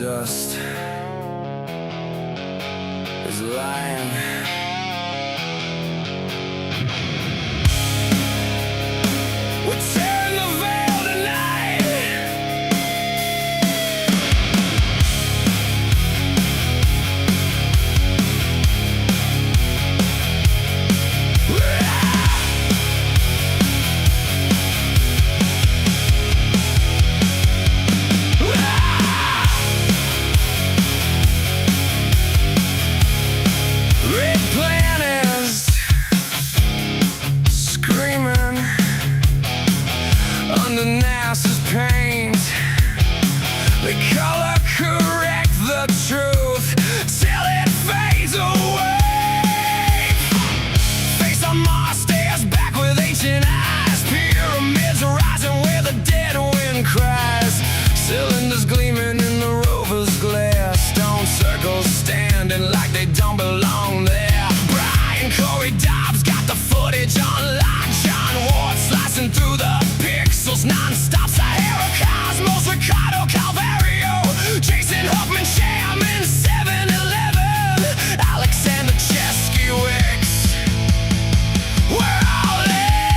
dust is lying. We turn the veil tonight. Paint. They color correct the truth till it fades away. Face on Mars stares back with ancient eyes. Pyramids rising where the dead wind cries. Cylinders gleaming in the rover's glare. Stone circles standing like they don't belong there. Brian Corey Dobbs got the footage on lock. John Ward slicing through the pixels non-stop. Cosmos, Ricardo, Calvario, Jason Huffman, Shaman, 7-Eleven, Alexander Cheskowicz. We're all in.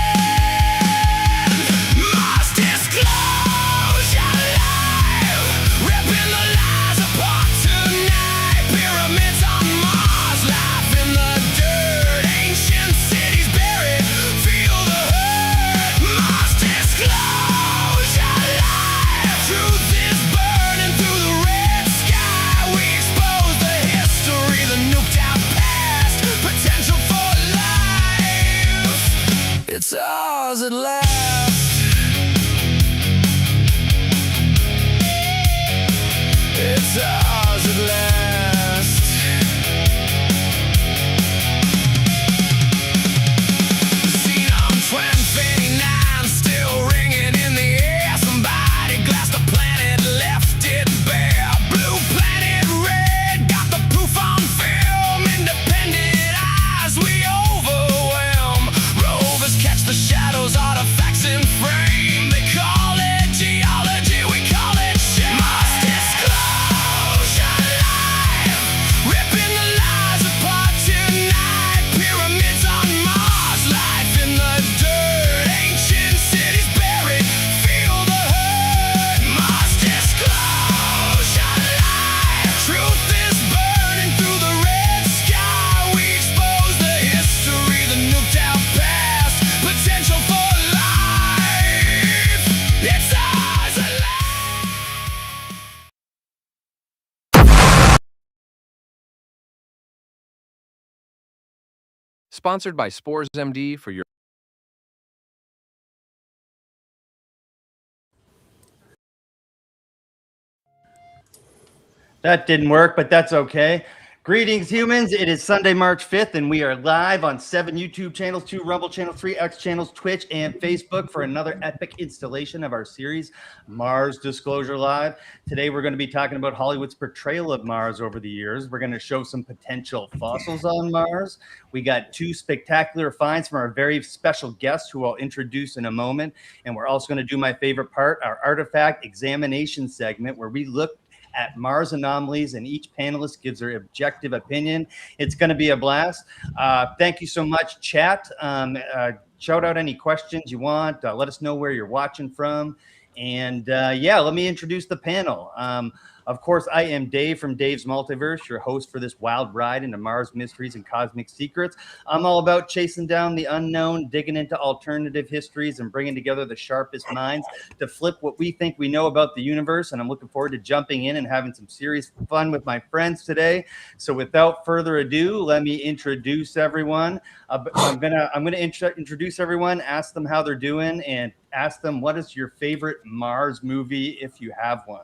Mars Disclosure Live, ripping the lies apart tonight. Pyramids on Mars, life in the dirt, ancient cities buried. Feel the hurt. Mars Disclosure. Truth is burning through the red sky. We expose the history, the nuked out past. Potential for life. It's ours at last. It's ours at last. Xenon 1259 still ringing in the air. Somebody glassed the planet, left it bare. Blue planet red, got the proof on film. Independent eyes, we overwhelm. Rovers catch the shadows, artifacts in frame. They call it geology, we call it shame. Mars Disclosure Live, ripping the lies apart tonight. Pyramids on Mars, life in the dirt, ancient cities buried. Feel the hurt. Mars Disclosure Live, truth is burning through the red sky. We expose the history, the nuked out past. Potential for life. It's ours alive. Sponsored by Spores MD for your That didn't work, but that's okay. Greetings, humans. It is Sunday, March 5th, and we are live on 7 YouTube channels, 2 Rumble channels, 3 X channels, Twitch, and Facebook for another epic installation of our series, Mars Disclosure Live. Today, we're going to be talking about Hollywood's portrayal of Mars over the years. We're going to show some potential fossils on Mars. We got 2 spectacular finds from our very special guests who I'll introduce in a moment. And we're also going to do my favorite part, our artifact examination segment, where we look at Mars anomalies, and each panelist gives their objective opinion. It's going to be a blast. Thank you so much, chat. Shout out any questions you want. Let us know where you're watching from. And yeah, let me introduce the panel. Of course, I am Dave from Dave's Multiverse, your host for this wild ride into Mars mysteries and cosmic secrets. I'm all about chasing down the unknown, digging into alternative histories, and bringing together the sharpest minds to flip what we think we know about the universe. And I'm looking forward to jumping in and having some serious fun with my friends today. So without further ado, let me introduce everyone. I'm gonna introduce everyone, ask them how they're doing, and ask them what is your favorite Mars movie if you have one.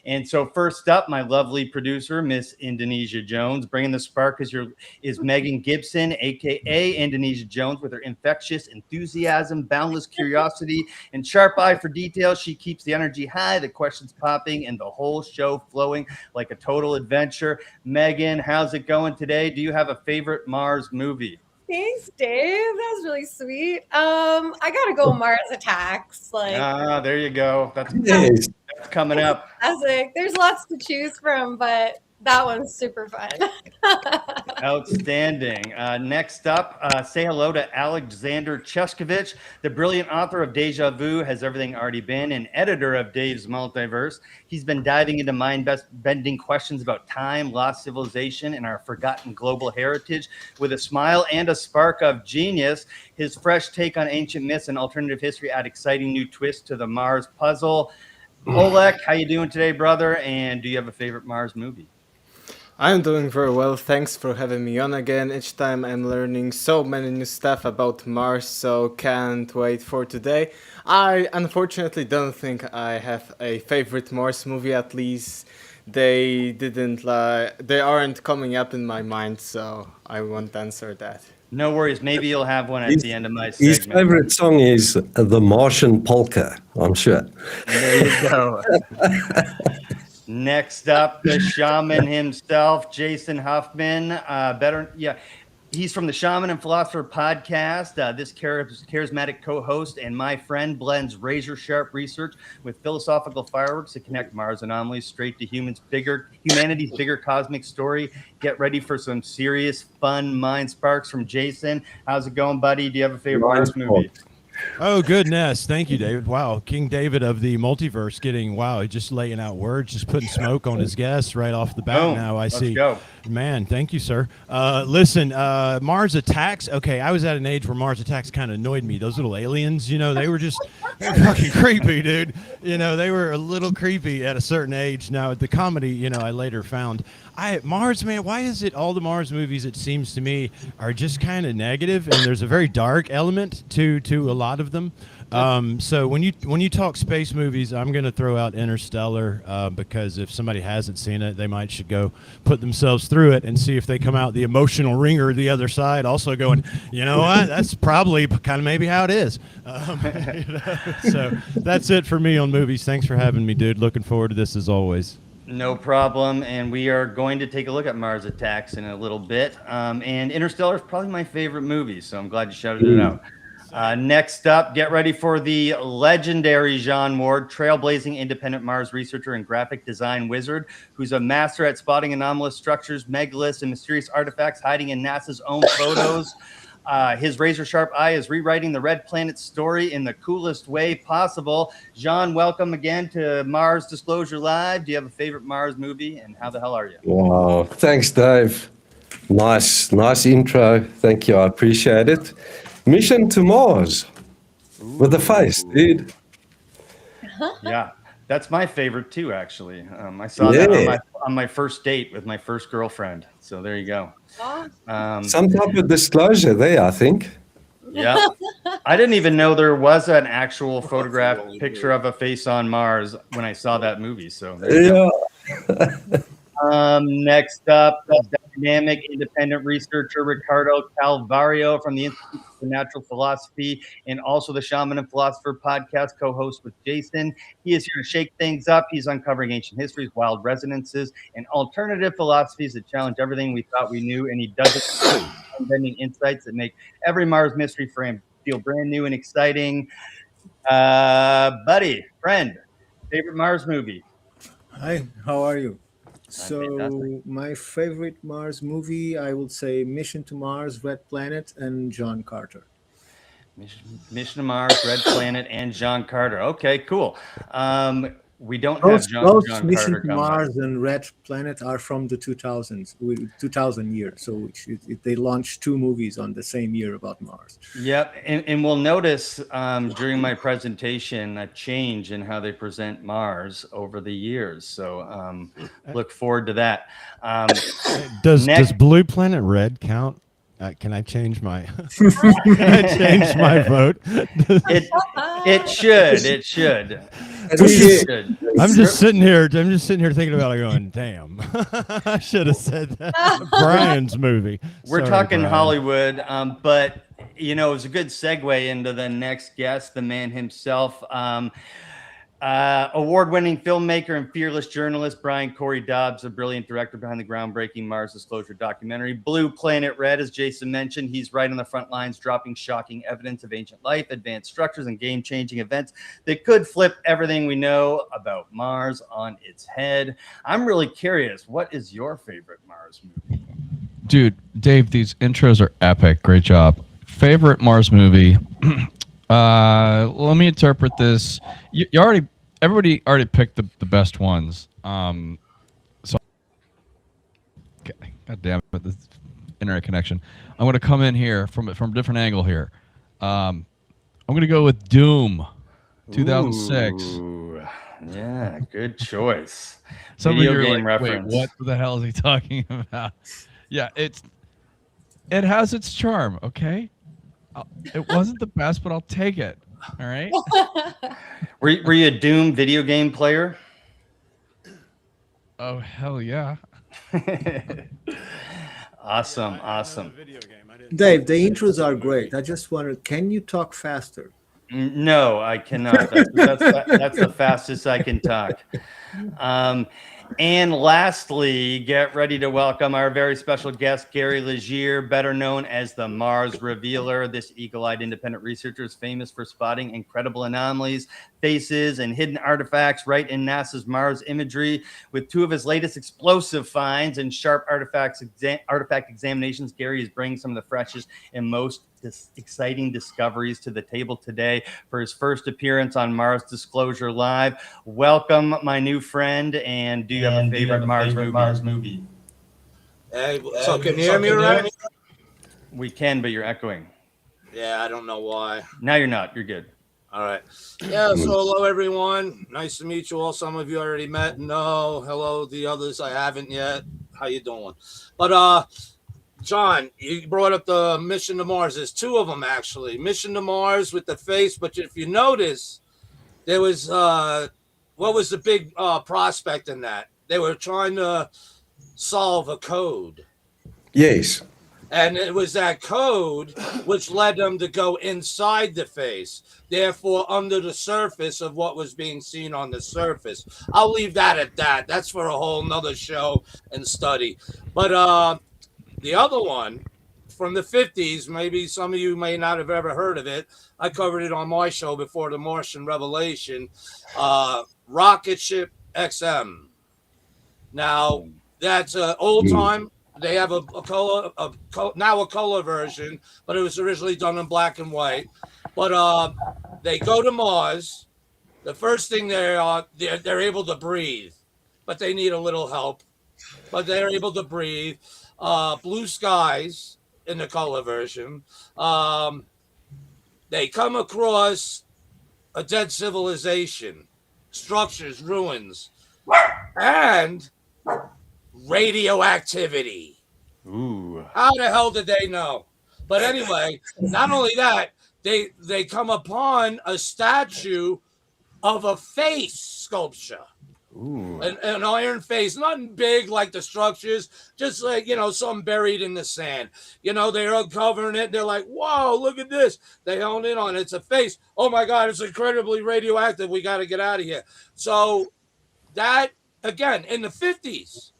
And so first up, my lovely producer, Miss Indonesia Jones. Bringing the spark is Megan Gibson, aka Indonesia Jones, with her infectious enthusiasm, boundless curiosity, and sharp eye for detail. She keeps the energy high, the questions popping, and the whole show flowing like a total adventure. Megan, how's it going today? Do you have a favorite Mars movie? Thanks, Dave. That was really sweet. I gotta go Mars Attacks. There you go. That's coming up. Classic. There's lots to choose from, but that one's super fun. Outstanding. Next up, say hello to Alexander Cheskovich, the brilliant author of Deja Vu, Has Everything Already Been, and editor of Dave's Multiverse. He's been diving into mind-bending questions about time, lost civilization, and our forgotten global heritage with a smile and a spark of genius. His fresh take on ancient myths and alternative history add exciting new twists to the Mars puzzle. Oleg, how you doing today, brother? And do you have a favorite Mars movie? I'm doing very well. Thanks for having me on again. Each time I'm learning so many new stuff about Mars, so can't wait for today. I unfortunately don't think I have a favorite Mars movie, at least they aren't coming up in my mind, so I won't answer that. No worries. Maybe you'll have one at His- the end of my His segment. favorite song is the Martian polka, I'm sure. There you go. Next up, the shaman himself, Jason Huffman. He's from the Shaman and Philosopher podcast. This charismatic co-host and my friend blends razor-sharp research with philosophical fireworks to connect Mars anomalies straight to humanity's bigger cosmic story. Get ready for some serious, fun mind sparks from Jason. How's it going, buddy? Do you have a favorite Mars movie? Oh, goodness. Thank you, David. Wow. King David of the multiverse just laying out words, just putting smoke on his guests right off the bat. Boom. Now I Let's see. go. Man, thank you, sir. Listen, Mars Attacks. Okay, I was at an age where Mars Attacks kind of annoyed me. Those little aliens, they were they were fucking creepy, dude. They were a little creepy at a certain age. Now, the comedy, I later found. Mars, man, why is it all the Mars movies, it seems to me, are just kind of negative, and there's a very dark element to a lot of them. So when you talk space movies, I'm going to throw out Interstellar because if somebody hasn't seen it, they should go put themselves through it and see if they come out the emotional ringer the other side, also going, you know what, that's probably kind of maybe how it is. So that's it for me on movies. Thanks for having me, dude. Looking forward to this as always. No problem. And we are going to take a look at Mars Attacks in a little bit. And Interstellar is probably my favorite movie, so I'm glad you shouted it out. Next up, get ready for the legendary Jean Ward, trailblazing independent Mars researcher and graphic design wizard, who's a master at spotting anomalous structures, megaliths, and mysterious artifacts hiding in NASA's own photos. His razor-sharp eye is rewriting the Red Planet story in the coolest way possible. Jean, welcome again to Mars Disclosure Live. Do you have a favorite Mars movie, and how the hell are you? Wow, thanks, Dave. Nice intro. Thank you, I appreciate it. Mission to Mars with the face, dude. Yeah, that's my favorite too, actually. I saw that on my first date with my first girlfriend. So there you go. Some type of disclosure there, I think. Yeah. I didn't even know there was an actual photograph picture of a face on Mars when I saw that movie. So there you go. Next up, dynamic independent researcher Ricardo Calvario from the Institute for Natural Philosophy and also the Shaman and Philosopher podcast, co-host with Jason. He is here to shake things up. He's uncovering ancient histories, wild resonances, and alternative philosophies that challenge everything we thought we knew, and he does it with bending insights that make every Mars mystery for him feel brand new and exciting. Buddy, friend, favorite Mars movie? Hi, how are you? So fantastic. my favorite Mars movie, I would say Mission to Mars, Red Planet, and John Carter. Mission to Mars, Red Planet, and John Carter. Okay, cool. We don't have John Mission Carter to coming Mars and Red Planet are from the 2000 year. So they launched two movies on the same year about Mars. Yep, and we'll notice during my presentation a change in how they present Mars over the years. So look forward to that. Does Blue Planet Red count? Can I change my vote? It should. I'm just sitting here thinking about it going, damn. I should have said that. Brian's movie. We're Sorry, talking Brian. Hollywood, but it was a good segue into the next guest, the man himself. Award-winning filmmaker and fearless journalist Brian Corey Dobbs, a brilliant director behind the groundbreaking Mars Disclosure documentary. Blue Planet Red, as Jason mentioned, he's right on the front lines, dropping shocking evidence of ancient life, advanced structures, and game-changing events that could flip everything we know about Mars on its head. I'm really curious, what is your favorite Mars movie? Dude, Dave, these intros are epic. Great job. Favorite Mars movie? Let me interpret this. Everybody already picked the best ones. So, okay, God damn it, this internet connection. I'm going to come in here from a different angle here. I'm going to go with Doom, 2006. Ooh, yeah, good choice. Some Video of you are game like, reference. wait, what the hell is he talking about? Yeah, it has its charm. Okay, it wasn't the best, but I'll take it. All right. Were you a Doom video game player? Oh hell yeah! Awesome. Dave, the intros are great. I just wondered, can you talk faster? No, I cannot. That's the fastest I can talk. And lastly, get ready to welcome our very special guest, Gary Legier, better known as the Mars Revealer. This eagle-eyed independent researcher is famous for spotting incredible anomalies, faces, and hidden artifacts right in NASA's Mars imagery. With two of his latest explosive finds and sharp artifact examinations, Gary is bringing some of the freshest and most exciting discoveries to the table today for his first appearance on Mars Disclosure Live. Welcome, my new friend. And do you have a favorite Mars movie? Hey, so can you hear me right? We can, but you're echoing. Yeah, I don't know why. Now you're not. You're good. All right. Yeah, so hello, everyone. Nice to meet you all. Some of you already met. No, hello, the others I haven't yet. How you doing? But, John, you brought up the mission to Mars. There's two of them, actually. Mission to Mars with the face. But if you notice, there was, what was the big prospect in that? They were trying to solve a code. Yes. And it was that code which led them to go inside the face, therefore under the surface of what was being seen on the surface. I'll leave that at that. That's for a whole nother show and study. But the other one from the 50s, maybe some of you may not have ever heard of it. I covered it on my show before the Martian Revelation. Rocket Ship XM. Now, that's an old time. They have a color version, but it was originally done in black and white. But they go to Mars. The first thing they're able to breathe, but they need a little help. But they're able to breathe. Blue skies in the color version. They come across a dead civilization, structures, ruins, and radioactivity. Ooh. How the hell did they know? But anyway, not only that, they come upon a statue of a face sculpture. Ooh. An iron face, nothing big like the structures, just like, something buried in the sand. They're uncovering it. They're like, whoa, look at this. They hone in on it. It's a face. Oh my God, it's incredibly radioactive. We got to get out of here. So that, again, in the 50s,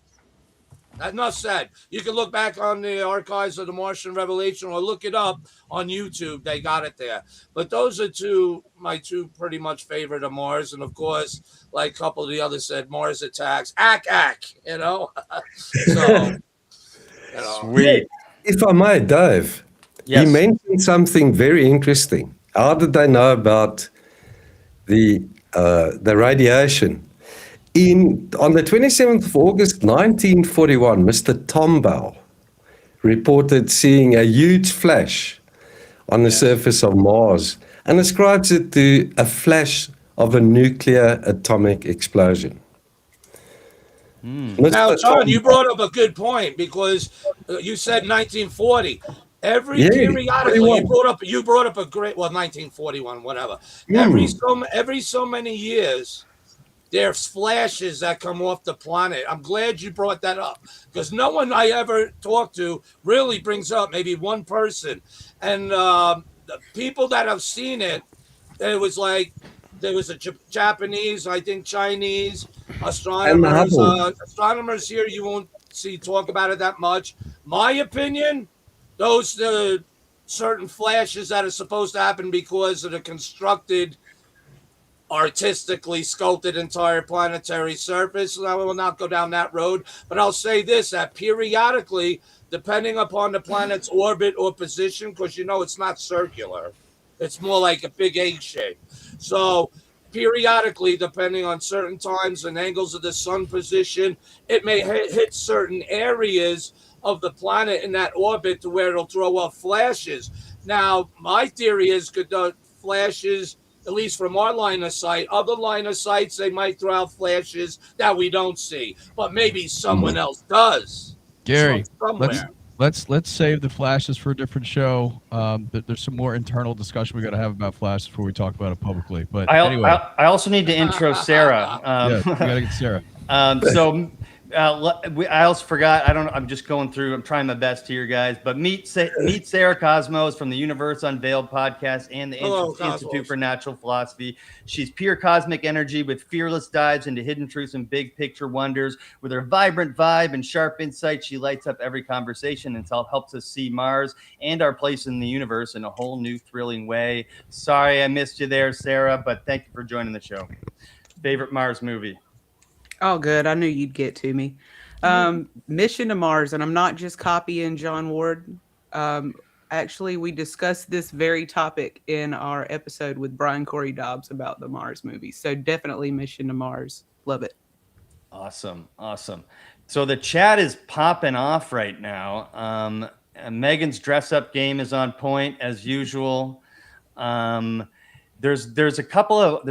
enough said. You can look back on the archives of the Martian Revelation or look it up on YouTube. They got it there. But those are my two pretty much favorite of Mars. And of course, like a couple of the others said, Mars Attacks. Ack. So, Sweet. If I may, Dave, Yes. he mentioned something very interesting. How did they know about the radiation? On the 27th of August, 1941, Mr. Tombaugh reported seeing a huge flash on the surface of Mars and ascribes it to a flash of a nuclear atomic explosion. Now, John, you brought up a good point because you said 1940. Every periodical you brought up a great 1941, whatever. Every so many years, there's flashes that come off the planet. I'm glad you brought that up because no one I ever talked to really brings up, maybe one person. And the people that have seen it, it was like there was a Japanese, I think Chinese And the astronomers. Hubble. Astronomers here, you won't see talk about it that much. My opinion, those certain flashes that are supposed to happen because of the constructed, artistically sculpted entire planetary surface. I will not go down that road, but I'll say this: that periodically, depending upon the planet's orbit or position, because you know it's not circular, it's more like a big egg shape. So periodically, depending on certain times and angles of the sun position, it may hit certain areas of the planet in that orbit to where it'll throw off flashes. Now, my theory is could the flashes, at least from our line of sight, other line of sights, they might throw out flashes that we don't see, but maybe someone else does. Gary, Somewhere. let's save the flashes for a different show. There's some more internal discussion we got to have about flashes before we talk about it publicly. But anyway, I also need to intro Sarah. yeah, we gotta get Sarah. I also forgot. I'm just going through. I'm trying my best here, guys. But meet Sarah Cosmos from the Universe Unveiled podcast and the Hello, Institute Cosmos. for Natural Philosophy. She's pure cosmic energy with fearless dives into hidden truths and big picture wonders. With her vibrant vibe and sharp insight, she lights up every conversation and helps us see Mars and our place in the universe in a whole new, thrilling way. Sorry I missed you there, Sarah, but thank you for joining the show. Favorite Mars movie? Oh, good. I knew you'd get to me. Mission to Mars, and I'm not just copying John Ward. Actually, we discussed this very topic in our episode with Brian Corey Dobbs about the Mars movie. So definitely Mission to Mars. Love it. Awesome. So the chat is popping off right now. Megan's dress up game is on point as usual. There's a couple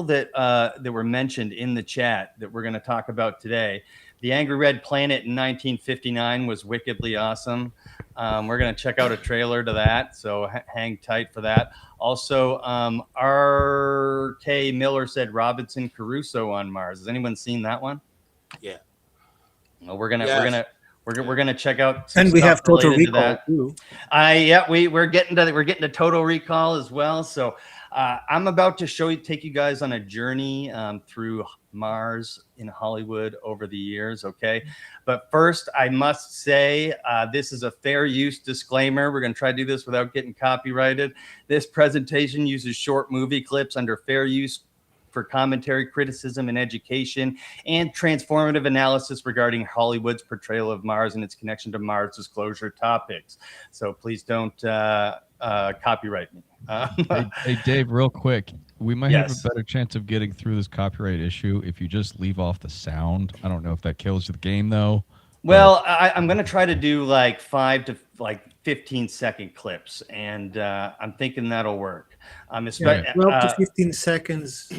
that were mentioned in the chat that we're going to talk about today. The Angry Red Planet in 1959 was wickedly awesome. We're going to check out a trailer to that, so hang tight for that. Also, R.K. Miller said Robinson Crusoe on Mars. Has anyone seen that one? Yeah. Well, we're gonna check out some And we stuff have Total related to Recall that. too. We're getting to Total Recall as well. So I'm about to take you guys on a journey through Mars in Hollywood over the years. Okay, but first I must say this is a fair use disclaimer. We're going to try to do this without getting copyrighted. This presentation uses short movie clips under fair use for commentary, criticism, and education, and transformative analysis regarding Hollywood's portrayal of Mars and its connection to Mars disclosure topics. So please don't copyright me. Hey, Dave, real quick, we might have Yes. a better chance of getting through this copyright issue if you just leave off the sound. I don't know if that kills the game though. Well, I'm going to try to do like 5 to 15-second clips, and I'm thinking that'll work. Yeah, 12 to 15 seconds,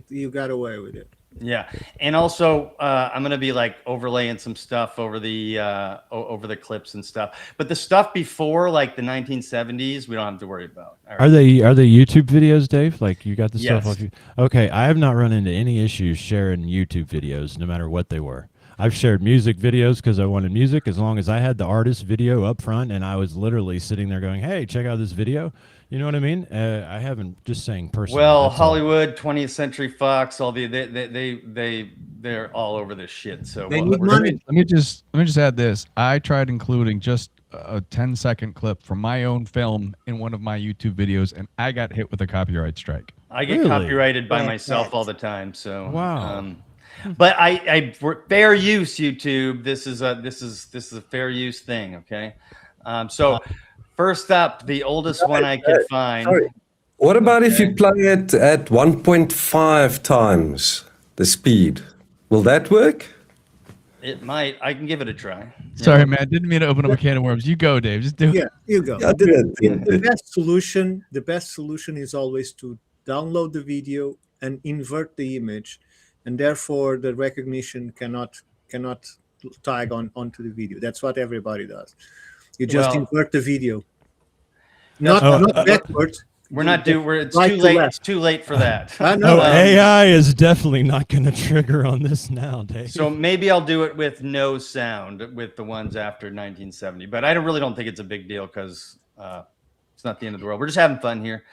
you got away with it. Yeah, and also I'm going to be like overlaying some stuff over the clips and stuff. But the stuff before like the 1970s, we don't have to worry about. All right. Are they YouTube videos, Dave? Like you got the Yes. stuff off. Okay, I have not run into any issues sharing YouTube videos, no matter what they were. I've shared music videos because I wanted music, as long as I had the artist video up front and I was literally sitting there going, "Hey, check out this video." You know what I mean? I haven't, just saying personally. Well, that's all. Hollywood, 20th Century Fox, they're all over this shit. So They need we're money. Let me just add this. I tried including just a 10-second clip from my own film in one of my YouTube videos, and I got hit with a copyright strike. I get Really? copyrighted by Yeah, myself facts. all the time. So Wow. but fair use YouTube. This is a fair use thing. Okay. So first up, the oldest one I could find. Sorry. What about if you play it at 1.5 times the speed? Will that work? It might. I can give it a try. Sorry, man. I didn't mean to open up a can of worms. You go, Dave. Just do it. Yeah, you go. Yeah, do it. The best solution is always to download the video and invert the image, and therefore the recognition cannot tag onto the video. That's what everybody does. You just Well- invert the video, not backwards. We're not due. It's Right too to late. left. It's too late for that. I know. No, AI is definitely not going to trigger on this now, Dave. So maybe I'll do it with no sound with the ones after 1970. But I really don't think it's a big deal because it's not the end of the world. We're just having fun here.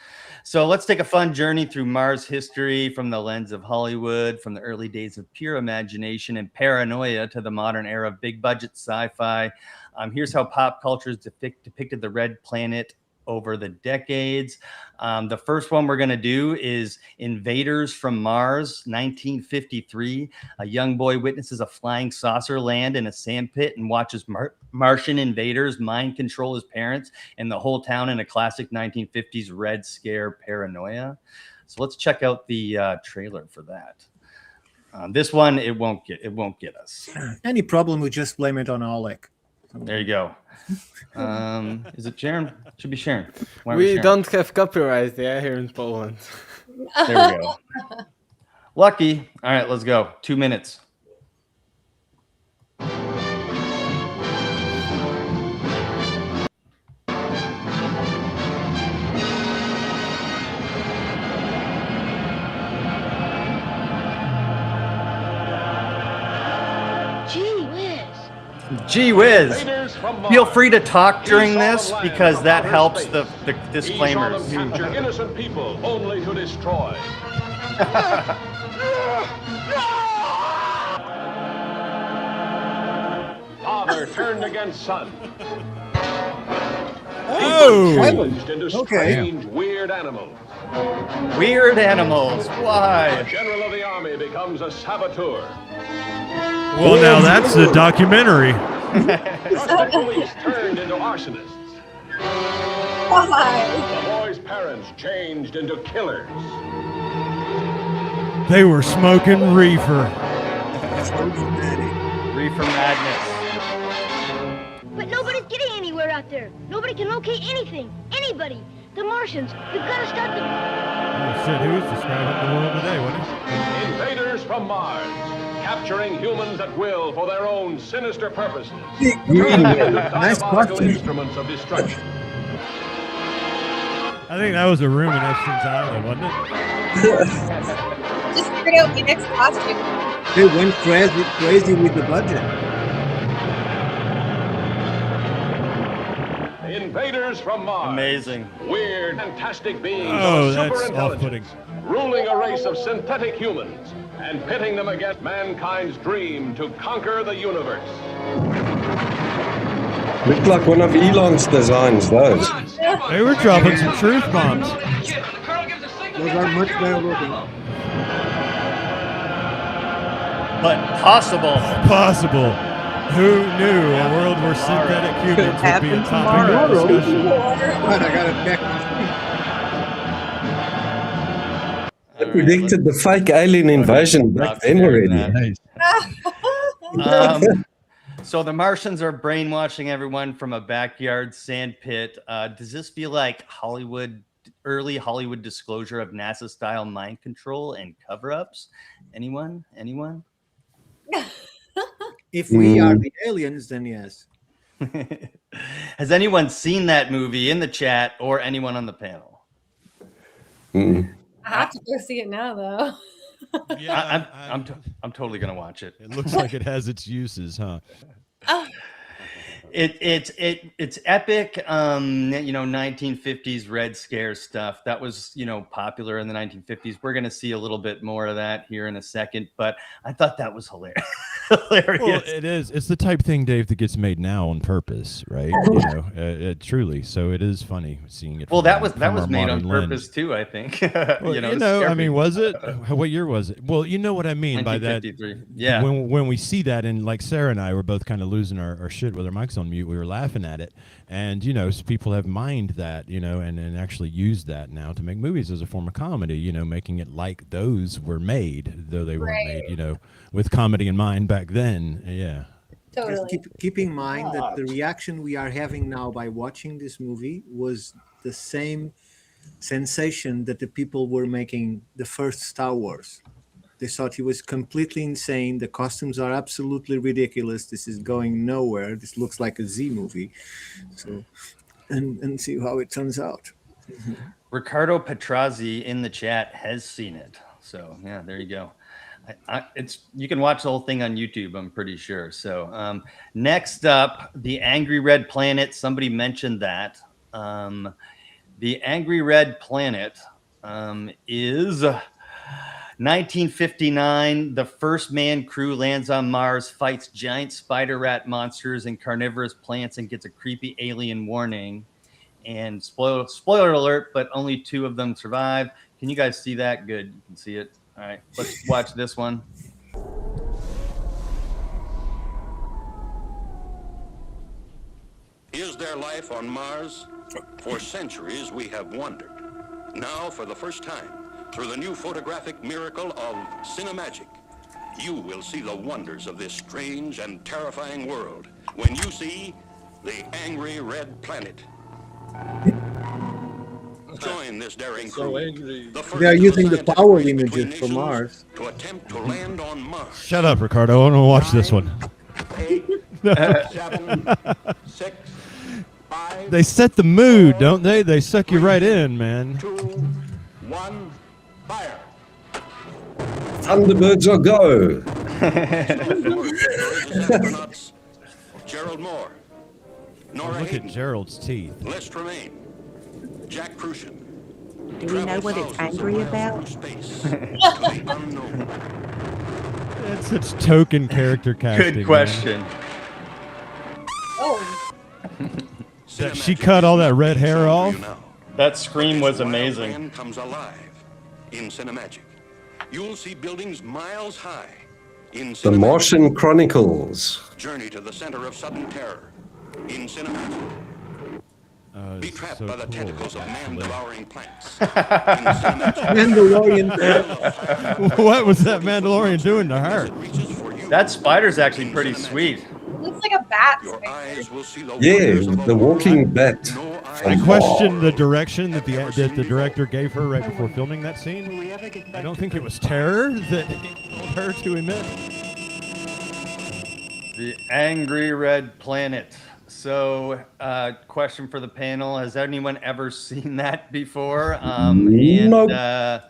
So let's take a fun journey through Mars history from the lens of Hollywood, from the early days of pure imagination and paranoia to the modern era of big budget sci-fi. Here's how pop culture has depicted the red planet over the decades. The first one we're going to do is Invaders from Mars, 1953. A young boy witnesses a flying saucer land in a sandpit and watches Martian invaders mind control his parents and the whole town in a classic 1950s Red Scare paranoia. So let's check out the trailer for that. This one, it won't get us. Any problem, we just blame it on Oleg. There you go. Is it Sharon? Should be Sharon. Why We don't have copyright here in Poland. There we go. Lucky. All right, let's go. 2 minutes. Gee whiz. Feel free to talk during this because that helps the disclaimers. Innocent people only to destroy. Father turned against son. Oh! Changed into strange, weird animals. Weird animals. Why? The general of the army becomes a saboteur. Well, now that's a documentary. Trusted police turned into arsonists. Why? The boy's parents changed into killers. They were smoking reefer. Reefer madness. But nobody's getting anywhere out there. Nobody can locate anything. Anybody. The Martians. We've got to stop them. Oh, shit, who's describing the world today, wasn't it? Invaders from Mars. Capturing humans at will for their own sinister purposes. Nice question. Instruments of destruction. I think that was a room in Epstein's Island, wasn't it? Just figured out my next costume. They went crazy with the budget. Invaders from Mars. Amazing. Weird, fantastic beings Oh, of that's superintelligence. off-putting. Ruling a race of synthetic humans and pitting them against mankind's dream to conquer the universe. Looked like one of Elon's designs, those. They were dropping some truth bombs. Those are much better looking. But possible. Possible. Who knew a world where synthetic humans would be a topic of discussion? Right, I got it back. I predicted the fake alien invasion back then already. So the Martians are brainwashing everyone from a backyard sand pit. Does this feel like early Hollywood disclosure of NASA-style mind control and cover-ups? Anyone? If we are the aliens, then yes. Has anyone seen that movie in the chat or anyone on the panel? I have to go see it now, though. Yeah, I'm totally gonna watch it. It looks like it has its uses, huh? It's epic. 1950s Red Scare stuff that was popular in the 1950s. We're gonna see a little bit more of that here in a second, but I thought that was hilarious. Well, it is. It's the type thing, Dave, that gets made now on purpose, right? Truly. So it is funny seeing it. Well, that was our made on modern purpose too, I think. Well, I mean, was it? What year was it? Well, you know what I mean by that. 1953. Yeah. When we see that, and like Sarah and I were both kind of losing our shit with our mics on mute, we were laughing at it, and people have mined that, and actually use that now to make movies as a form of comedy, making it like those were made, though they weren't made, with comedy in mind back then. Yeah. Totally. Keep in mind that the reaction we are having now by watching this movie was the same sensation that the people were making the first Star Wars. They thought he was completely insane. The costumes are absolutely ridiculous. This is going nowhere. This looks like a Z movie. So, and see how it turns out. Ricardo Petrazzi in the chat has seen it. So yeah, there you go. You can watch the whole thing on YouTube, I'm pretty sure. So next up, the Angry Red Planet. Somebody mentioned that. The Angry Red Planet is 1959. The first manned crew lands on Mars, fights giant spider rat monsters and carnivorous plants, and gets a creepy alien warning. And spoiler alert, but only 2 of them survive. Can you guys see that? Good, you can see it. All right, let's watch this one. Is there life on Mars? For centuries we have wondered. Now, for the first time, through the new photographic miracle of cinemagic, you will see the wonders of this strange and terrifying world when you see the angry red planet. Join this daring crew. They are using the power images from Mars to attempt to land on Mars. Shut up, Ricardo. I want to watch this one. 7, 6, 5. They set the mood, don't they? They suck you right in, man. 2, 1, fire. Thunderbirds are go. Astronauts Gerald Moore, Nora Look at Hayden, Gerald's teeth. Les Tremaine, Jack Crusoe. Do we know what it's angry about? Space to the unknown. That's such token character casting. Good question. Oh, That she cut all that red hair off. That scream was Wild amazing. land comes alive in Cinemagic. You'll see buildings miles high in The Martian Chronicles. Journey to the center of sudden terror in Cinemagic. Be trapped so by the cool, tentacles of actually. man-devouring plants. in Cinemagic. Mandalorian. What was that Mandalorian doing to her? That spider's actually pretty sweet. it looks like a bat. Your eyes will see the Yeah, wonders of a the world walking bat. no eye I can question the direction that the director gave her right before filming that scene. I don't think it was terror that he told her to emit. The angry red planet. So, question for the panel: has anyone ever seen that before? Nope.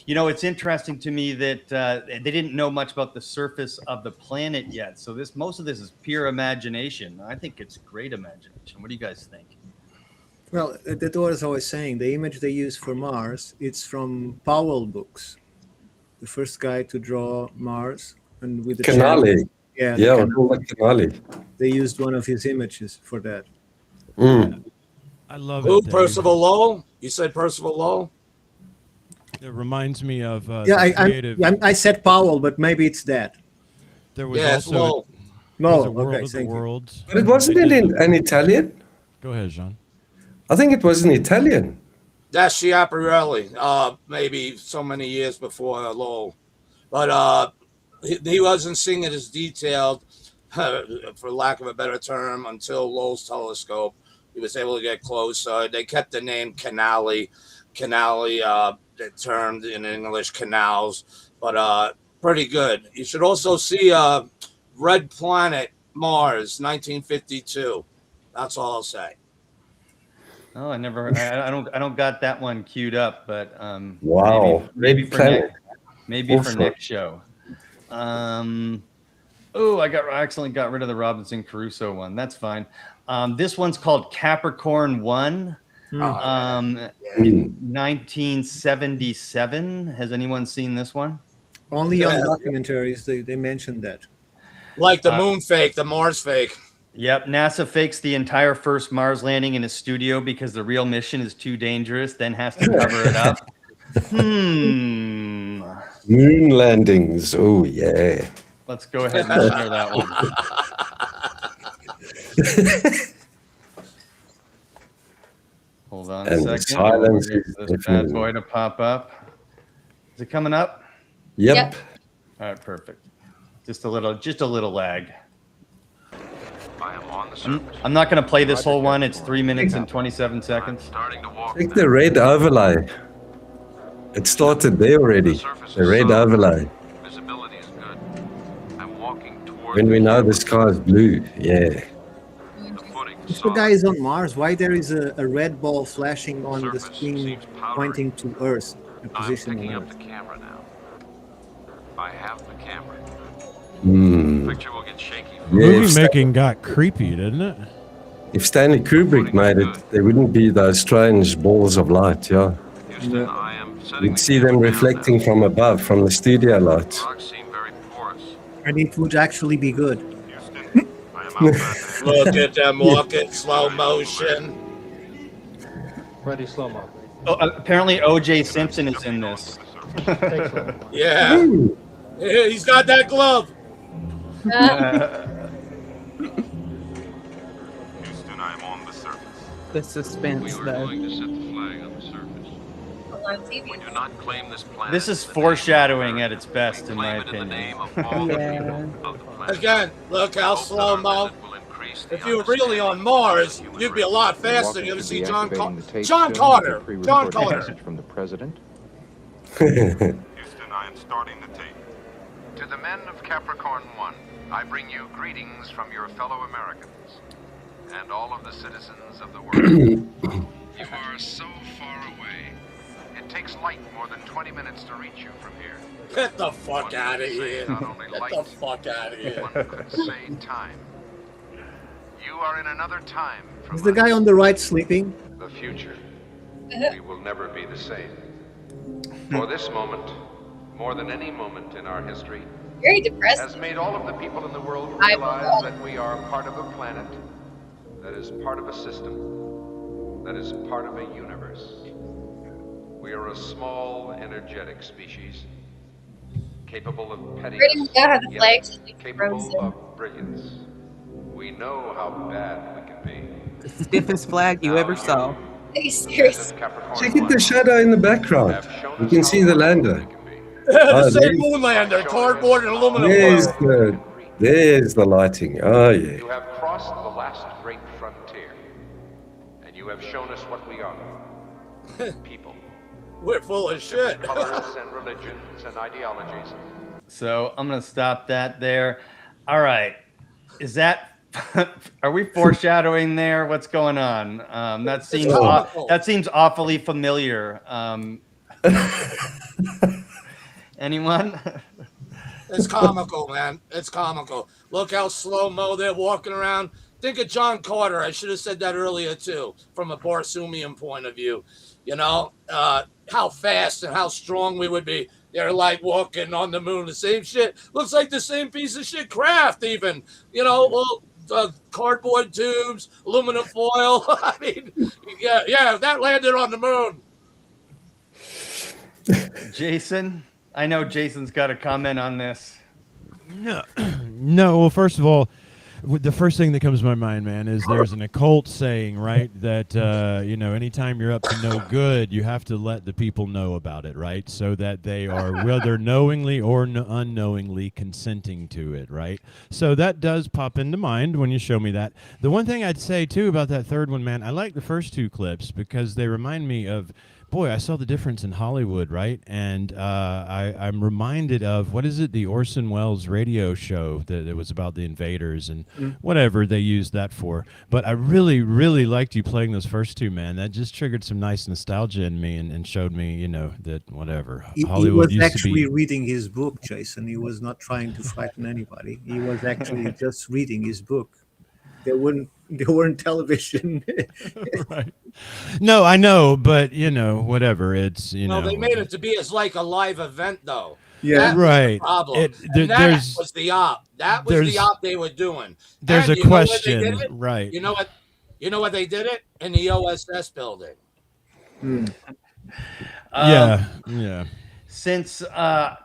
You know, it's interesting to me that they didn't know much about the surface of the planet yet. So most of this is pure imagination. I think it's great imagination. What do you guys think? Well, that's what I was always saying. The image they use for Mars, it's from Powell books. The first guy to draw Mars, and with the Canale. Yeah, Yeah, the we call it Canale. they used one of his images for that. Mm. I love Who? it. Dave. Percival Lowell? You said Percival Lowell? It reminds me of Yeah, the creative. I said Powell, but maybe it's that. There was Yeah, it's also Lowell. No, a World okay, of the thank you. Worlds. But it wasn't an Italian. Go ahead, Jean. I think it was an Italian. That's Schiaparelli, maybe so many years before Lowell. But he wasn't seeing it as detailed, for lack of a better term, until Lowell's telescope. He was able to get close. They kept the name Canale, termed in English canals, but pretty good. You should also see Red Planet Mars, 1952. That's all I'll say. Oh, I don't got that one queued up, but Wow. maybe Red for Planet. maybe for Also. next show. I accidentally got rid of the Robinson Crusoe one. That's fine. This one's called Capricorn One. In 1977. Has anyone seen this one? Only on documentaries they mentioned that. Like the moon fake, the Mars fake. Yep, NASA fakes the entire first Mars landing in a studio because the real mission is too dangerous, then has to cover it up. Moon landings. Oh, yeah. Let's go ahead and share that one. Hold on a And the second. silence Wait is for this bad deafening. boy to pop up. Is it coming up? Yep. Yep. All right, perfect. Just a little lag. I'm not going to play this whole one. It's 3 minutes and 27 seconds. Take the red overlay. It started there already. The red overlay. When we know the sky is blue, yeah. If the guy is on Mars, why there is a red ball flashing on the screen pointing to Earth, a position on Earth? camera now. I have the camera. Hmm. Picture will get shaky. Yeah, Movie making got creepy, didn't it? if Stanley Kubrick made it, there wouldn't be those strange balls of light, yeah. Houston, I am You'd see them reflecting from above, from the studio lights. And it would actually be good. Look at them walking slow motion. Ready, slow mo. Oh, apparently O.J. Simpson is in this. Yeah. Ooh. Yeah, he's got that glove. Houston, I am on the surface. The suspense, though. To set the flag on the surface. We do not claim this planet. This is foreshadowing at its best, in my opinion. Yeah. Again, look how slow mo. If you were really on Mars, you'd be a lot faster. You ever see John Carter? John Carter. Message from the president. Houston, I am starting the tape. To the men of Capricorn One, I bring you greetings from your fellow Americans and all of the citizens of the world. You are so far away. It takes light more than 20 minutes to reach you from here. Get the fuck out of here. Get the fuck out of here. One could say time. You are in another time from Is the guy on the right sleeping? the future. We will never be the same. For this moment, more than any moment in our history, Very depressed. has made all of the people in the world I realize will. that we are part of a planet, that is part of a system, that is part of a universe. We are a small, energetic species, capable of Ready pettiness, to go have the yet flag should be capable frozen. of brilliance. We know how bad we can be. The stiffest flag you ever saw. Are you serious? Check out the shadow in the background. You can see the lander. The same there's- Moonlander, cardboard and aluminum foil. There's the lighting. Oh, yeah. You have crossed the last great frontier, and you have shown us what we are. People. We're full of shit. Colors and religions and ideologies. So I'm gonna stop that there. All right, is that? Are we foreshadowing there? What's going on? That seems awfully familiar. Anyone? It's comical, man. It's comical. Look how slow-mo they're walking around. Think of John Carter. I should have said that earlier, too, from a Barsoomian point of view. You know, how fast and how strong we would be. They're like walking on the moon. The same shit. Looks like the same piece of shit craft, even. You know, well, cardboard tubes, aluminum foil. I mean, yeah, that landed on the moon. Jason, I know Jason's got a comment on this. No. Well, first of all, the first thing that comes to my mind, man, is there's an occult saying, right, that anytime you're up to no good, you have to let the people know about it, right, so that they are whether knowingly or unknowingly consenting to it, right? So that does pop into mind when you show me that. The one thing I'd say too about that third one, man, I like the first two clips because they remind me of. Boy, I saw the difference in Hollywood, right? And I'm reminded of, what is it, the Orson Welles radio show that it was about the invaders and whatever they used that for. But I really, really liked you playing those first two, man. That just triggered some nice nostalgia in me and showed me, that whatever. Hollywood he was used to actually be. reading his book, Jason. He was not trying to frighten anybody. He was actually just reading his book. There weren't television. Right. No, I know, but whatever. It's No, they made it to be as like a live event, though. Yeah, that right. Was the problem. That was the op. That was the op they were doing. There's And a you know where they question, did it? right? You know what? You know what they did it in the OSS building. Yeah. Since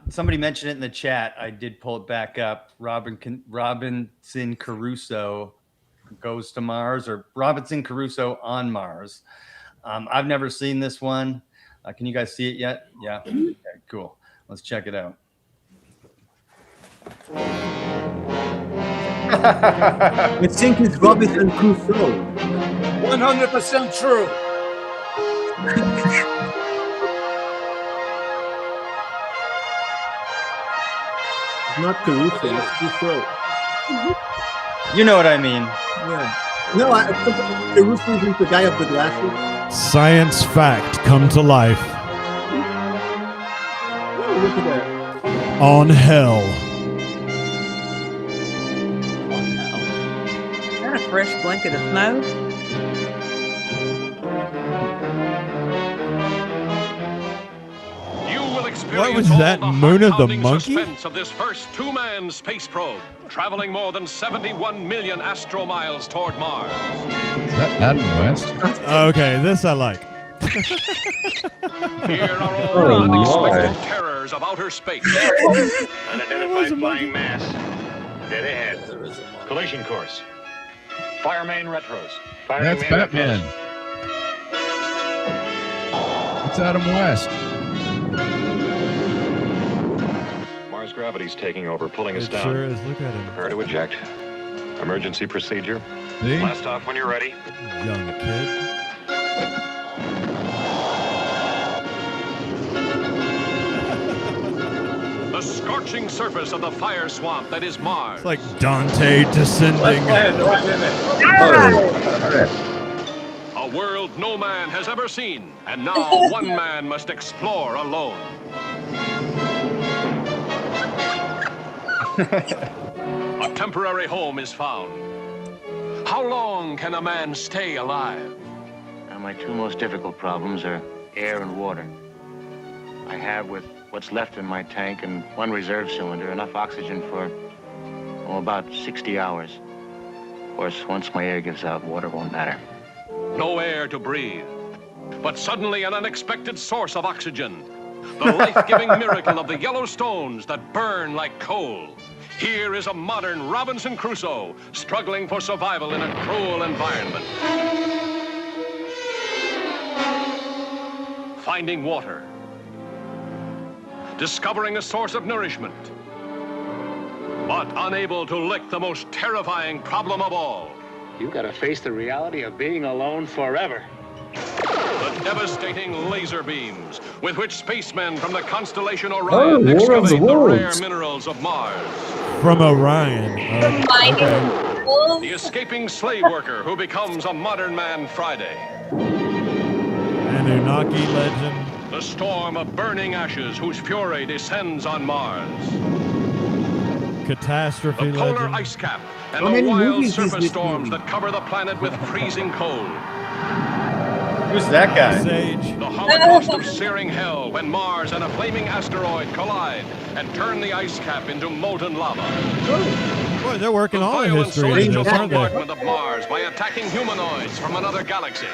somebody mentioned it in the chat, I did pull it back up. Robinson Crusoe goes to Mars, or Robinson Crusoe on Mars. I've never seen this one. Can you guys see it yet? Yeah. Okay, cool. Let's check it out. I think it's Robinson Crusoe. 100% true. It's not Caruso, it's Crusoe. You know what I mean. Yeah. No, Caruso is the guy of the glasses. Science fact come to life. Oh, look at that. On hell. Is that a fresh blanket of snow? What was that? Moon of the monkey? Suspense of this first two-man space probe, traveling more than 71 million astromiles toward Mars. Is that Adam West? Okay, this I like. Here are all Oh, the unexpected my. terrors of outer space. Unidentified flying mass. Dead ahead. Collision course. Fire main retros. Firing That's main Batman. It's Adam West. Mars gravity's taking over, pulling us It down. sure is. Look at him. Prepare to eject. Emergency procedure. See? Blast off when you're ready. Young kid. The scorching surface of the fire swamp that is Mars. It's like Dante descending. A world no man has ever seen, and now one man must explore alone. A temporary home is found. How long can a man stay alive? Now, my two most difficult problems are air and water. I have, with what's left in my tank and one reserve cylinder, enough oxygen for, about 60 hours. Of course, once my air gives out, water won't matter. No air to breathe. But suddenly an unexpected source of oxygen. The life-giving miracle of the yellow stones that burn like coal. Here is a modern Robinson Crusoe struggling for survival in a cruel environment. Finding water. Discovering a source of nourishment. But unable to lick the most terrifying problem of all. You've got to face the reality of being alone forever. The devastating laser beams with which spacemen from the constellation Orion Oh, War of the excavate the rare Worlds. minerals of Mars. From Orion. Okay. The escaping slave worker who becomes a modern man Friday. Anunnaki legend. The storm of burning ashes whose fury descends on Mars. Catastrophe The polar legend. ice cap and How the many wild movies is surface this storms movie? that cover the planet with freezing cold. Who's that guy? Sage. The holocaust of searing hell when Mars and a flaming asteroid collide and turn the ice cap into molten lava. Boy, they're working all the Violent history social into this, aren't they? bombardment of Mars by attacking humanoids from another galaxy.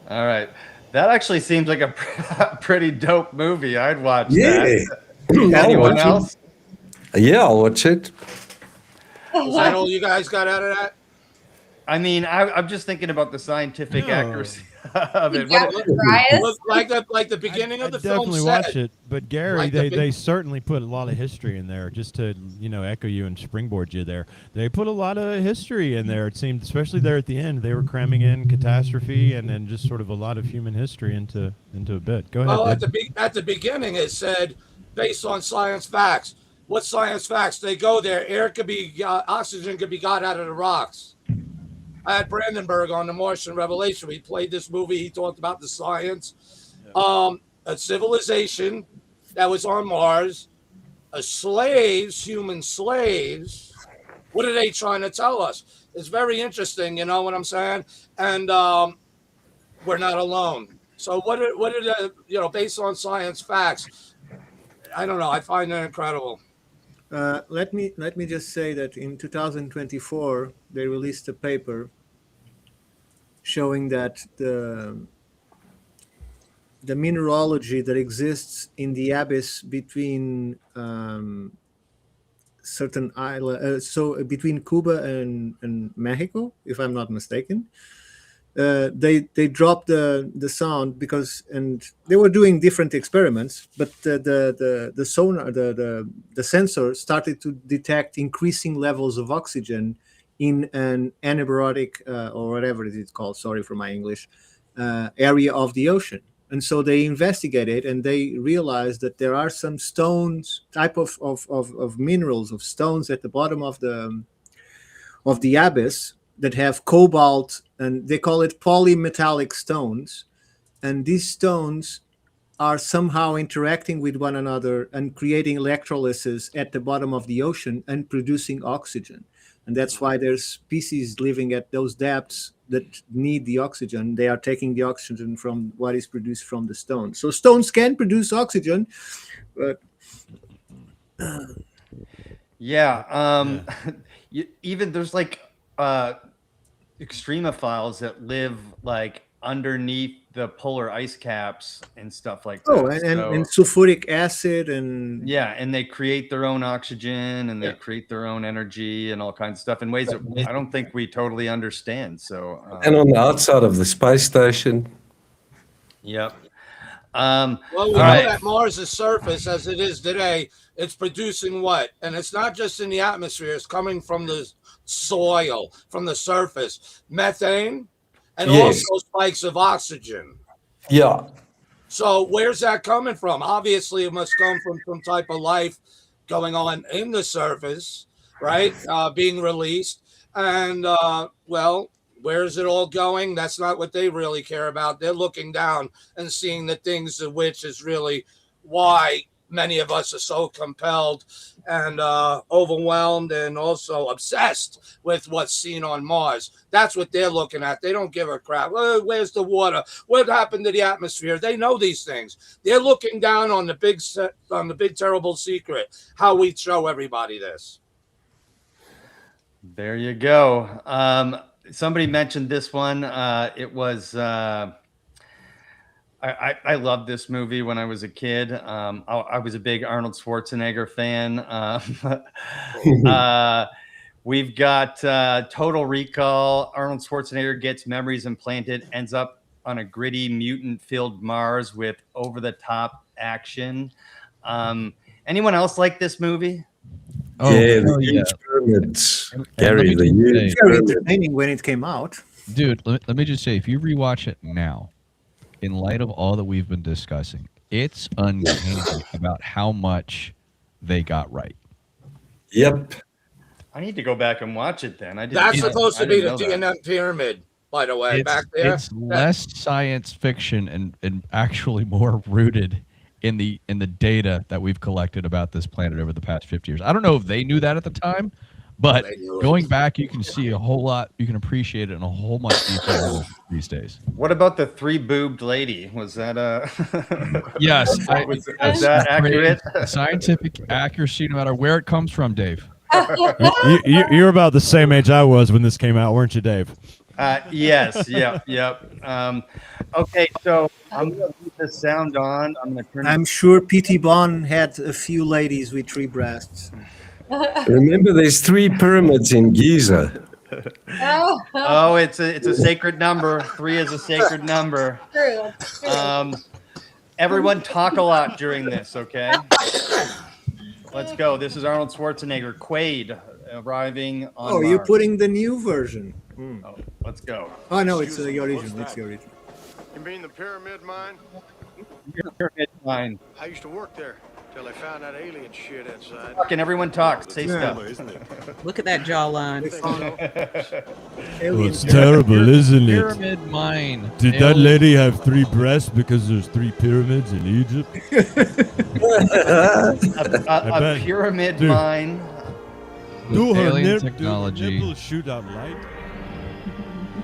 All right. That actually seems like a pretty dope movie. I'd watch Yeah. that. I'll Anyone watch it. else? Yeah, I'll watch it. Is that all you guys got out of that? I mean, I'm just thinking about the scientific No. accuracy of it. Yeah, What- Brian? Look like the beginning of the film Definitely said. watch it, but Gary, Like the they big- certainly put a lot of history in there. Just to echo you and springboard you there, they put a lot of history in there. It seemed, especially there at the end, they were cramming in catastrophe and then just sort of a lot of human history into a bit. Go ahead. Well, Dave. at the beginning, it said based on science facts. What science facts? They go there. Air could be, oxygen could be got out of the rocks. I had Brandenburg on the Martian Revelation. He played this movie. He talked about the science. A civilization that was on Mars, human slaves. What are they trying to tell us? It's very interesting, you know what I'm saying? And we're not alone. So what are the, based on science facts? I don't know. I find that incredible. Let me just say that in 2024 they released a paper showing that the mineralogy that exists in the abyss between certain island, so between Cuba and Mexico, if I'm not mistaken. They dropped the sound because, and they were doing different experiments, but the sonar, the sensor started to detect increasing levels of oxygen in an anaerobic or whatever it is called, sorry for my English, area of the ocean. And so they investigated and they realized that there are some stones, type of minerals, of stones at the bottom of the abyss that have cobalt, and they call it polymetallic stones. And these stones are somehow interacting with one another and creating electrolysis at the bottom of the ocean and producing oxygen. And that's why there's species living at those depths that need the oxygen. They are taking the oxygen from what is produced from the stone. So stones can produce oxygen, but Yeah. Even there's like extremophiles that live like underneath the polar ice caps and stuff like that. oh, and sulfuric acid and yeah, and they create their own oxygen and they create their own energy and all kinds of stuff in ways that I don't think we totally understand. So And on the outside of the space station. Yep. Well, we know that Mars' surface, as it is today, it's producing what? And it's not just in the atmosphere; it's coming from the soil, from the surface, methane, and Yes. also spikes of oxygen. Yeah. So where's that coming from? Obviously, it must come from some type of life going on in the surface, right? Being released. And, well, where's it all going? That's not what they really care about. They're looking down and seeing the things of which is really why many of us are so compelled and overwhelmed and also obsessed with what's seen on Mars. That's what they're looking at. They don't give a crap. Where's the water? What happened to the atmosphere? They know these things. They're looking down on the big terrible secret. How we show everybody this. There you go. Somebody mentioned this one. It was. I loved this movie when I was a kid. I was a big Arnold Schwarzenegger fan. We've got Total Recall. Arnold Schwarzenegger gets memories implanted, ends up on a gritty, mutant-filled Mars with over-the-top action. Anyone else like this movie? Oh, yeah, the huge pyramids. Gary, the huge very entertaining when it came out. Dude, let me just say, if you rewatch it now, in light of all that we've been discussing, it's uncanny about how much they got right. Yep. I need to go back and watch it then. That's supposed to be the DNM pyramid, by the way, back there. It's less science fiction and actually more rooted in the data that we've collected about this planet over the past 50 years. I don't know if they knew that at the time, but going back, you can see a whole lot. You can appreciate it in a whole much deeper level these days. What about the three-boobed lady? Was that Yes. was that accurate? Scientific accuracy, no matter where it comes from, Dave. You're about the same age I was when this came out, weren't you, Dave? Yes. Yep. Okay, so I'm going to keep the sound on. I'm going to turn. I'm sure P.T. Bond had a few ladies with 3 breasts. Remember, there's 3 pyramids in Giza. Oh, it's a sacred number. 3 is a sacred number. True. Everyone talk a lot during this, okay? Let's go. This is Arnold Schwarzenegger, Quaid, arriving on Oh, you're Mars. putting the new version. Oh, let's go. Oh, no, it's the original. It's the original. You mean the pyramid mine? Pyramid mine. I used to work there till they found that alien shit inside. Can everyone talk? Say Yeah. stuff. Look at that jawline. Well, it's terrible, isn't it? Pyramid mine. Did that lady have 3 breasts because there's 3 pyramids in Egypt? a pyramid Dude. mine. Do her alien technology. nipples shoot out light?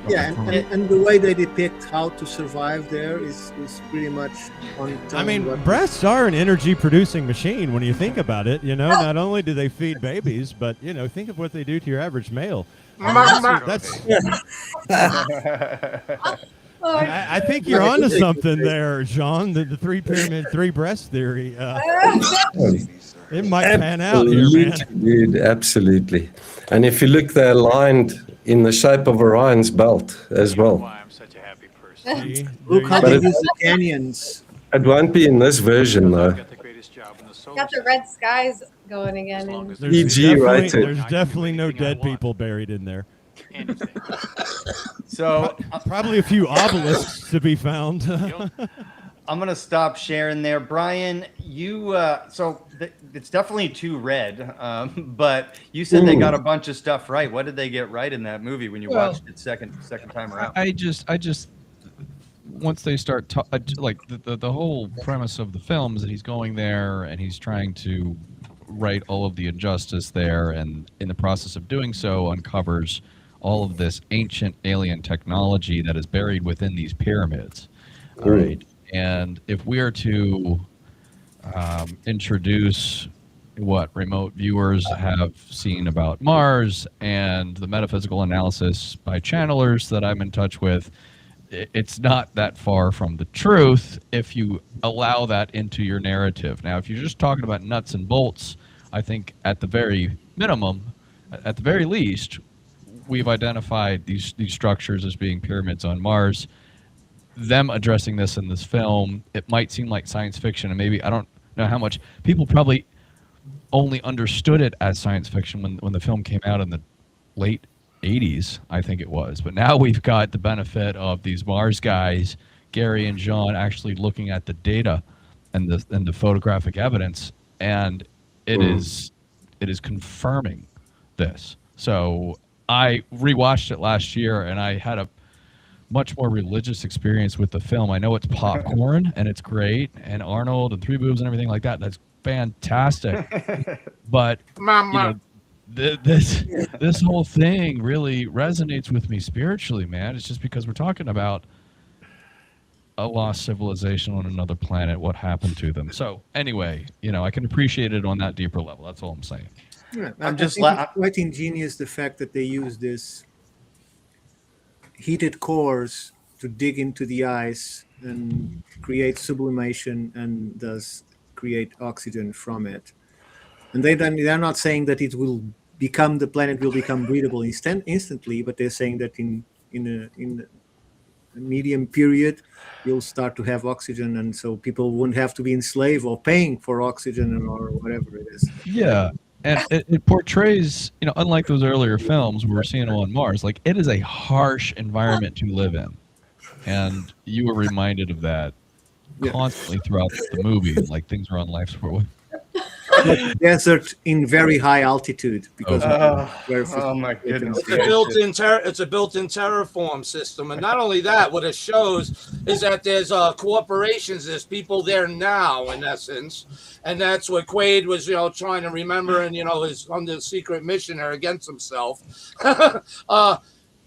Yeah, and the way they depict how to survive there is pretty much on. I mean, breasts are an energy-producing machine when you think about it. You know, not only do they feed babies, but you know, think of what they do to your average male. That's I think you're onto something there, Jean. The 3 pyramid, 3 breast theory. It might pan out here, man. Absolutely, dude, absolutely. And if you look, they're aligned in the shape of Orion's belt as well. Look how But they it- use the canyons. It won't be in this version, though. Got the red skies going again. And There's definitely no dead people buried in there. So probably a few obelisks to be found. I'm gonna stop sharing there, Brian. You it's definitely too red, but you said they got a bunch of stuff right. What did they get right in that movie when you Well, watched it second time around? I just once they start like the whole premise of the film is that he's going there and he's trying to right all of the injustice there, and in the process of doing so uncovers all of this ancient alien technology that is buried within these pyramids. All right, and if we are to introduce what remote viewers have seen about Mars and the metaphysical analysis by channelers that I'm in touch with, it's not that far from the truth if you allow that into your narrative. Now, if you're just talking about nuts and bolts, I think at the very minimum, at the very least, we've identified these structures as being pyramids on Mars. Them addressing this in this film, it might seem like science fiction, and maybe I don't know how much people probably only understood it as science fiction when the film came out in the late 80s, I think it was. But now we've got the benefit of these Mars guys, Gary and John, actually looking at the data and the photographic evidence, and it is confirming this. So I rewatched it last year, and I had a much more religious experience with the film. I know it's popcorn and it's great, and Arnold and Three Boobs and everything like that. That's fantastic. But Mama. this whole thing really resonates with me spiritually, man. It's just because we're talking about a lost civilization on another planet, what happened to them. So anyway, I can appreciate it on that deeper level. That's all I'm saying. Yeah, it's quite ingenious, the fact that they use this heated cores to dig into the ice and create sublimation and thus create oxygen from it. And they're not saying that the planet will become breathable instantly, but they're saying that in a medium period you'll start to have oxygen, and so people won't have to be enslaved or paying for oxygen or whatever it is. Yeah. And it portrays, unlike those earlier films we were seeing on Mars, like it is a harsh environment to live in. And you were reminded of that constantly throughout the movie, like things are on life support. Desert in very high altitude because my goodness. It's a built-in terraform system, and not only that, what it shows is that there's corporations, there's people there now, in essence, and that's what Quaid was, trying to remember, and his under secret mission there against himself.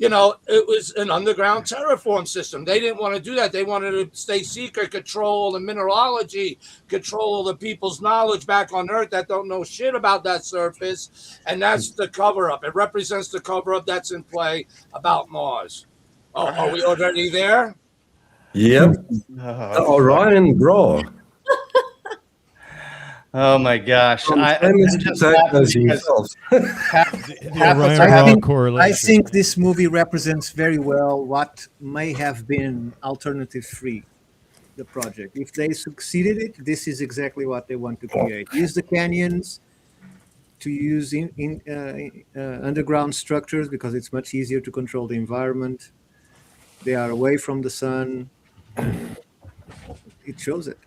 It was an underground terraform system. They didn't want to do that. They wanted to stay secret, control the mineralogy, control the people's knowledge back on Earth that don't know shit about that surface. And that's the cover-up. It represents the cover-up that's in play about Mars. Oh, are we already there? Yep. Orion Bra. Oh my gosh! I think this movie represents very well what may have been alternative free, the project. If they succeeded it, this is exactly what they want to create. Use the canyons to use underground structures because it's much easier to control the environment. They are away from the sun. It shows it.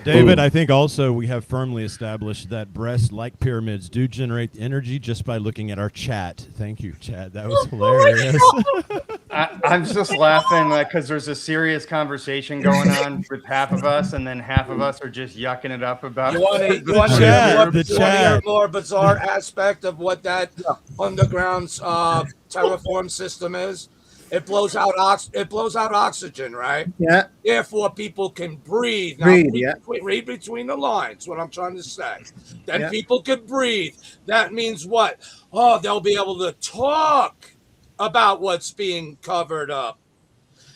David, I think also we have firmly established that breasts like pyramids do generate energy just by looking at our chat. Thank you, chat. That was hilarious. I'm just laughing because there's a serious conversation going on with half of us, and then half of us are just yucking it up about You want to hear a more bizarre aspect of what that underground terraform system is? It blows out oxygen, right? Yeah. Therefore, people can breathe. Now, read between the lines. What I'm trying to say. Then people can breathe. That means what? Oh, they'll be able to talk about what's being covered up,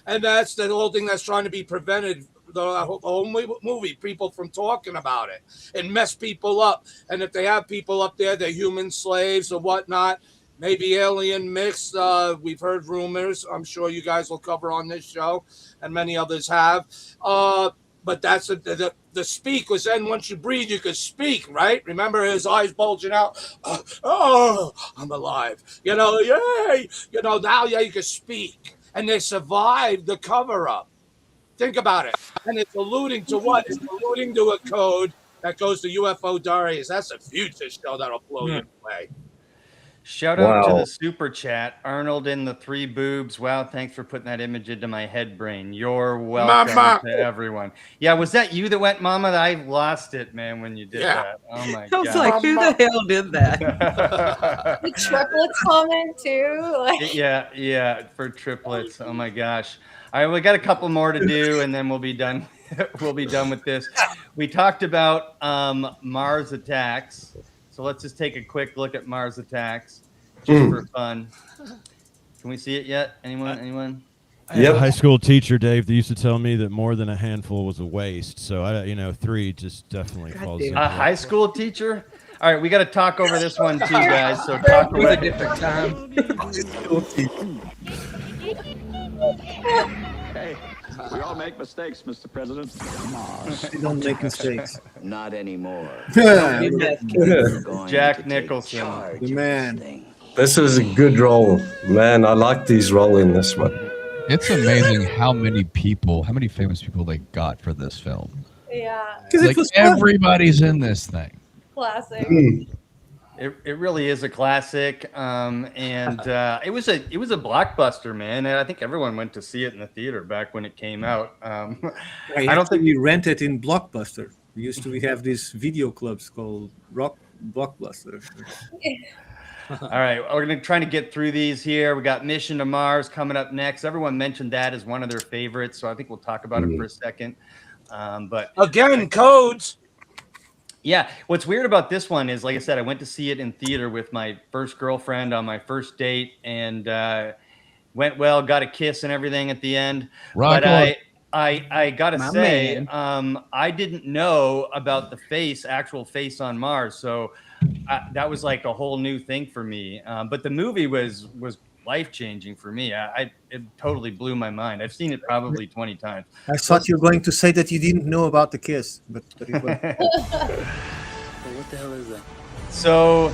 and that's the whole thing that's trying to be prevented. The whole movie, people from talking about it and mess people up. And if they have people up there, they're human slaves or whatnot. Maybe alien mix. We've heard rumors. I'm sure you guys will cover on this show, and many others have. But that's the speak was then once you breathe, you could speak, right? Remember his eyes bulging out. Oh, I'm alive. Yay. Now, you can speak. And they survived the cover-up. Think about it. And it's alluding to what? It's alluding to a code that goes to UFO diaries. That's a future show that'll blow you away. Shout out to Wow. the super chat, Arnold in the 3 boobs. Wow, thanks for putting that image into my head brain. You're welcome Mama. to everyone. Yeah, was that you that went, Mama? I lost it, man, when you did Yeah. that. Oh my I was god. like, who the hell did that? The triplets comment too. Like, Yeah, for triplets. Oh my gosh. All right, we got a couple more to do, and then we'll be done. We'll be done with this. We talked about Mars attacks, so let's just take a quick look at Mars attacks, just for fun. Can we see it yet? Anyone? I had a high school teacher, Dave, that used to tell me that more than a handful was a waste. So I, 3 just definitely falls in. A high school teacher? All right, we got to talk over this one too, guys. So talk It was a away. different time. Hey, we all make mistakes, Mr. President. We don't make mistakes. Not anymore. Jack Nicholson. The man. This is a good role, man. I like his role in this one. It's amazing how many famous people they got for this film. yeah, Like everybody's in this thing. classic. It really is a classic, and it was a blockbuster, man. And I think everyone went to see it in the theater back when it came out. I don't think we rented in Blockbuster. We used to have these video clubs called Blockbuster. All right, we're going to try to get through these here. We got Mission to Mars coming up next. Everyone mentioned that as one of their favorites, so I think we'll talk about it for a second. But again, codes. Yeah, what's weird about this one is, like I said, I went to see it in theater with my first girlfriend on my first date, and went well, got a kiss and everything at the end. Rock but on. I gotta My say, man. I didn't know about the actual face on Mars, so that was like a whole new thing for me. But the movie was life-changing for me. It totally blew my mind. I've seen it probably 20 times. I thought you were going to say that you didn't know about the kiss, but it was. What the hell is that? So,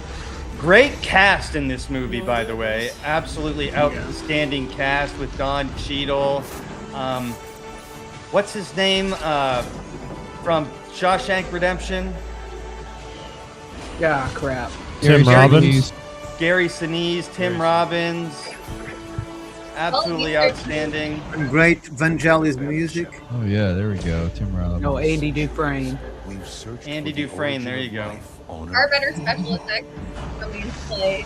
great cast in this movie, by the way. Absolutely outstanding cast with Don Cheadle. What's his name from Shawshank Redemption? Yeah, crap. Tim Robbins. Gary Sinise, Tim Robbins. Absolutely outstanding. And great Vangelis music. Oh yeah, there we go. Tim Robbins. No, Andy Dufresne. Andy Dufresne, there you go. Our better special effects coming into play.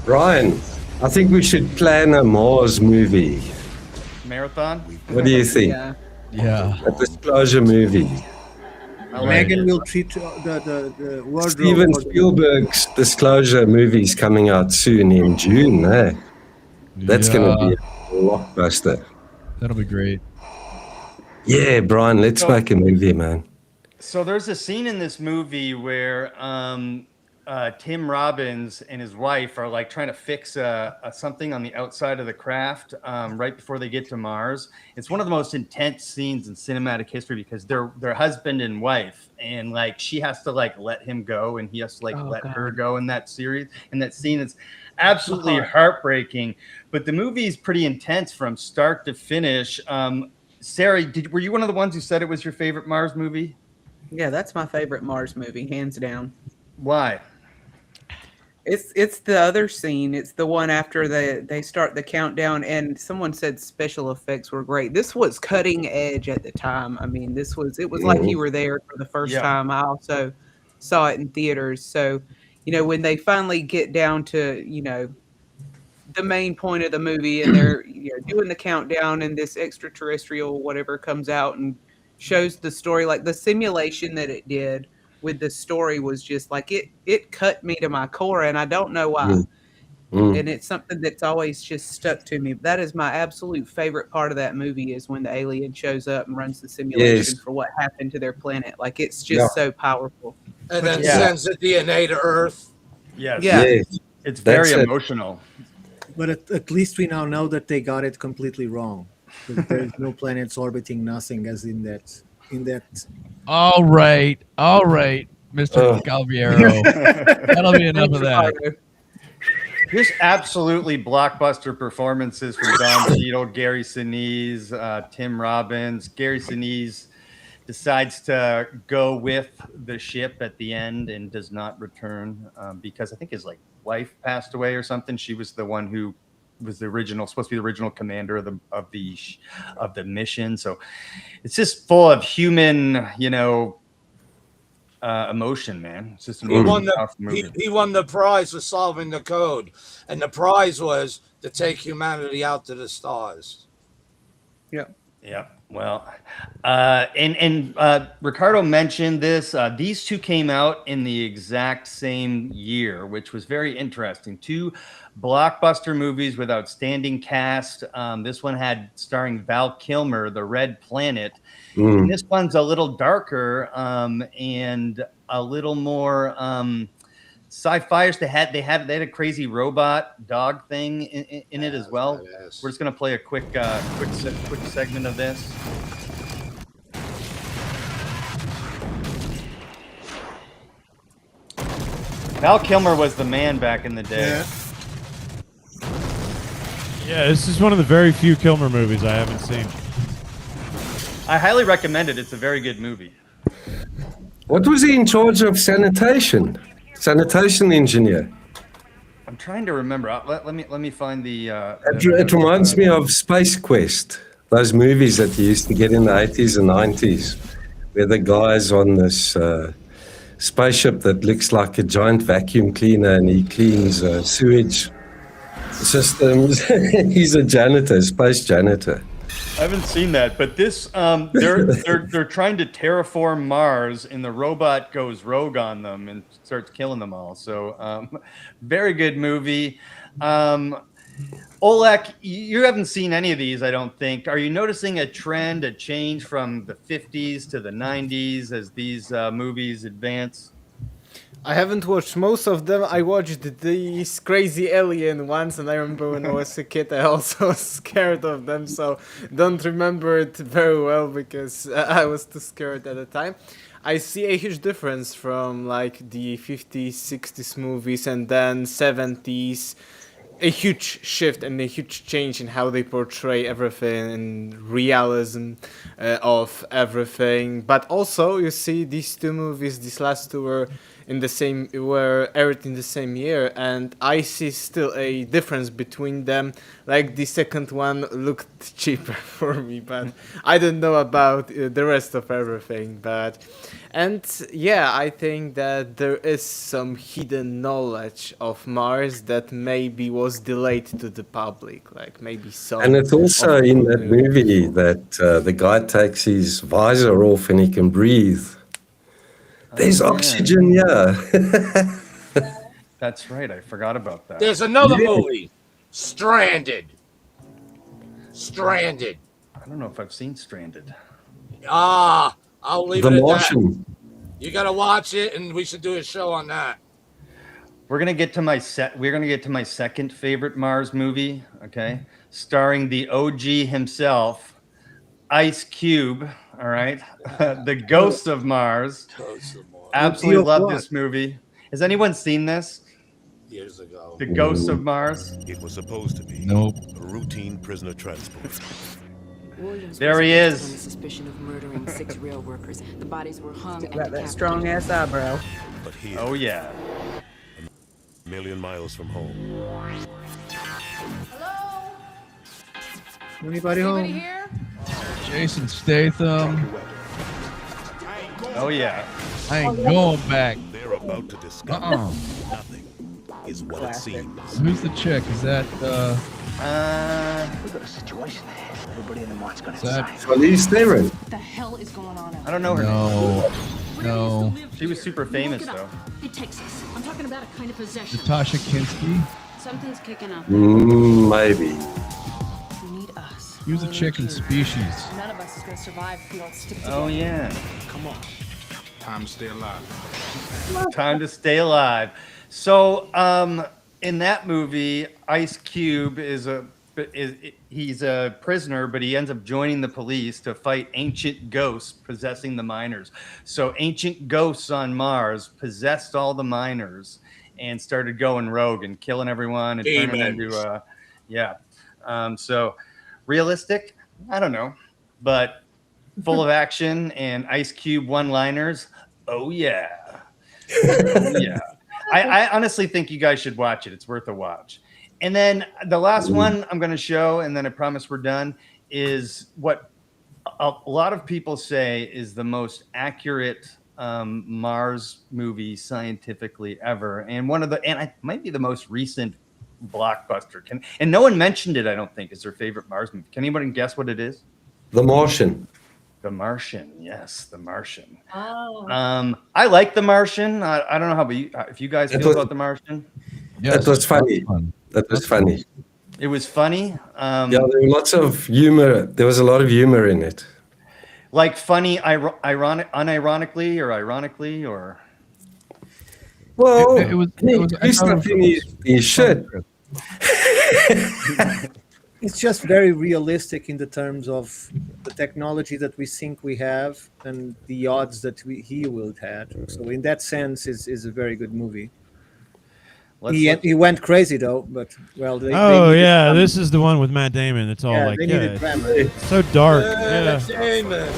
Brian, I think we should plan a Mars movie. Marathon? What do you think? Yeah. A disclosure movie. Megan will treat the wardrobe. Steven Spielberg's Disclosure movie's coming out soon in June. Eh? That's going to be a blockbuster. That'll be great. Yeah, Brian, let's make a movie, man. So there's a scene in this movie where Tim Robbins and his wife are like trying to fix something on the outside of the craft right before they get to Mars. It's one of the most intense scenes in cinematic history because they're husband and wife, and like she has to like let him go and he has to let her go in that series. And that scene is absolutely heartbreaking. But the movie is pretty intense from start to finish. Sarah, were you one of the ones who said it was your favorite Mars movie? Yeah, that's my favorite Mars movie, hands down. Why? It's the other scene. It's the one after they start the countdown, and someone said special effects were great. This was cutting edge at the time. I mean, it was like you were there for the first time. I also saw it in theaters. So, when they finally get down to, the main point of the movie, and they're doing the countdown, and this extraterrestrial whatever comes out and shows the story, like the simulation that it did with the story was just like it cut me to my core, and I don't know why. And it's something that's always just stuck to me. That is my absolute favorite part of that movie is when the alien shows up and runs the simulation for what happened to their planet. Like it's just so powerful. And then sends the DNA to Earth. Yes. Yeah. It's very emotional. But at least we now know that they got it completely wrong. There's no planets orbiting nothing as in that. All right, Mr. Calviero. That'll be enough of that. Just absolutely blockbuster performances from Don Cheadle, Gary Sinise, Tim Robbins. Gary Sinise decides to go with the ship at the end and does not return because I think his wife passed away or something. She was the one who was supposed to be the original commander of the mission. So it's just full of human, emotion, man. It's just an powerful movie. He won the prize for solving the code, and the prize was to take humanity out to the stars. Yeah. Well, and Ricardo mentioned this. These two came out in the exact same year, which was very interesting. Two blockbuster movies with outstanding cast. This one had starring Val Kilmer, The Red Planet. And this one's a little darker and a little more sci-fi. They had a crazy robot dog thing in it as well. We're just gonna play a quick segment of this. Val Kilmer was the man back in the day. Yeah, this is one of the very few Kilmer movies I haven't seen. I highly recommend it. It's a very good movie. What was he in charge of sanitation? Sanitation engineer. I'm trying to remember. Let me find the. It reminds me of Space Quest, those movies that you used to get in the 80s and 90s, where the guy's on this spaceship that looks like a giant vacuum cleaner and he cleans sewage systems. He's a janitor, space janitor. I haven't seen that, but this they're trying to terraform Mars, and the robot goes rogue on them and starts killing them all. So, very good movie. Olek, you haven't seen any of these, I don't think. Are you noticing a trend, a change from the 50s to the 90s as these movies advance? I haven't watched most of them. I watched these crazy alien ones, and I remember when I was a kid, I also was scared of them, so don't remember it very well because I was too scared at the time. I see a huge difference from like the 50s, 60s movies and then 70s. A huge shift and a huge change in how they portray everything and realism of everything. But also, you see, these two movies, these last two were aired in the same year, and I see still a difference between them. Like the second one looked cheaper for me, but I don't know about the rest of everything. And yeah, I think that there is some hidden knowledge of Mars that maybe was delayed to the public, like maybe some. And it's also in that movie that the guy takes his visor off and he can breathe. There's oxygen, yeah. That's right. I forgot about that. There's another movie, Stranded. I don't know if I've seen Stranded. I'll leave it at Martian. that. You gotta watch it, and we should do a show on that. We're gonna get to my second favorite Mars movie. Okay, starring the OG himself, Ice Cube. All right, the Ghost of Mars. Absolutely love this movie. Has anyone seen this? Years ago. The Ghost of Mars. It was supposed to be Nope. a routine prisoner transport. There he is. On the suspicion of murdering 6 rail workers. The bodies were hung and Got that strong ass eyebrow. But here, Oh yeah. a million miles from home, Anybody home? Jason Statham. Oh yeah. I ain't going back. they're about to discover nothing is what it seems. Who's the chick? Is that We've got a situation here. Everybody in the mine's gone Is that- inside. Charlize Theron. What the hell is going on out I don't know her name. No. She was super famous though. It takes us. I'm talking about a kind of possession. Natasha Kinski? Something's kicking up. Maybe. We need us. He was a chick in Species. None of us is gonna survive if we don't stick Oh together. yeah. Come on. Time to stay alive. Time to stay alive. So, in that movie, Ice Cube he's a prisoner, but he ends up joining the police to fight ancient ghosts possessing the miners. So, ancient ghosts on Mars possessed all the miners and started going rogue and killing everyone and turning them into so realistic? I don't know, but full of action and Ice Cube one-liners. Oh yeah. Oh yeah. I honestly think you guys should watch it. It's worth a watch. And then the last one I'm going to show, and then I promise we're done, is what a lot of people say is the most accurate Mars movie scientifically ever, and it might be the most recent blockbuster. And no one mentioned it, I don't think, is their favorite Mars movie. Can anybody guess what it is? The Martian. The Martian, yes, The Martian. Oh. I like The Martian. I don't know how, if you guys feel about The Martian. That was funny. That was funny. It was funny. Yeah, there were lots of humor. There was a lot of humor in it. Like funny, unironically, or ironically, or. Well, it was his shit. It's just very realistic in the terms of the technology that we think we have and the odds that he will have. So in that sense, is a very good movie. He went crazy though, but well. This is the one with Matt Damon. It's all it's so dark. Matt Damon.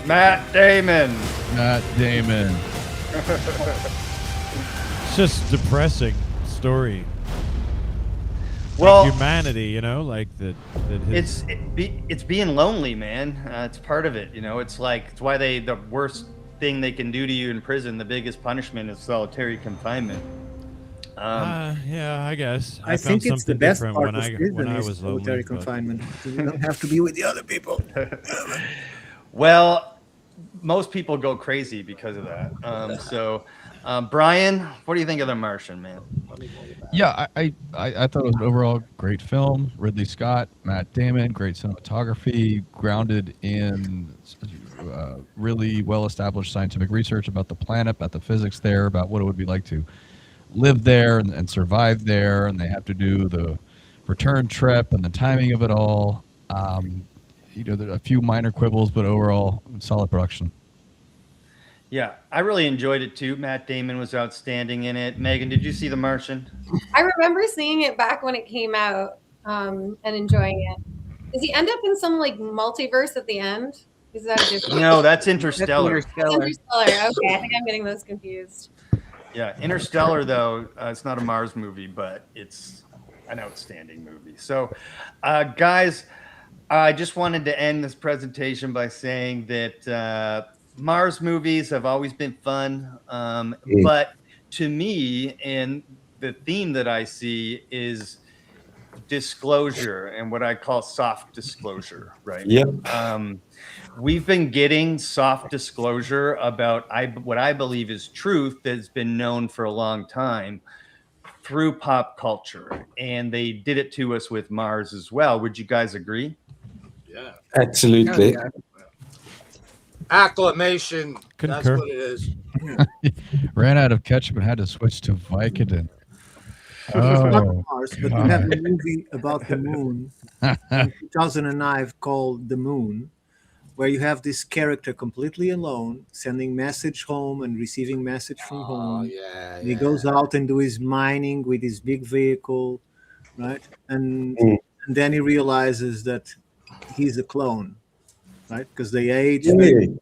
Matt Damon. Matt Damon. It's just depressing story. Well, like humanity, like that. It's being lonely, man. It's part of it. It's why the worst thing they can do to you in prison, the biggest punishment, is solitary confinement. Yeah, I guess. I think it's the best part when of prison I is was solitary lonely, confinement. You don't have to be with the other people. Well, most people go crazy because of that. Brian, what do you think of The Martian, man? Yeah, I thought it was an overall great film. Ridley Scott, Matt Damon, great cinematography, grounded in really well-established scientific research about the planet, about the physics there, about what it would be like to live there and survive there, and they have to do the return trip and the timing of it all. There are a few minor quibbles, but overall, solid production. Yeah, I really enjoyed it too. Matt Damon was outstanding in it. Megan, did you see The Martian? I remember seeing it back when it came out and enjoying it. Does he end up in some multiverse at the end? Is that different? No, that's Interstellar. Interstellar. Okay, I think I'm getting those confused. Yeah, Interstellar, though, it's not a Mars movie, but it's an outstanding movie. So, guys, I just wanted to end this presentation by saying that Mars movies have always been fun, but to me, and the theme that I see is disclosure and what I call soft disclosure, right? Yep. We've been getting soft disclosure about what I believe is truth that's been known for a long time through pop culture, and they did it to us with Mars as well. Would you guys agree? Yeah. Absolutely. Yeah. Acclamation. Concur. That's what it is. Ran out of ketchup and had to switch to Vicodin. Not Mars, but we have a movie about the moon in 2009 called The Moon, where you have this character completely alone, sending message home and receiving message from home. He goes out and do his mining with his big vehicle, right? And then he realizes that he's a clone, right? Because they age. Moon.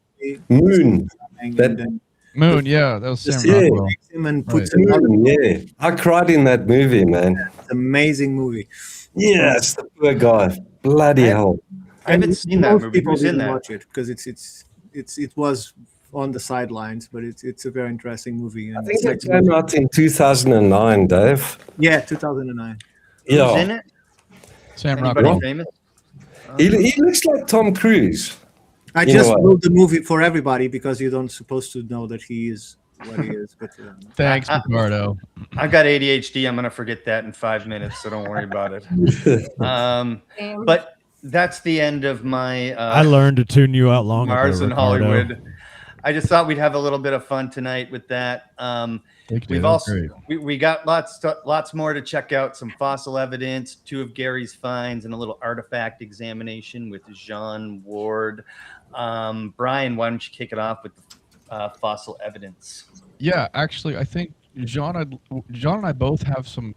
Moon, yeah, that was Sam Rockwell. And puts yeah, I cried in that movie, man. It's an amazing movie. Yes, the poor guy. Bloody hell. I haven't seen that movie. People Who's in didn't that? watch it because it was on the sidelines, but it's a very interesting movie. I think it came out in 2009, Dave. Yeah, 2009. Yeah. Who's in it? Sam Anybody Rockwell. famous? He looks like Tom Cruise. I just wrote the movie for everybody because you don't supposed to know that he is what he is. But Thanks, Ricardo. I've got ADHD. I'm going to forget that in 5 minutes, so don't worry about it. But that's the end of my I learned to tune you out long Mars ago, and Ricardo. Hollywood. I just thought we'd have a little bit of fun tonight with that. We've also we got lots more to check out. Some fossil evidence, 2 of Gary's finds, and a little artifact examination with Jean Ward. Brian, why don't you kick it off with fossil evidence? Yeah, actually, I think John and I both have some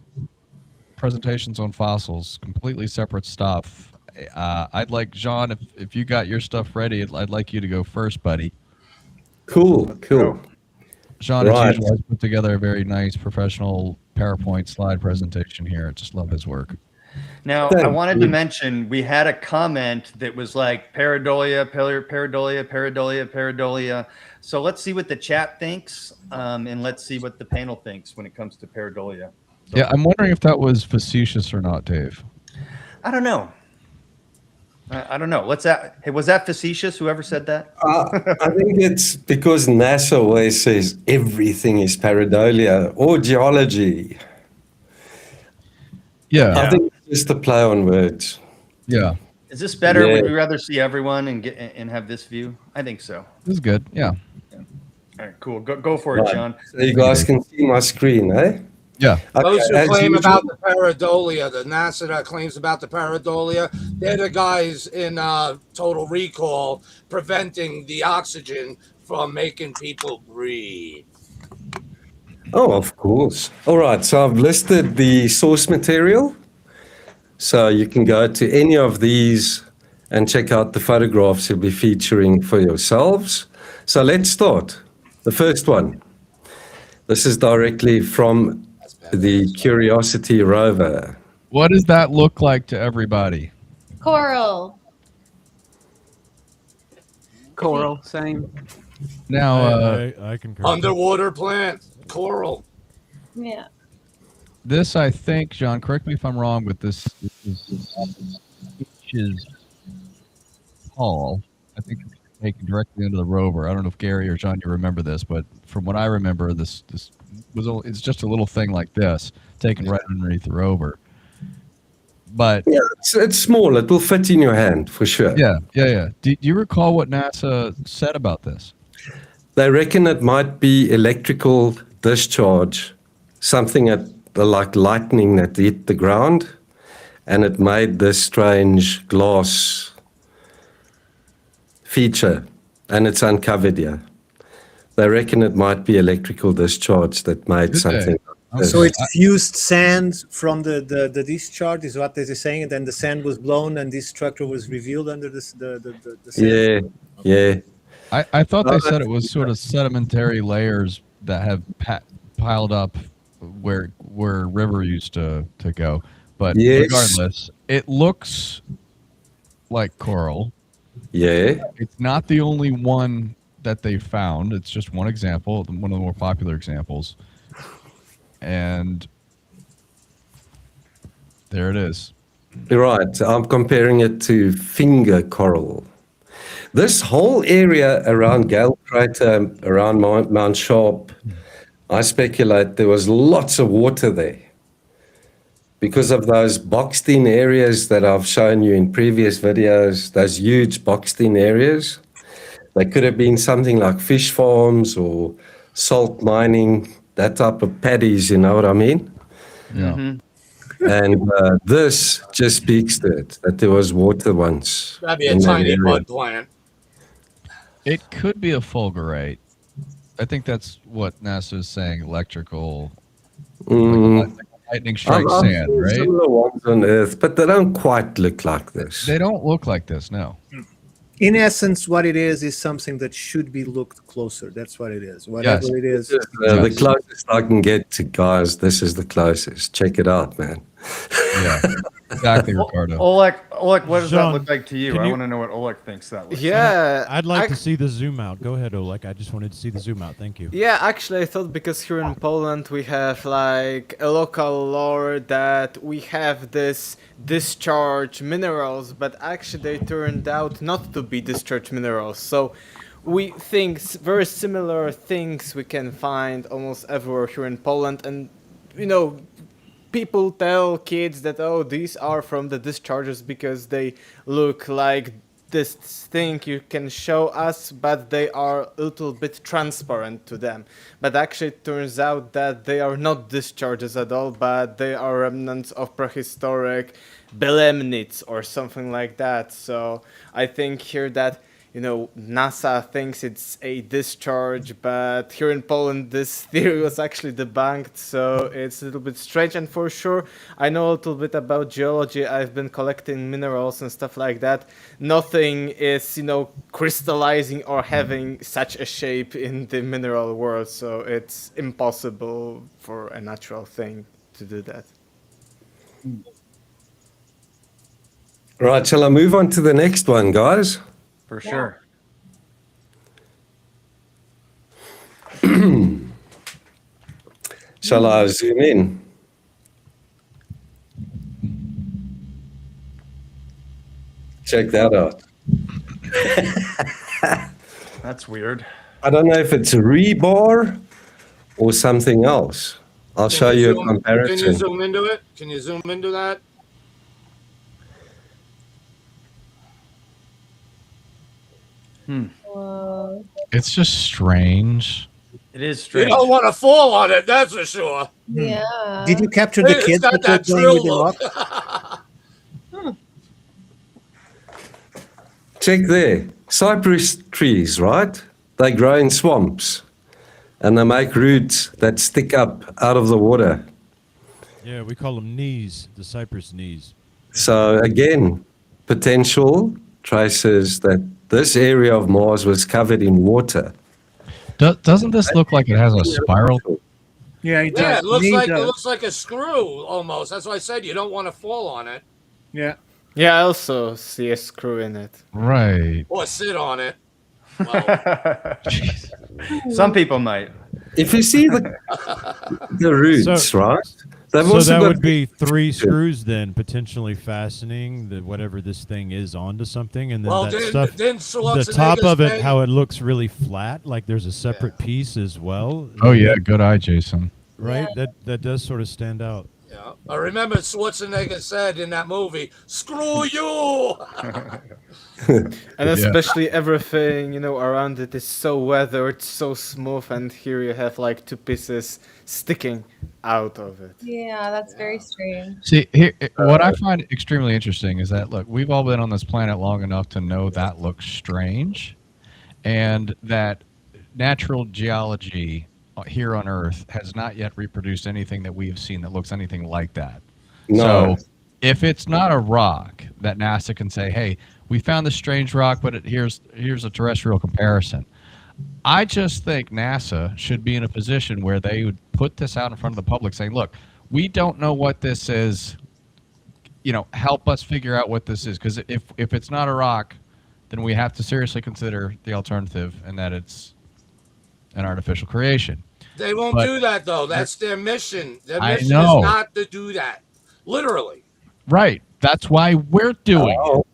presentations on fossils, completely separate stuff. I'd like, John, if you got your stuff ready, I'd like you to go first, buddy. Cool. Sean, as Right. usual, has put together a very nice professional PowerPoint slide presentation here. I just love his work. Now, I wanted to mention we had a comment that was like pareidolia, pareidolia, pareidolia, pareidolia. So let's see what the chat thinks, and let's see what the panel thinks when it comes to pareidolia. So, Yeah, I'm wondering if that was facetious or not, Dave. I don't know. I don't know. Hey, was that facetious? Whoever said that? I think it's because NASA always says everything is pareidolia or geology. Yeah. I think it's just a play on words. Yeah. Is this better? Yeah. Would you rather see everyone and have this view? I think so. This is good. Yeah. All right, cool. Go for it, Right. John. So you guys can see my screen, eh? Yeah. Those who as claim usual- about the pareidolia, the NASA that claims about the pareidolia, they're the guys in Total Recall preventing the oxygen from making people breathe. Oh, of course. All right, so I've listed the source material. So you can go to any of these and check out the photographs you'll be featuring for yourselves. So let's start. The first one. This is directly from the Curiosity rover. What does that look like to everybody? Coral. Coral, same. Now, I concur. Underwater plant, coral. Yeah. this, I think, John, correct me if I'm wrong, but this is Paul. I think it's taken directly into the rover. I don't know if Gary or John, you remember this, but from what I remember, this it's just a little thing like this, taken right underneath the rover. But yeah, it's small. It will fit in your hand for sure. Yeah. Do you recall what NASA said about this? They reckon it might be electrical discharge, something like lightning that hit the ground, and it made this strange glass feature, and it's uncovered here. They reckon it might be electrical discharge that made something. Like this. So it fused sand from the discharge, is what they're saying, and then the sand was blown, and this structure was revealed under the sand. Yeah. I thought they said it was sort of sedimentary layers that have piled up where river used to go. But Yes. regardless, it looks like coral. Yeah. It's not the only one that they found. It's just one example, one of the more popular examples. And there it is. You're right. I'm comparing it to finger coral. This whole area around Gale Crater, around Mount Sharp, I speculate there was lots of water there because of those boxed-in areas that I've shown you in previous videos, those huge boxed-in areas. They could have been something like fish farms or salt mining, that type of paddies, you know what I mean? Yeah. Mm-hmm. And this just speaks to it, that there was water once. That'd be a in that tiny area. mud plant. It could be a fulgurite. I think that's what NASA is saying, electrical, like lightning strike I've sand, seen right? similar ones on Earth, but they don't quite look like this. They don't look like this, no. In essence, what it is something that should be looked closer. That's what it is. Whatever it is. The closest I can get to, guys, this is the closest. Check it out, man. Yeah, exactly, Ricardo. Oleg, what does that John, look like to you? can I you- want to know what Oleg thinks that looks like. Yeah, I'd like to see the zoom out. Go ahead, Oleg. I just wanted to see the zoom out. Thank you. Yeah, actually, I thought because here in Poland we have like a local lore that we have this discharge minerals, but actually they turned out not to be discharge minerals. So we think very similar things we can find almost everywhere here in Poland, and you know, people tell kids that, oh, these are from the discharges because they look like this thing you can show us, but they are a little bit transparent to them. But actually it turns out that they are not discharges at all, but they are remnants of prehistoric belemnites or something like that. So I think here that NASA thinks it's a discharge, but here in Poland, this theory was actually debunked, so it's a little bit strange. And for sure, I know a little bit about geology. I've been collecting minerals and stuff like that. Nothing is, crystallizing or having such a shape in the mineral world, so it's impossible for a natural thing to do that. Right, shall I move on to the next one, guys? For sure. Shall I zoom in? Check that out. That's weird. I don't know if it's a rebar or something else. I'll show you a comparison. Can you zoom into it? Can you zoom into that? It's just strange. It is You strange. don't want to fall on it, that's for sure. Yeah. Did you capture the It's kids got that were that playing with the drill rock? look. Check there. Cypress trees, right? They grow in swamps and they make roots that stick up out of the water. Yeah, we call them knees, the cypress knees. So again, potential traces that this area of Mars was covered in water. Doesn't this look like it has a spiral? Yeah, it Yeah, does. it looks Me like does. it looks like a screw almost. That's why I said you don't want to fall on it Yeah. Yeah, I also see a screw in it. Right. or sit on it. Some people might. If you see the roots, right? They've So also that got would be 3 screws then potentially fastening whatever this thing is onto something, and then Well, that then- stuff. then The top of it, Schwarzenegger's how it looks really flat, like there's a separate piece as well. Oh yeah, good eye, Jason. Right. That does sort of stand out. Yeah, I remember Schwarzenegger said in that movie, "Screw you." And especially everything, around it is so weathered, so smooth, and here you have like 2 pieces sticking out of it. Yeah, that's very strange. See, here, what I find extremely interesting is that, look, we've all been on this planet long enough to know that looks strange, and that natural geology here on Earth has not yet reproduced anything that we have seen that looks anything like that. No. So if it's not a rock that NASA can say, hey, we found this strange rock, but here's a terrestrial comparison. I just think NASA should be in a position where they would put this out in front of the public saying, look, we don't know what this is. Help us figure out what this is. Because if it's not a rock, then we have to seriously consider the alternative and that it's an artificial creation. They won't But- do that though. That's their mission. Their I mission know. is not to do that. Literally. Right. That's why we're doing it.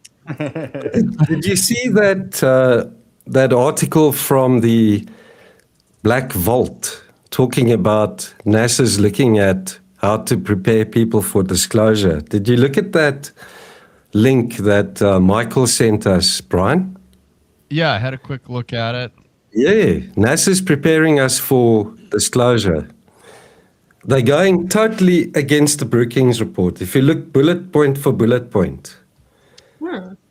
Did you see that article from the Black Vault talking about NASA's looking at how to prepare people for disclosure? Did you look at that link that Michael sent us, Brian? Yeah, I had a quick look at it. Yeah, NASA's preparing us for disclosure. They're going totally against the Brookings report. If you look bullet point for bullet point.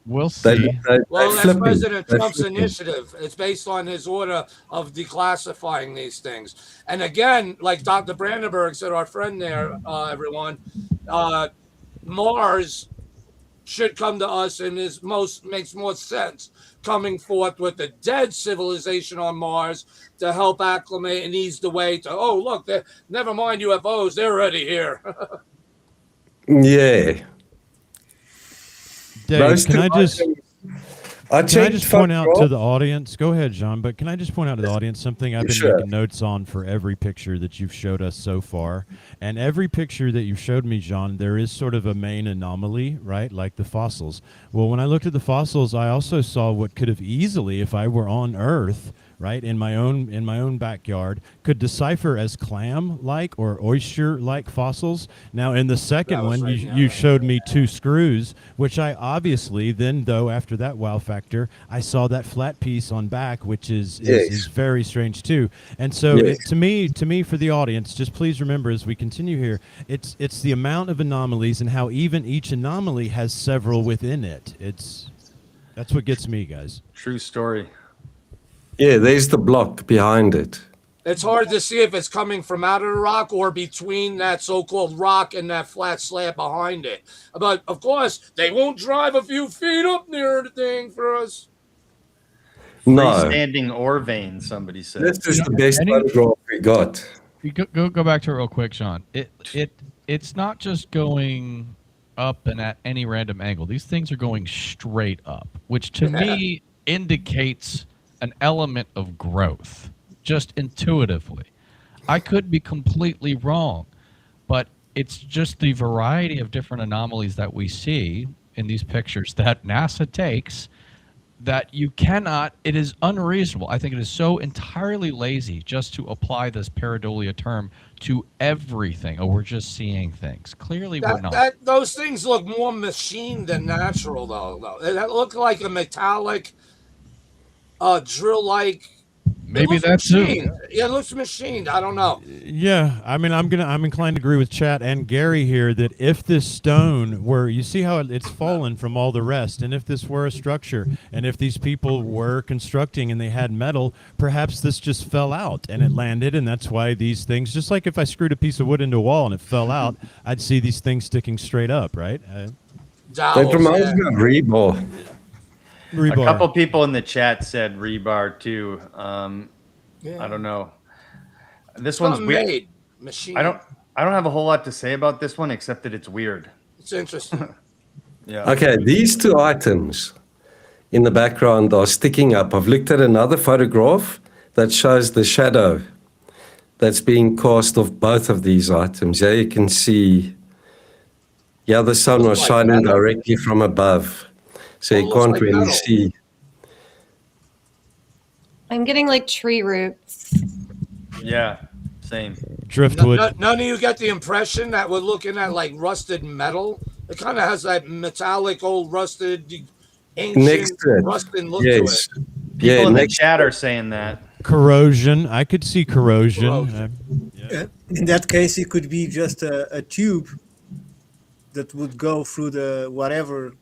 We'll They- see. Well, that's flipping. President They're Trump's flipping. initiative. It's based on his order of declassifying these things. And again, like Dr. Brandenburg said, our friend there, everyone, Mars should come to us and makes more sense coming forth with the dead civilization on Mars to help acclimate and ease the way to, oh, look, never mind UFOs, they're already here. Yeah. Dave, Those can two I just items- can I just point out to the audience? Go ahead, John. But can I just point out to the audience something I've been Sure. making notes on for every picture that you've showed us so far, and every picture that you showed me, John, there is sort of a main anomaly, right? Like the fossils. Well, when I looked at the fossils, I also saw what could have easily, if I were on Earth, right, in my own backyard, could decipher as clam-like or oyster-like fossils. Now, in the second one, you showed me 2 screws, which I obviously then, though, after that wow factor, I saw that flat piece on back, which is very strange too. And so, Yes. to me, for the audience, just please remember as we continue here, it's the amount of anomalies and how even each anomaly has several within it. That's what gets me, guys. True story. Yeah, there's the block behind it. It's hard to see if it's coming from out of the rock or between that so-called rock and that flat slab behind it. But, of course, they won't drive a few feet up near the thing for us. No. Freestanding ore vein, somebody said. This is the best photograph we got. You go back to it real quick, Sean. It's not just going up and at any random angle. These things are going straight up, which to me indicates an element of growth, just intuitively. I could be completely wrong, but it's just the variety of different anomalies that we see in these pictures that NASA takes that you cannot, it is unreasonable. I think it is so entirely lazy just to apply this pareidolia term to everything. Oh, we're just seeing things. Clearly we're not. Those things look more machined than natural, though. That look like a metallic, drill-like. Maybe that's it. Yeah, it looks machined. I don't know. Yeah, I mean, I'm inclined to agree with Chat and Gary here that if this stone were, you see how it's fallen from all the rest, and if this were a structure, and if these people were constructing and they had metal, perhaps this just fell out and it landed, and that's why these things, just like if I screwed a piece of wood into a wall and it fell out, I'd see these things sticking straight up, right? That reminds me of rebar. A couple people in the chat said rebar too. I don't know. This one's weird. Machine. I don't have a whole lot to say about this one except that it's weird. It's interesting. Yeah. Okay, these two items in the background are sticking up. I've looked at another photograph that shows the shadow that's being cast off both of these items. There you can see, the sun was shining directly from above. So you can't really see. I'm getting like tree roots. Yeah, same. Driftwood. None of you get the impression that we're looking at like rusted metal? It kind of has that metallic, old rusted, ancient, rusted look to it. People in the chat are saying that. Corrosion. I could see corrosion. In that case, it could be just a tube that would go through the whatever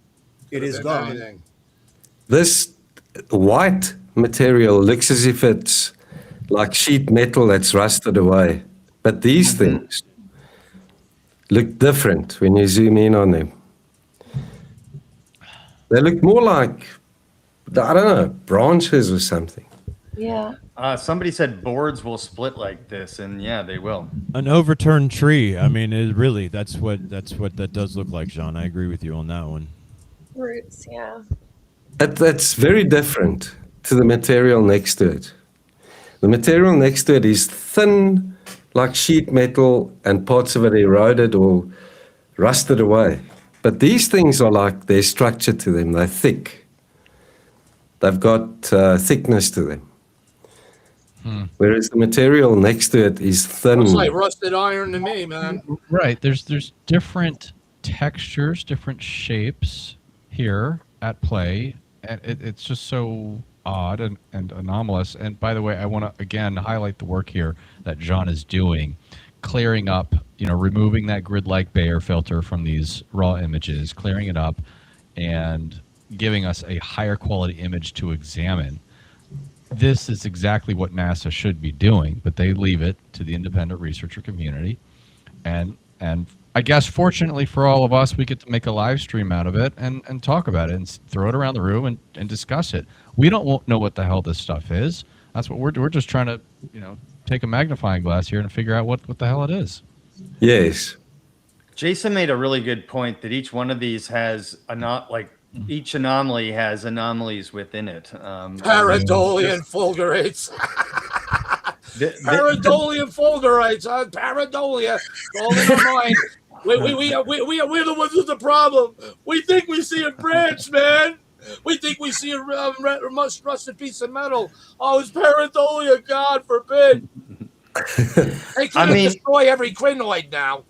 it is gone. This white material looks as if it's like sheet metal that's rusted away. But these things look different when you zoom in on them. They look more like, I don't know, branches or something. Yeah. Somebody said boards will split like this, and yeah, they will. An overturned tree. I mean, that's what that does look like, Sean. I agree with you on that one. Roots, yeah. That's very different to the material next to it. The material next to it is thin, like sheet metal, and parts of it eroded or rusted away. But these things are like, there's structure to them. They're thick. They've got thickness to them. Whereas the material next to it is thin. Looks like rusted iron to me, man. Right. There's different textures, different shapes here at play, and it's just so odd and anomalous. And by the way, I want to again highlight the work here that John is doing, clearing up, removing that grid-like Bayer filter from these raw images, clearing it up, and giving us a higher quality image to examine. This is exactly what NASA should be doing, but they leave it to the independent researcher community. And I guess fortunately for all of us, we get to make a live stream out of it and talk about it and throw it around the room and discuss it. We don't know what the hell this stuff is. That's what we're just trying to, take a magnifying glass here and figure out what the hell it is. Yes. Jason made a really good point that each one of these has each anomaly has anomalies within it. Pareidolia fulgurates. Pareidolia fulgurates. Pareidolia. All in our mind. We're the ones with the problem. We think we see a branch, man. We think we see a rusted piece of metal. Oh, it's pareidolia. God forbid. They can't destroy every crinoid now.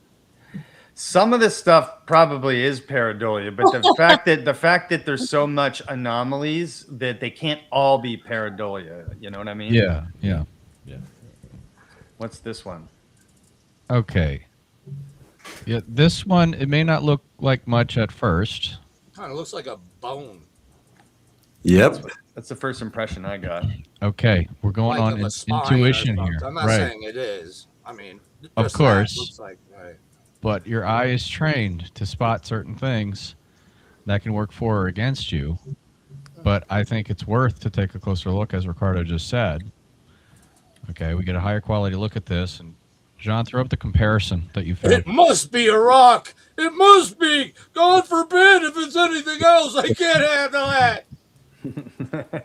Some of this stuff probably is pareidolia, but the fact that there's so much anomalies that they can't all be pareidolia. You know what I mean? Yeah. What's this one? Okay. Yeah, this one, it may not look like much at first. Kind of looks like a bone. Yep. That's the first impression I got. Okay, we're going Like on of a spine or intuition something. here. I'm not right. saying it is. I mean, Of just that course. looks like right. But your eye is trained to spot certain things that can work for or against you. But I think it's worth to take a closer look, as Ricardo just said. Okay, we get a higher quality look at this. And John, throw up the comparison that you found. It must be a rock. It must be. God forbid if it's anything else. I can't handle that.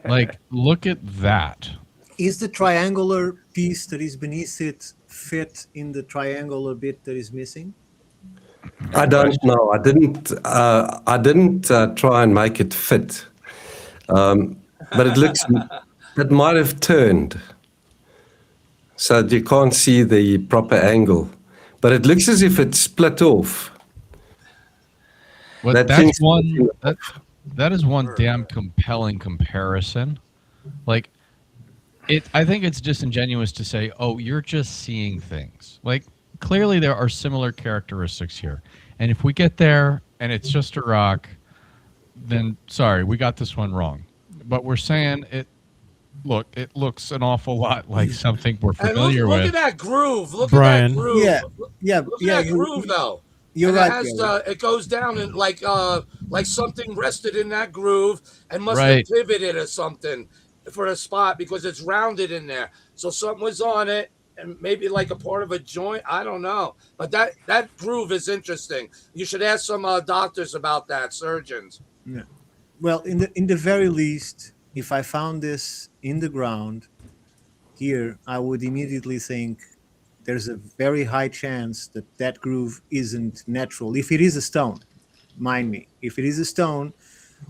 Like, look at that. Is the triangular piece that is beneath it fit in the triangular bit that is missing? I don't know. I didn't try and make it fit, but it looks. It might have turned, so that you can't see the proper angle. But it looks as if it's split off. Well, that's one. That is one damn compelling comparison. Like, I think it's disingenuous to say, "Oh, you're just seeing things." Like, clearly there are similar characteristics here, and if we get there and it's just a rock, then sorry, we got this one wrong. But we're saying it. Look, it looks an awful lot like something we're familiar look with. at that groove. Look Brian. at that groove. Yeah. Look at that groove, though. You're and right. It has it goes down and like something rested in that groove and must Right. have pivoted or something for a spot because it's rounded in there. So something was on it and maybe like a part of a joint. I don't know, but that groove is interesting. You should ask some doctors about that, surgeons. Yeah. Well, in the very least, if I found this in the ground here, I would immediately think there's a very high chance that that groove isn't natural. If it is a stone, mind me, if it is a stone,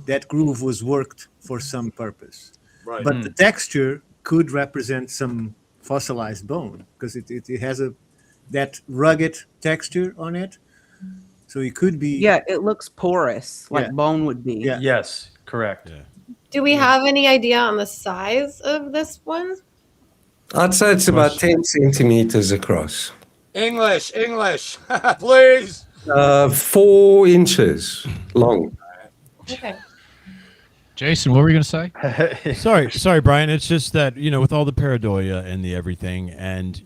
that groove was worked for some purpose. Right. But the texture could represent some fossilized bone because it has that rugged texture on it. So it could be. Yeah, it looks porous, like Yeah. bone would be. Yeah. Yes, correct. Do we have any idea on the size of this one? I'd say it's about 10 centimeters across. English, please. 4 inches long. Okay. Jason, what were you going to say? Sorry, Brian. It's just that, with all the pareidoia and the everything, and,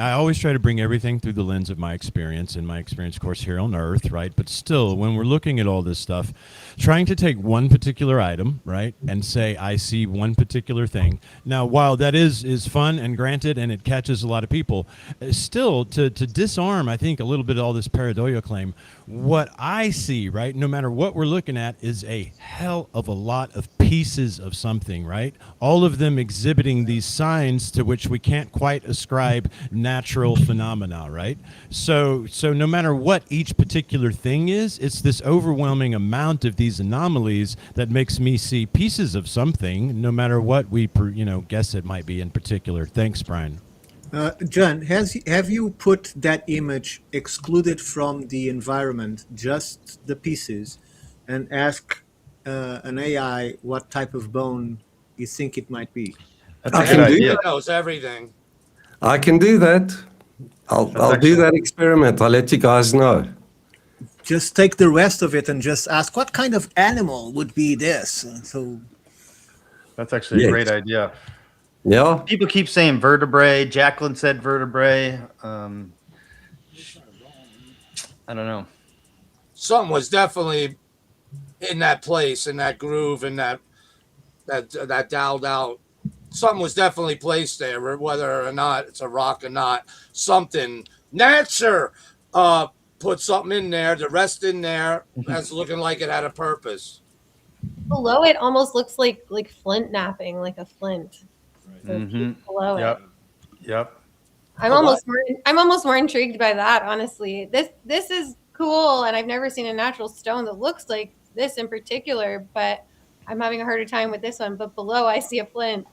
I always try to bring everything through the lens of my experience, and my experience, of course, here on Earth, right? But still, when we're looking at all this stuff, trying to take one particular item, right, and say, I see one particular thing. Now, while that is fun and granted, and it catches a lot of people, still, to disarm, I think, a little bit of all this pareidoia claim, what I see, right, no matter what we're looking at, is a hell of a lot of pieces of something, right? All of them exhibiting these signs to which we can't quite ascribe natural phenomena, right? So no matter what each particular thing is, it's this overwhelming amount of these anomalies that makes me see pieces of something, no matter what we guess it might be in particular. Thanks, Brian. John, have you put that image excluded from the environment, just the pieces, and ask an AI what type of bone you think it might be? That's a good idea. Knows everything. I can do that. I'll do that experiment. I'll let you guys know. Just take the rest of it and just ask what kind of animal would be this. So that's actually a great idea. Yeah. People keep saying vertebrae. Jacqueline said vertebrae. I don't know. Something was definitely in that place, in that groove, in that dialed out. Something was definitely placed there, whether or not it's a rock or not. Something. Nature put something in there, the rest in there, that's looking like it had a purpose. Below it almost looks like flint napping, like a flint. So below it. Yep. I'm almost more intrigued by that, honestly. This is cool, and I've never seen a natural stone that looks like this in particular, but I'm having a harder time with this one. But below I see a flint.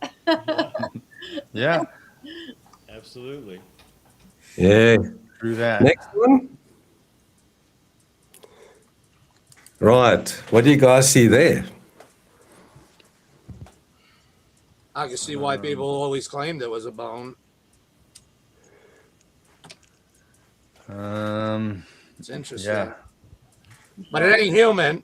Yeah. Absolutely. Yeah. Through that. Next one. Right. What do you guys see there? I can see why people always claimed it was a bone. It's interesting. Yeah. But it ain't human.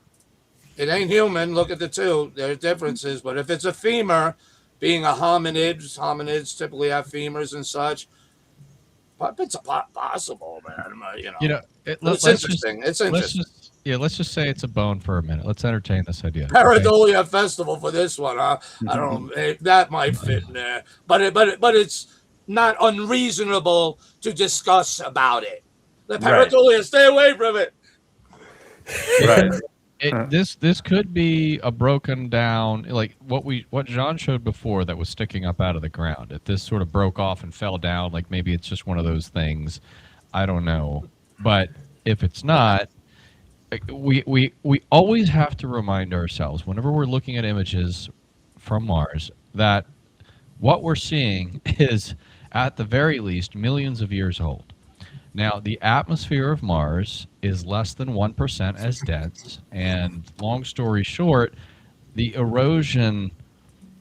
It ain't human. Look at the two. There are differences. But if it's a femur, being a hominids typically have femurs and such. But it's possible, man. You know, It's interesting. It's interesting. Let's just say it's a bone for a minute. Let's entertain this idea. Okay? Pareidolia Festival for this one, huh? I don't know. That might fit in there, but it's not unreasonable to discuss about it. The pareidolia, stay away from it. Right. This could be a broken down, like what John showed before that was sticking up out of the ground. If this sort of broke off and fell down, like maybe it's just one of those things. I don't know. But if it's not, we always have to remind ourselves whenever we're looking at images from Mars that what we're seeing is at the very least millions of years old. Now, the atmosphere of Mars is less than 1% as dense, and long story short, the erosion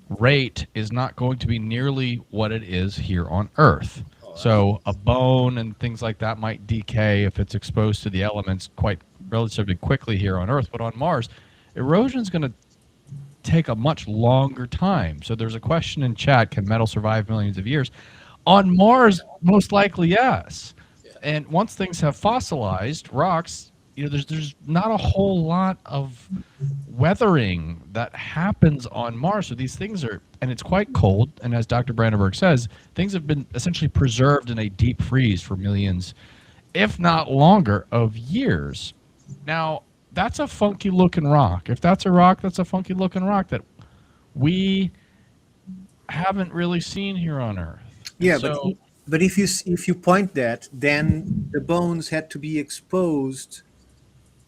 rate is not going to be nearly what it is here on Earth. So a bone and things like that might decay if it's exposed to the elements quite relatively quickly here on Earth, but on Mars, erosion is going to take a much longer time. So there's a question in chat, can metal survive millions of years? On Mars, most likely yes. And once things have fossilized rocks, there's not a whole lot of weathering that happens on Mars. So these things are, and it's quite cold. And as Dr. Brandenburg says, things have been essentially preserved in a deep freeze for millions, if not longer, of years. Now, that's a funky looking rock. If that's a rock, that's a funky looking rock that we haven't really seen here on Earth. Yeah, so, but if you point that, then the bones had to be exposed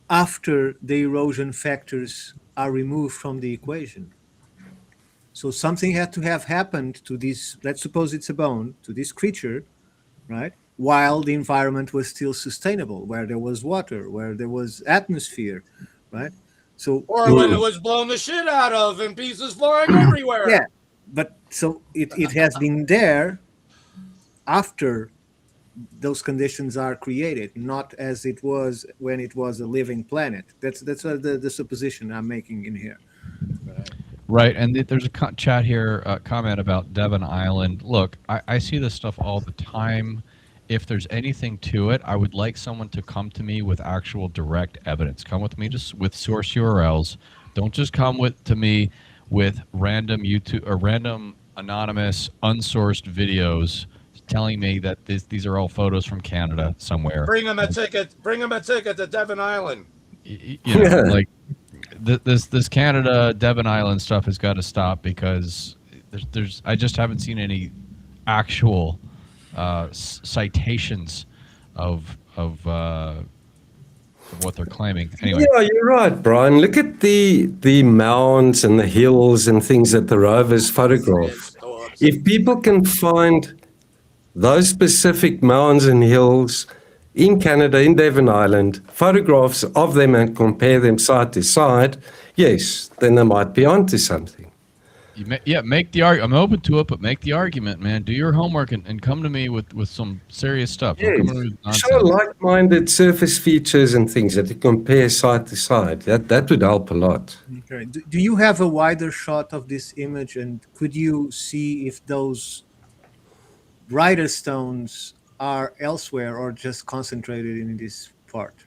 after the erosion factors are removed from the equation. So something had to have happened to this, let's suppose it's a bone, to this creature, right? While the environment was still sustainable, where there was water, where there was atmosphere, right? So, or when it was blown the shit out of and pieces flying everywhere. Yeah, but so it has been there after those conditions are created, not as it was when it was a living planet. That's the supposition I'm making in here. Right, and there's a chat here, comment about Devon Island. Look, I see this stuff all the time. If there's anything to it, I would like someone to come to me with actual direct evidence. Come with me just with source URLs. Don't just come to me with random YouTube or random anonymous unsourced videos telling me that these are all photos from Canada somewhere. Bring them a ticket. Bring them a ticket to Devon Island. Like this Canada Devon Island stuff has got to stop because there's I just haven't seen any actual citations of what they're claiming. Anyway. Yeah, you're right, Brian. Look at the mounds and the hills and things that the rovers photograph. If people can find those specific mounds and hills in Canada, in Devon Island, photographs of them and compare them side to side, yes, then they might be onto something. Make the argument. I'm open to it, but make the argument, man. Do your homework and come to me with some serious stuff. Yes. Show like-minded surface features and things that you compare side to side. That would help a lot. Okay. Do you have a wider shot of this image, and could you see if those brighter stones are elsewhere or just concentrated in this part?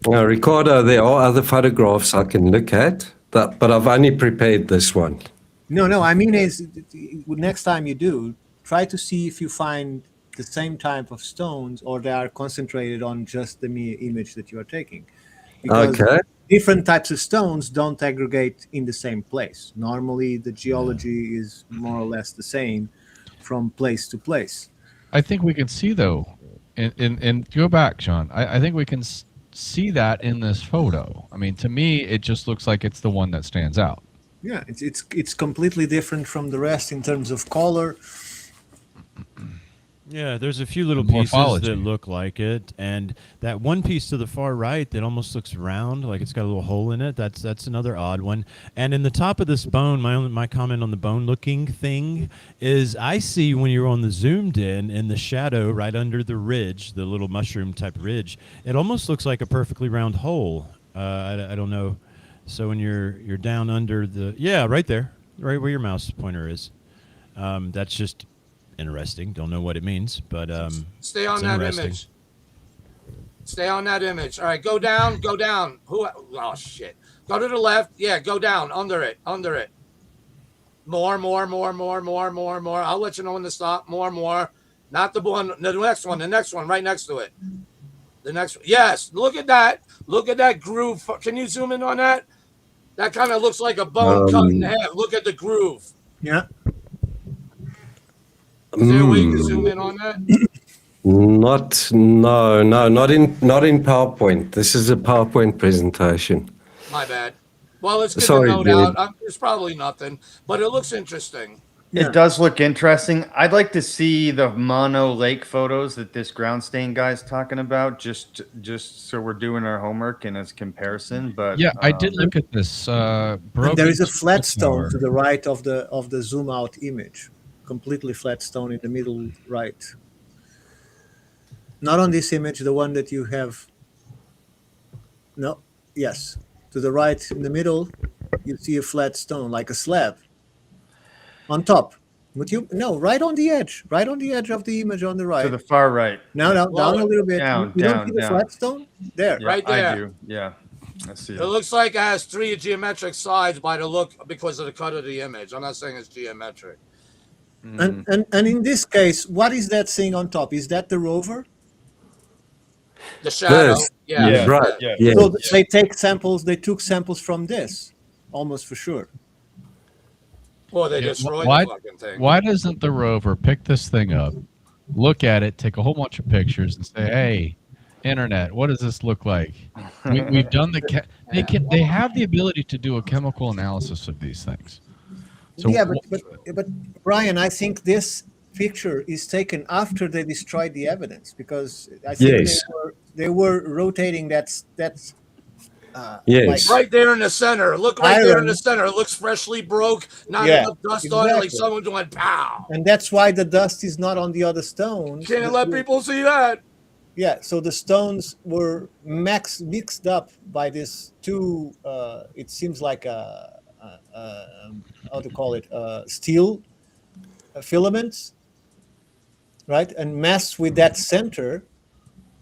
Ricardo, there are other photographs I can look at, but I've only prepared this one. No, I mean is next time you do, try to see if you find the same type of stones or they are concentrated on just the mere image that you are taking. Because different types of stones don't aggregate in the same place. Normally the geology is more or less the same from place to place. I think we can see though, and go back, John. I think we can see that in this photo. I mean, to me, it just looks like it's the one that stands out. Yeah, it's completely different from the rest in terms of color. Yeah, there's a few little pieces that look like it, and that one piece to the far right that almost looks round, like it's got a little hole in it. That's another odd one. And in the top of this bone, my comment on the bone-looking thing is I see when you're on the zoomed in the shadow right under the ridge, the little mushroom type ridge, it almost looks like a perfectly round hole. I don't know. So when you're down under the right there, right where your mouse pointer is, that's just interesting. Don't know what it means, but Stay on it's that interesting. image. Stay on that image. All right, go down, go down. Oh shit. Go to the left. Yeah, go down. Under it. More. I'll let you know when to stop. More. Not the one. The next one, right next to it. The next one. Yes, look at that. Look at that groove. Can you zoom in on that? That kind of looks like a bone cut in half. Look at the groove. Yeah. Is there a way to zoom in on that? Not in PowerPoint. This is a PowerPoint presentation. My bad. Well, let's get Sorry, the note dude. out. It's probably nothing, but it looks interesting. It does look interesting. I'd like to see the Mono Lake photos that this ground stain guy's talking about, just so we're doing our homework and as comparison. But Yeah, I did look at this. And there is a flat stone to the right of the zoom out image, completely flat stone in the middle right. Not on this image, the one that you have. No, yes, to the right in the middle, you see a flat stone like a slab. On top, but right on the edge of the image on the right. to the far right. Now, down a little bit. Down, you down, don't see the down. flat stone there. Yeah, Right there. I do. Yeah, I see It it. looks like it has 3 geometric sides by the look because of the cut of the image. I'm not saying it's geometric. And in this case, what is that thing on top? Is that the rover? The shadow. This. Yeah. Right. Yeah. Yeah. So they took samples from this, almost for sure. Well, they Yeah, destroyed why, the fucking thing. why doesn't the rover pick this thing up, look at it, take a whole bunch of pictures, and say, "Hey, internet, what does this look like?" We've done they have the ability to do a chemical analysis of these things. So Yeah, but Brian, I think this picture is taken after they destroyed the evidence, because I think Yes. they were rotating that's Yes. Right there in the center. Look right there in Iron. the center. It looks freshly broke. Not Yeah, enough dust on it, like exactly. someone doing pow. and that's why the dust is not on the other stones. Can't let people see that. Yeah, so the stones were mixed up by this two. It seems like how to call it, steel filaments, right? And mess with that center,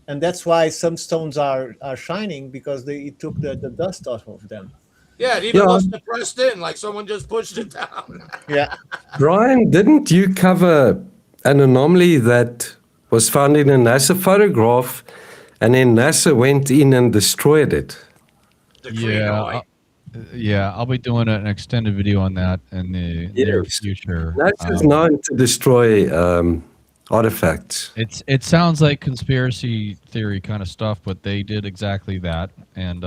and that's why some stones are shining, because it took the dust off of them. Yeah, it even Yeah. looks depressed in, like someone just pushed it down. Yeah. Brian, didn't you cover an anomaly that was found in a NASA photograph, and then NASA went in and destroyed it? I'll be doing an extended video on that in the near future. NASA's known to destroy artifacts. It sounds like conspiracy theory kind of stuff, but they did exactly that, and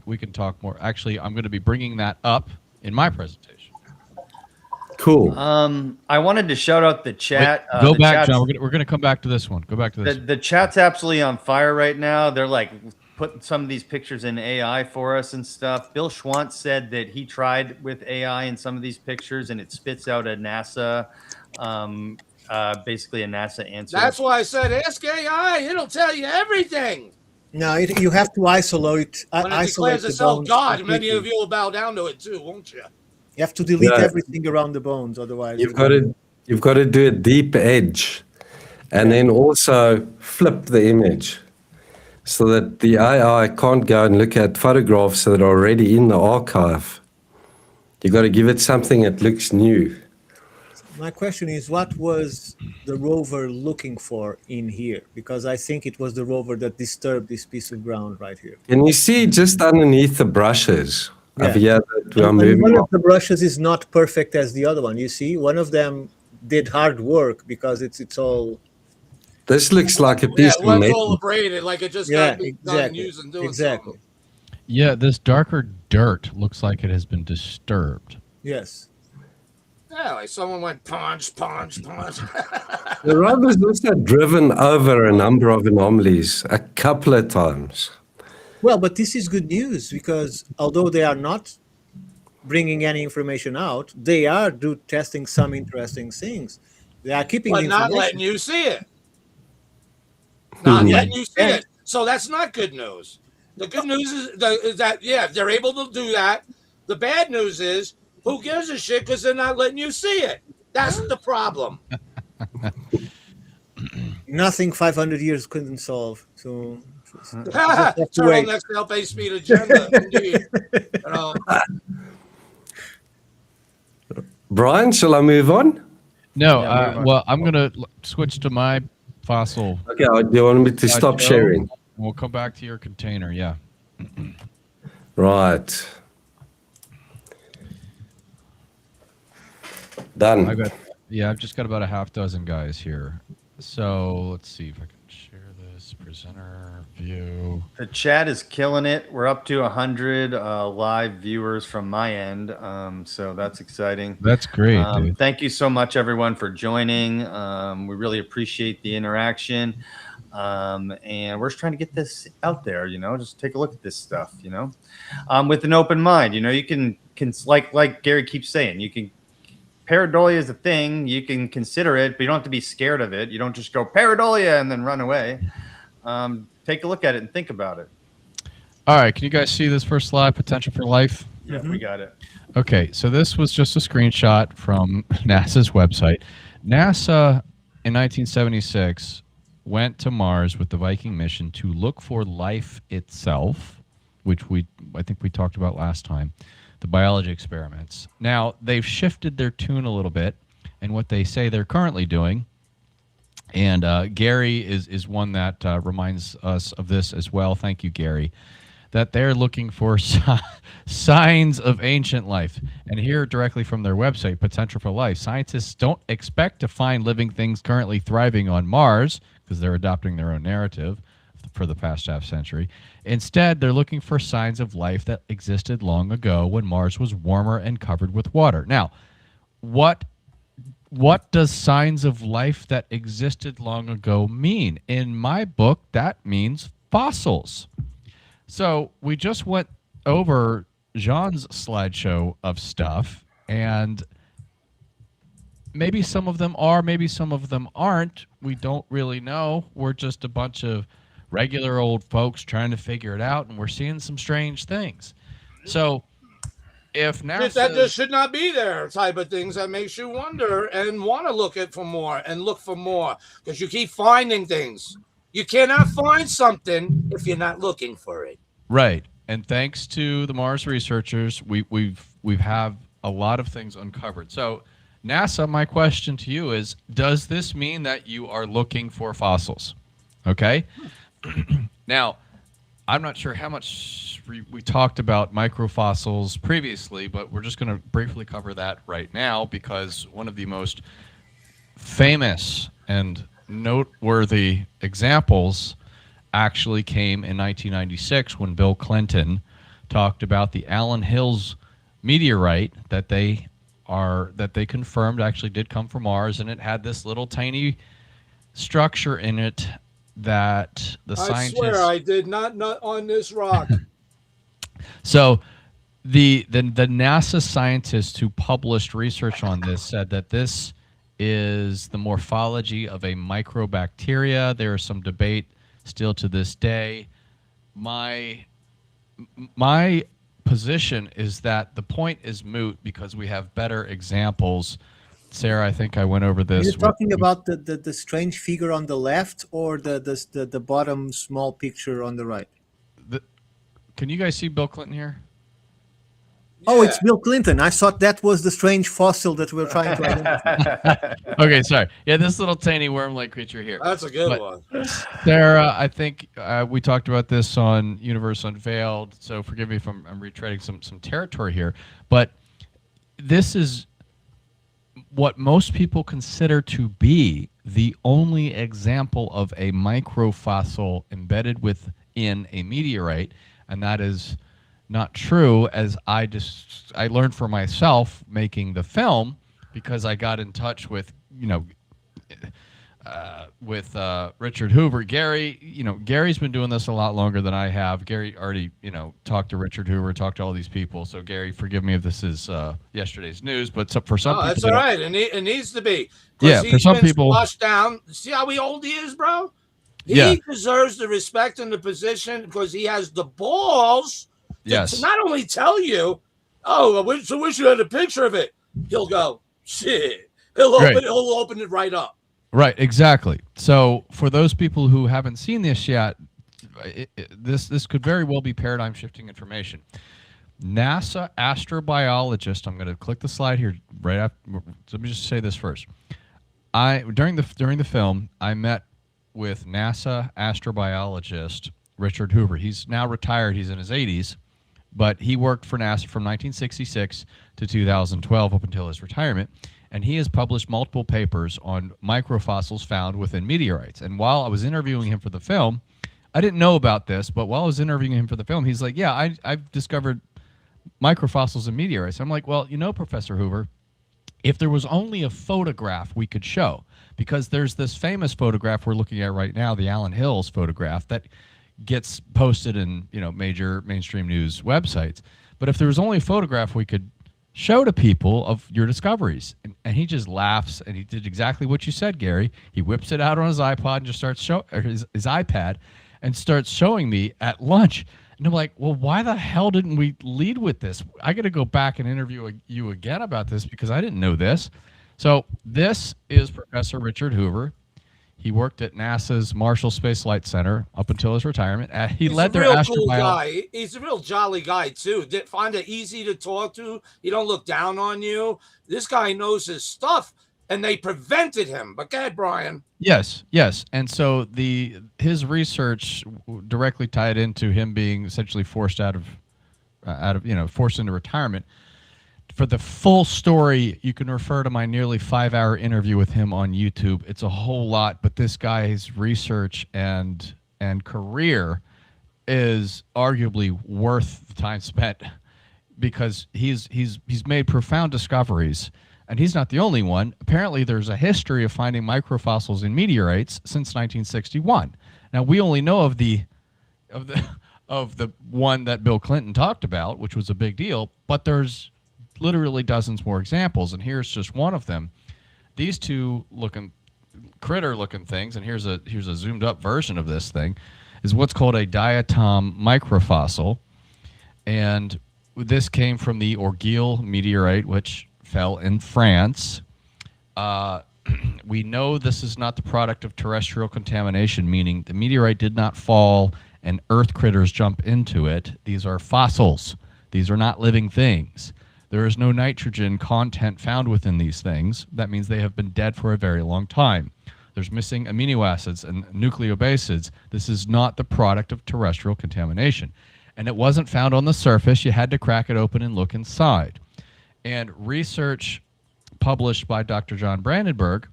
we can talk more. Actually, I'm going to be bringing that up in my presentation. Cool. I wanted to shout out the chat. Wait, go the back, chat's- John. We're gonna come back to this one. Go back to this. The chat's absolutely on fire right now. They're like putting some of these pictures in AI for us and stuff. Bill Schwantz said that he tried with AI in some of these pictures, and it spits out a NASA, basically a NASA answer. That's why I said ask AI. It'll tell you everything. No, you have to isolate. When it Isolate declares the itself bones God, completely. many of you will bow down to it too, won't you? You have to delete Yeah. everything around the bones, otherwise You've got to do a deep edge, and then also flip the image so that the AI can't go and look at photographs that are already in the archive. You've got to give it something that looks new. My question is, what was the rover looking for in here? Because I think it was the rover that disturbed this piece of ground right here. Can you see just underneath the brushes over Yeah. here that we are And moving one on? of the brushes is not perfect as the other one. You see, one of them did hard work because it's all. This looks like a Yeah, piece of one's metal. all abraded, like it just Yeah, got done exactly. using doing Exactly. Yeah, this darker dirt looks like it has been disturbed. Yes. something. Yeah, like someone went punch. The rover's also driven over a number of anomalies a couple of times. Well, but this is good news, because although they are not bringing any information out, they are testing some interesting things. They are keeping But the not information. letting you see it. Not Mhm. letting you see Yeah. it. So that's not good news. The good news is that, yeah, they're able to do that. The bad news is, who gives a shit because they're not letting you see it? That's the problem. Nothing 500 years couldn't solve. So Turtlenecks to help speed agenda. Indeed. You know. Brian, shall I move on? No, well, I'm going to switch to my fossil. Okay, do you want me to stop sharing? We'll come back to your container, yeah. Right. Done. I've just got about a half dozen guys here. So let's see if I can share this. Presenter view. The chat is killing it. We're up to 100 live viewers from my end, so that's exciting. That's great, dude. Thank you so much, everyone, for joining. We really appreciate the interaction, and we're just trying to get this out there. Just take a look at this stuff. With an open mind. You can like Gary keeps saying, you can. Pareidolia is a thing. You can consider it, but you don't have to be scared of it. You don't just go pareidolia and then run away. Take a look at it and think about it. All right. Can you guys see this first slide, Potential for Life? Yeah, we got it. Okay. So this was just a screenshot from NASA's website. NASA in 1976 went to Mars with the Viking mission to look for life itself, which I think we talked about last time. The biology experiments. Now, they've shifted their tune a little bit and what they say they're currently doing. And Gary is one that reminds us of this as well. Thank you, Gary. That they're looking for signs of ancient life. And here, directly from their website, Potential for Life, scientists don't expect to find living things currently thriving on Mars, because they're adopting their own narrative for the past half century. Instead, they're looking for signs of life that existed long ago when Mars was warmer and covered with water. Now, what does signs of life that existed long ago mean? In my book, that means fossils. So we just went over Jean's slideshow of stuff, and maybe some of them are, maybe some of them aren't. We don't really know. We're just a bunch of regular old folks trying to figure it out, and we're seeing some strange things. So if NASA... that just should not be there type of things that makes you wonder and want to look for more, because you keep finding things. You cannot find something if you're not looking for it. Right. And thanks to the Mars researchers, we've have a lot of things uncovered. So NASA, my question to you is, does this mean that you are looking for fossils? Okay. Now, I'm not sure how much we talked about microfossils previously, but we're just going to briefly cover that right now, because one of the most famous and noteworthy examples actually came in 1996 when Bill Clinton talked about the Allen Hills meteorite that they confirmed actually did come from Mars, and it had this little tiny structure in it that the scientists... I swear I did not nut on this rock. So the NASA scientists who published research on this said that this is the morphology of a microbacteria. There is some debate still to this day. My position is that the point is moot because we have better examples. Sarah, I think I went over this. You're talking about the strange figure on the left, or the bottom small picture on the right? Can you guys see Bill Clinton here? Oh, it's Bill Clinton. I thought that was the strange fossil that we're trying to identify. Okay, sorry. Yeah, this little tiny worm-like creature here. That's a good one. Sarah, I think we talked about this on Universe Unveiled, so forgive me if I'm retreading some territory here. But this is what most people consider to be the only example of a microfossil embedded within a meteorite, and that is not true, as I learned for myself making the film, because I got in touch with Richard Hoover. Gary, Gary's been doing this a lot longer than I have. Gary already, talked to Richard Hoover, talked to all these people. So Gary, forgive me if this is yesterday's news, but for some people, that's all right. It needs to be. Yeah, for some people, flushed down. See how old he is, bro? He deserves the respect and the position because he has the balls to not only tell you, oh, I wish you had a picture of it. He'll go, shit. He'll open it right up. Right, exactly. So for those people who haven't seen this yet, this could very well be paradigm shifting information. NASA astrobiologist. I'm going to click the slide here right after. Let me just say this first. During the film, I met with NASA astrobiologist Richard Hoover. He's now retired. He's in his 80s, but he worked for NASA from 1966 to 2012 up until his retirement. And he has published multiple papers on microfossils found within meteorites. And while I was interviewing him for the film, I didn't know about this, but while I was interviewing him for the film, he's like, yeah, I've discovered microfossils in meteorites. I'm like, well, Professor Hoover, if there was only a photograph we could show, because there's this famous photograph we're looking at right now, the Allen Hills photograph, that gets posted in major mainstream news websites. But if there was only a photograph we could show to people of your discoveries, and he just laughs, and he did exactly what you said, Gary. He whips it out on his iPod and just starts his iPad and starts showing me at lunch. And I'm like, well, why the hell didn't we lead with this? I got to go back and interview you again about this because I didn't know this. So this is Professor Richard Hoover. He worked at NASA's Marshall Space Flight Center up until his retirement. He's led their astrobiology. Cool guy. He's a real jolly guy too. Find it easy to talk to. He don't look down on you. This guy knows his stuff, and they prevented him. But go ahead, Brian. Yes. And so his research directly tied into him being essentially forced forced into retirement. For the full story, you can refer to my nearly 5-hour interview with him on YouTube. It's a whole lot, but this guy's research and career is arguably worth the time spent because he's made profound discoveries, and he's not the only one. Apparently, there's a history of finding microfossils in meteorites since 1961. Now, we only know of the one that Bill Clinton talked about, which was a big deal, but there's literally dozens more examples, and here's just one of them. These two critter looking things, and here's a zoomed up version of this thing, is what's called a diatom microfossil, and this came from the Orgueil meteorite, which fell in France. We know this is not the product of terrestrial contamination, meaning the meteorite did not fall and earth critters jump into it. These are fossils. These are not living things. There is no nitrogen content found within these things. That means they have been dead for a very long time. There's missing amino acids and nucleobases. This is not the product of terrestrial contamination. And it wasn't found on the surface. You had to crack it open and look inside. And research published by Dr. John Brandenburg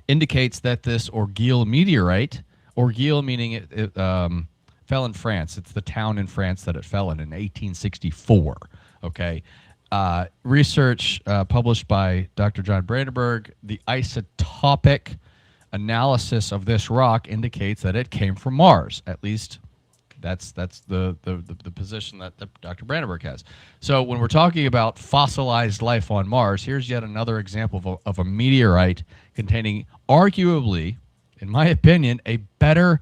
indicates that this Orgueil meteorite, Orgueil meaning it fell in France. It's the town in France that it fell in 1864. Okay. Research published by Dr. John Brandenburg, the isotopic analysis of this rock indicates that it came from Mars. At least that's the position that Dr. Brandenburg has. So when we're talking about fossilized life on Mars, here's yet another example of a meteorite containing arguably, in my opinion, a better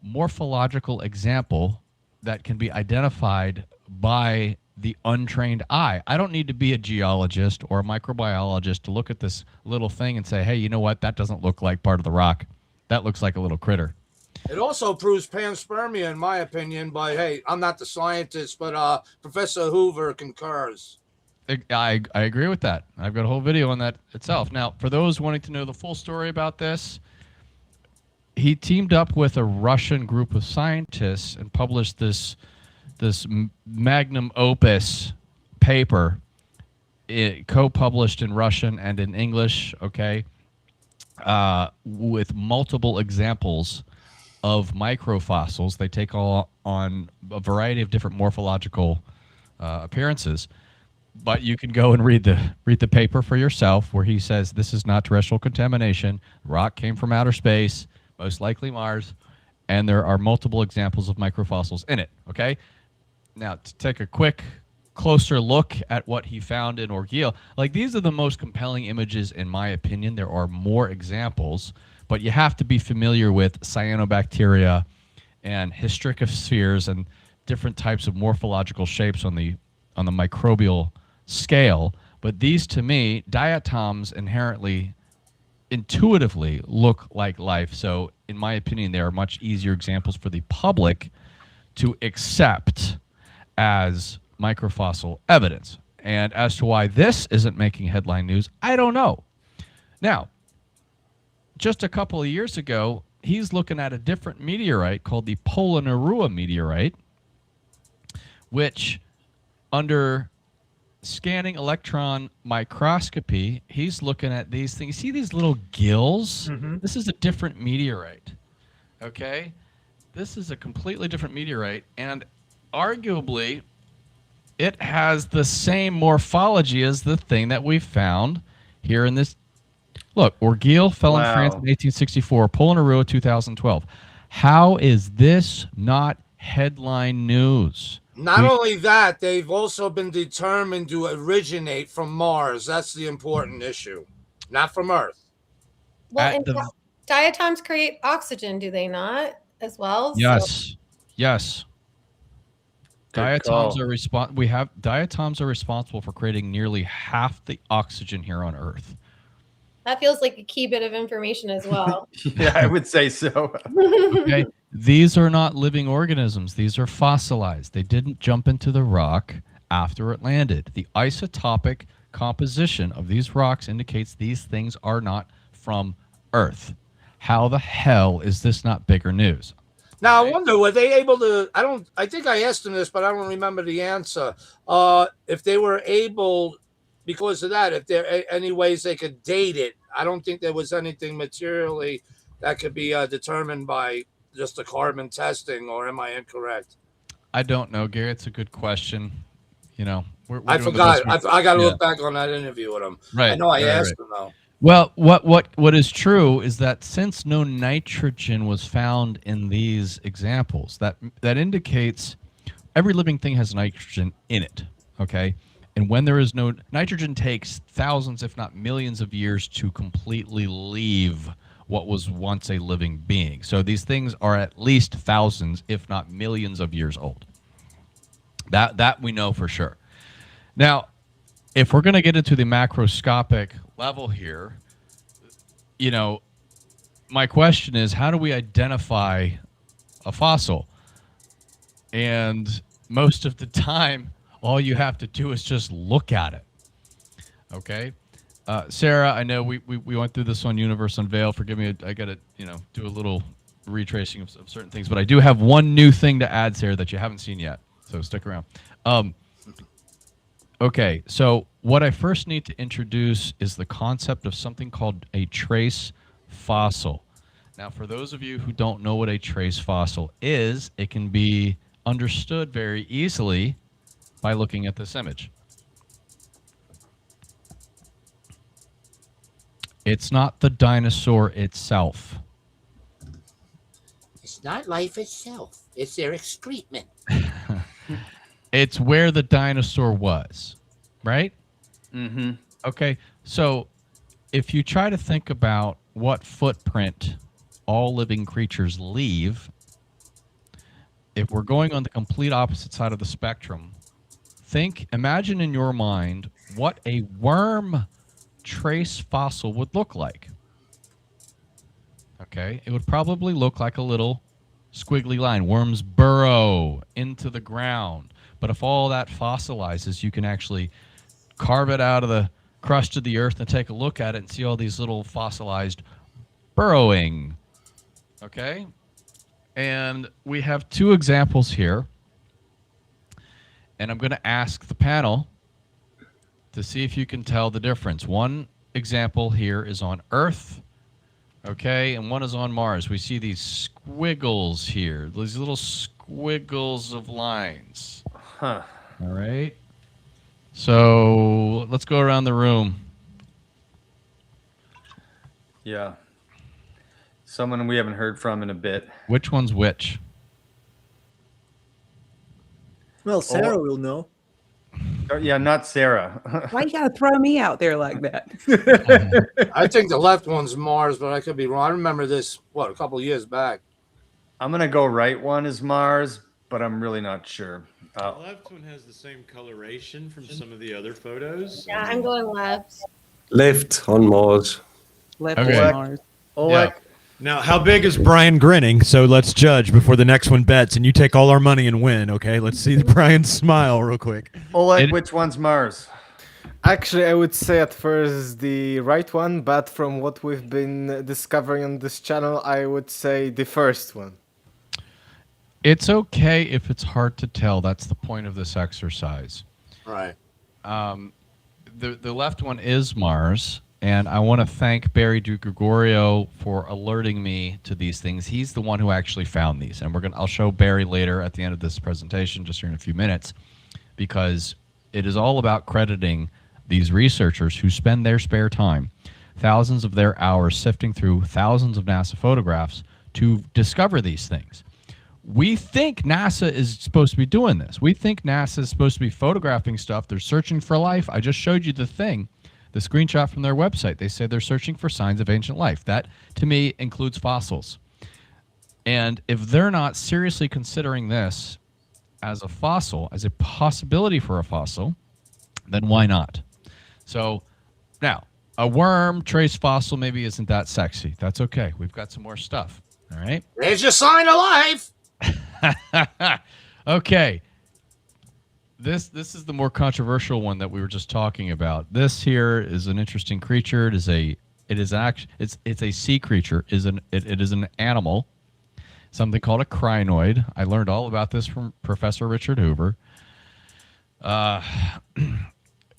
morphological example that can be identified by the untrained eye. I don't need to be a geologist or a microbiologist to look at this little thing and say, hey, you know what? That doesn't look like part of the rock. That looks like a little critter. It also proves panspermia, in my opinion, but hey, I'm not the scientist, but Professor Hoover concurs. I agree with that. I've got a whole video on that itself. Now, for those wanting to know the full story about this, he teamed up with a Russian group of scientists and published this magnum opus paper, co-published in Russian and in English, okay, with multiple examples of microfossils. They take all on a variety of different morphological appearances, but you can go and read the paper for yourself, where he says this is not terrestrial contamination. Rock came from outer space, most likely Mars, and there are multiple examples of microfossils in it. Okay. Now, to take a quick, closer look at what he found in Orgueil, like these are the most compelling images, in my opinion. There are more examples, but you have to be familiar with cyanobacteria and hystricospheres and different types of morphological shapes on the microbial scale. But these, to me, diatoms inherently, intuitively look like life. So, in my opinion, they are much easier examples for the public to accept as microfossil evidence. And as to why this isn't making headline news, I don't know. Now, just a couple of years ago, he's looking at a different meteorite called the Polonnaruwa meteorite, which under scanning electron microscopy, he's looking at these things. See these little gills? This is a different meteorite. Okay? This is a completely different meteorite, and arguably it has the same morphology as the thing that we found here in this. Look, Orgueil fell in France in 1864, Polonnaruwa 2012. How is this not headline news? Not only that, they've also been determined to originate from Mars. That's the important issue, not from Earth. Well, and diatoms create oxygen, do they not, as well? Yes. Yes. Diatoms are responsible for creating nearly half the oxygen here on Earth. That feels like a key bit of information as well. Yeah, I would say so. Okay. These are not living organisms. These are fossilized. They didn't jump into the rock after it landed. The isotopic composition of these rocks indicates these things are not from Earth. How the hell is this not bigger news? Now, I wonder, were they able to, I think I asked them this, but I don't remember the answer. If they were able, because of that, if there are any ways they could date it, I don't think there was anything materially that could be determined by just the carbon testing, or am I incorrect? I don't know, Gary. It's a good question. You know, I forgot. I got to look back on that interview with him. Right. I know I asked him, though. Well, what is true is that since no nitrogen was found in these examples, that indicates every living thing has nitrogen in it, okay? And when there is no nitrogen, takes thousands, if not millions of years to completely leave what was once a living being. So these things are at least thousands, if not millions of years old. That we know for sure. Now, if we're going to get into the macroscopic level here, you know, my question is, how do we identify a fossil? And most of the time, all you have to do is just look at it. Okay? Sarah, I know we went through this on Universe Unveiled. Forgive me, I got to, do a little retracing of certain things, but I do have one new thing to add, Sarah, that you haven't seen yet. So stick around. Okay, so what I first need to introduce is the concept of something called a trace fossil. Now, for those of you who don't know what a trace fossil is, it can be understood very easily by looking at this image. It's not the dinosaur itself. It's not life itself. It's their excrement. It's where the dinosaur was, right? Mm-hmm. Okay, so if you try to think about what footprint all living creatures leave, if we're going on the complete opposite side of the spectrum, imagine in your mind what a worm trace fossil would look like. Okay, it would probably look like a little squiggly line. Worms burrow into the ground. But if all that fossilizes, you can actually carve it out of the crust of the earth and take a look at it and see all these little fossilized burrowing. Okay? And we have two examples here. And I'm going to ask the panel to see if you can tell the difference. One example here is on Earth, okay, and one is on Mars. We see these squiggles here, these little squiggles of lines. Huh. All right. So let's go around the room. Yeah. Someone we haven't heard from in a bit. Which one's which? Well, Sarah will know. Yeah, not Sarah. Why you gotta throw me out there like that? I think the left one's Mars, but I could be wrong. I remember this, a couple of years back. I'm going to go right one is Mars, but I'm really not sure. The left one has the same coloration from some of the other photos. Yeah, I'm going left. Left on Mars. Left Okay. on Mars. Oleg. Yeah. Now, how big is Brian grinning? So let's judge before the next one bets, and you take all our money and win. Okay, let's see Brian smile real quick. Oleg, which one's Mars? Actually, I would say at first the right one, but from what we've been discovering on this channel, I would say the first one. It's okay if it's hard to tell. That's the point of this exercise. Right. The left one is Mars, and I want to thank Barry DiGregorio for alerting me to these things. He's the one who actually found these, and I'll show Barry later at the end of this presentation, just here in a few minutes, because it is all about crediting these researchers who spend their spare time, thousands of their hours sifting through thousands of NASA photographs to discover these things. We think NASA is supposed to be doing this. We think NASA is supposed to be photographing stuff. They're searching for life. I just showed you the screenshot from their website. They say they're searching for signs of ancient life. That, to me, includes fossils. And if they're not seriously considering this as a fossil, as a possibility for a fossil, then why not? So now, a worm trace fossil maybe isn't that sexy. That's okay. We've got some more stuff. All right. There's your sign of life. Okay. This is the more controversial one that we were just talking about. This here is an interesting creature. It is a sea creature. It is an animal, something called a crinoid. I learned all about this from Professor Richard Hoover.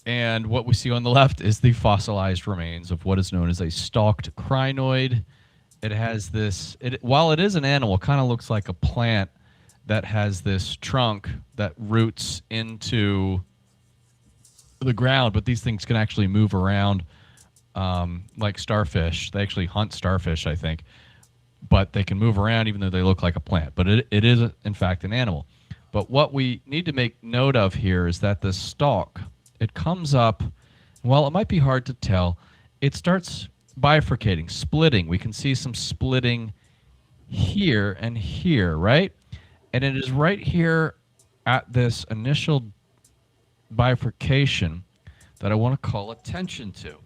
And what we see on the left is the fossilized remains of what is known as a stalked crinoid. It has this, while it is an animal, it kind of looks like a plant that has this trunk that roots into the ground, but these things can actually move around like starfish. They actually hunt starfish, I think, but they can move around even though they look like a plant. But it is, in fact, an animal. But what we need to make note of here is that the stalk, it comes up, while it might be hard to tell, it starts bifurcating, splitting. We can see some splitting here and here, right? And it is right here at this initial bifurcation that I want to call attention to.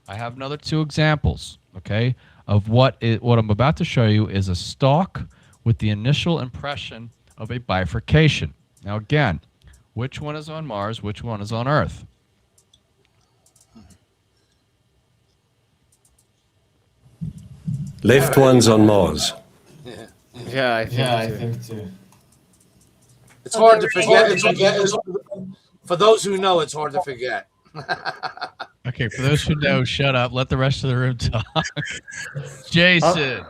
I have another two examples, okay, of what I'm about to show you is a stalk with the initial impression of a bifurcation. Now again, which one is on Mars, which one is on Earth? Left one's on Mars. Yeah, I think too. It's hard to forget. For those who know, it's hard to forget. Okay, for those who know, shut up. Let the rest of the room talk. Jason.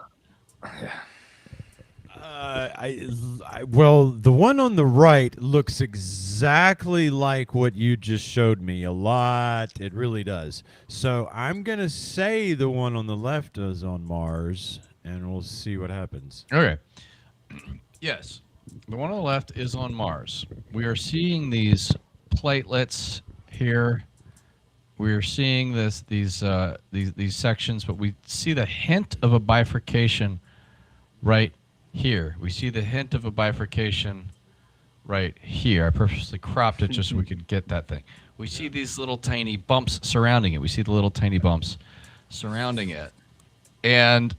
Well, the one on the right looks exactly like what you just showed me a lot. It really does. So I'm going to say the one on the left is on Mars, and we'll see what happens. Okay. Yes. The one on the left is on Mars. We are seeing these platelets here. We are seeing these sections, but we see the hint of a bifurcation right here. We see the hint of a bifurcation right here. I purposely cropped it just so we could get that thing. We see these little tiny bumps surrounding it. We see the little tiny bumps surrounding it. And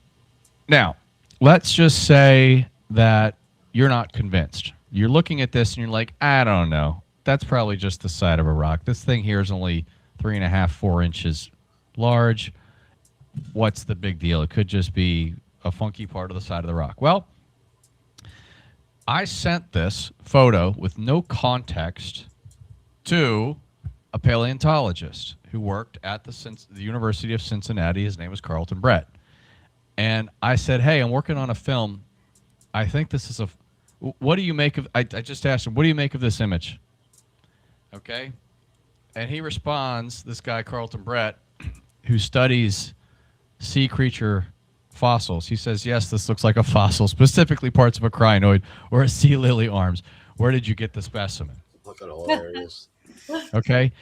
now, let's just say that you're not convinced. You're looking at this and you're like, I don't know. That's probably just the side of a rock. This thing here is only 3.5, 4 inches large. What's the big deal? It could just be a funky part of the side of the rock. Well, I sent this photo with no context to a paleontologist who worked at the University of Cincinnati. His name was Carlton Brett. And I said, hey, I'm working on a film. I think this is what do you make of, I just asked him, what do you make of this image? Okay. And he responds, this guy, Carlton Brett, who studies sea creature fossils. He says, yes, this looks like a fossil, specifically parts of a crinoid or a sea lily arms. Where did you get the specimen? fucking hilarious. Okay.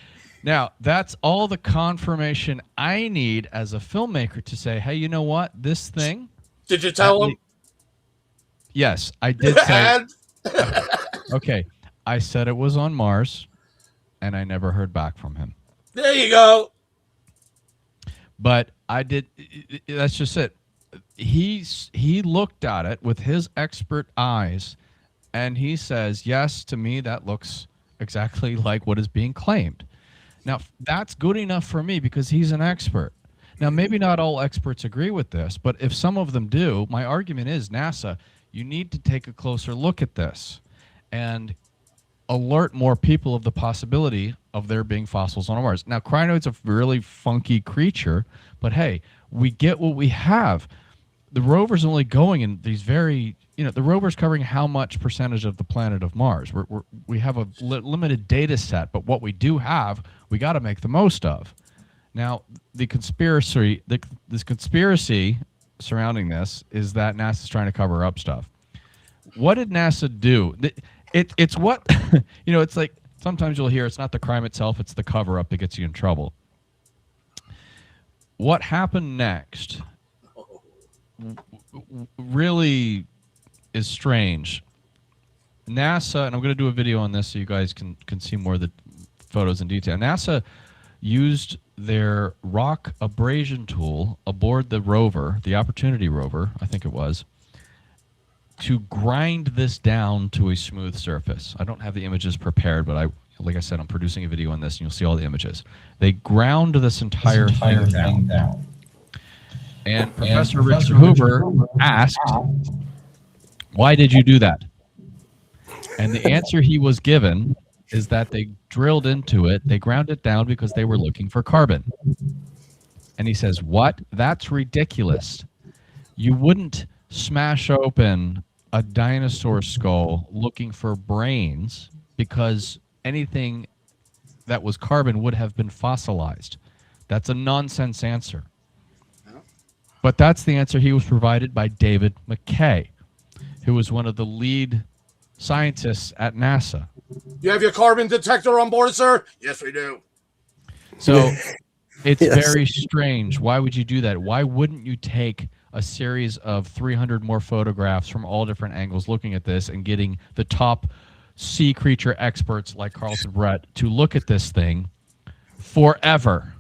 Now, that's all the confirmation I need as a filmmaker to say, hey, you know what? This thing. Did you tell him? Yes, I did say. And? Okay. I said it was on Mars, and I never heard back from him. There you go. But I did. That's just it. He looked at it with his expert eyes, and he says, yes, to me, that looks exactly like what is being claimed. Now, that's good enough for me because he's an expert. Now, maybe not all experts agree with this, but if some of them do, my argument is, NASA, you need to take a closer look at this and alert more people of the possibility of there being fossils on Mars. Now, crinoid's a really funky creature, but hey, we get what we have. The rover's only going in these very, the rover's covering how much percentage of the planet of Mars? We have a limited data set, but what we do have, we got to make the most of. Now, this conspiracy surrounding this is that NASA's trying to cover up stuff. What did NASA do? It's what, it's like sometimes you'll hear it's not the crime itself, it's the cover up that gets you in trouble. What happened next really is strange. NASA, and I'm going to do a video on this so you guys can see more of the photos in detail. NASA used their rock abrasion tool aboard the rover, the Opportunity rover, I think it was, to grind this down to a smooth surface. I don't have the images prepared, but like I said, I'm producing a video on this, and you'll see all the images. They ground this entire thing down. And Professor Richard Hoover asked, why did you do that? And the answer he was given is that they drilled into it, they ground it down because they were looking for carbon. And he says, what? That's ridiculous. You wouldn't smash open a dinosaur skull looking for brains because anything that was carbon would have been fossilized. That's a nonsense answer. But that's the answer he was provided by David McKay, who was one of the lead scientists at NASA. You have your carbon detector on board, sir? Yes, we do. So it's very strange. Why would you do that? Why wouldn't you take a series of 300 more photographs from all different angles looking at this and getting the top sea creature experts like Carlton Brett to look at this thing forever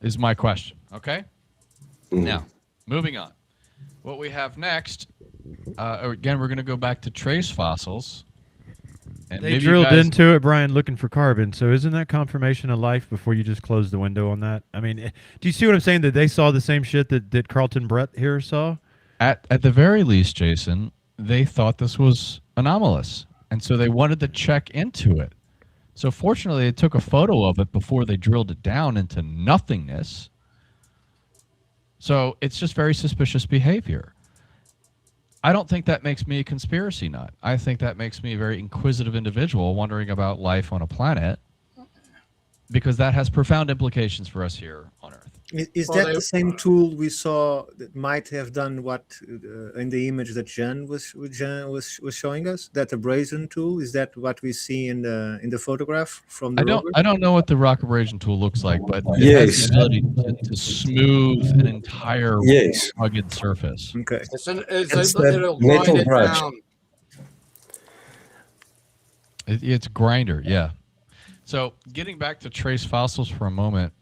is my question. Okay? Now, moving on. What we have next, again, we're going to go back to trace fossils. And they drilled into it, Brian, looking for carbon. So isn't that confirmation of life before you just close the window on that? I mean, do you see what I'm saying? That they saw the same shit that Carlton Brett here saw? At the very least, Jason, they thought this was anomalous. And so they wanted to check into it. So fortunately, they took a photo of it before they drilled it down into nothingness. So it's just very suspicious behavior. I don't think that makes me a conspiracy nut. I think that makes me a very inquisitive individual wondering about life on a planet, because that has profound implications for us here on Earth. Is that the same tool we saw that might have done what in the image that Jen was showing us? That abrasion tool, is that what we see in the photograph from the rover? I don't know what the rock abrasion tool looks like, but it has the ability to smooth an entire rugged surface. Okay, it'll grind it down. It's grinder, yeah. So getting back to trace fossils for a moment,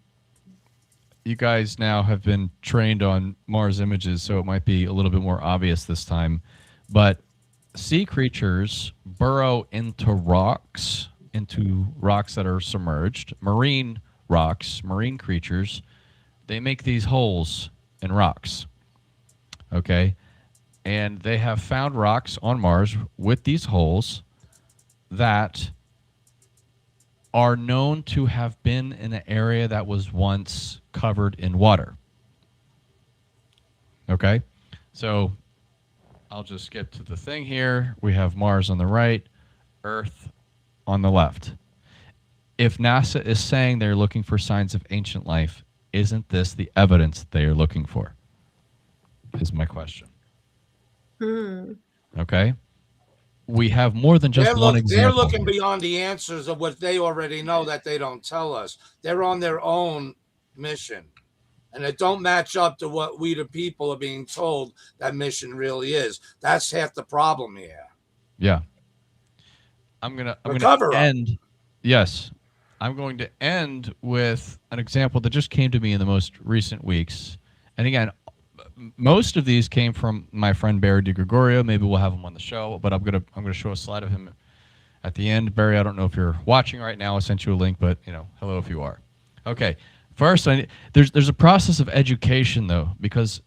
you guys now have been trained on Mars images, so it might be a little bit more obvious this time. But sea creatures burrow into rocks that are submerged. Marine rocks, marine creatures, they make these holes in rocks. Okay? And they have found rocks on Mars with these holes that are known to have been in an area that was once covered in water. Okay, so I'll just skip to the thing here. We have Mars on the right, Earth on the left. If NASA is saying they're looking for signs of ancient life, isn't this the evidence they are looking for? Is my question. Okay. we have more than just one They're example. looking beyond the answers of what they already know that they don't tell us. They're on their own mission. And it don't match up to what we the people are being told that mission really is. That's half the problem here. Yeah. I'm gonna cover-up. end. Yes. I'm going to end with an example that just came to me in the most recent weeks. And again, most of these came from my friend Barry DiGregorio. Maybe we'll have him on the show, but I'm gonna show a slide of him at the end. Barry, I don't know if you're watching right now. I sent you a link, but hello if you are. Okay. First, there's a process of education though, because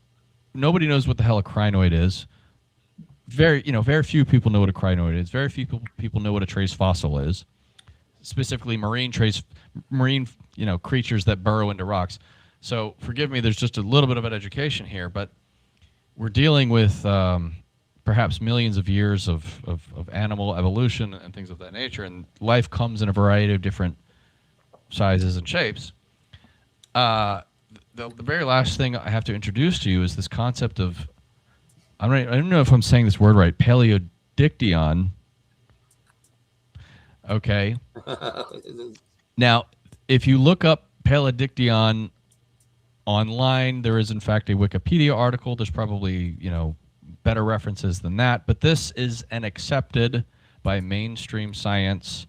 nobody knows what the hell a crinoid is. Very few people know what a crinoid is. Very few people know what a trace fossil is. Specifically, marine creatures that burrow into rocks. So forgive me, there's just a little bit of an education here, but we're dealing with perhaps millions of years of animal evolution and things of that nature, and life comes in a variety of different sizes and shapes. The very last thing I have to introduce to you is this concept of, I don't know if I'm saying this word right, paleodictyon. Okay. Now, if you look up paleodictyon online, there is in fact a Wikipedia article. There's probably, better references than that, but this is an accepted by mainstream science.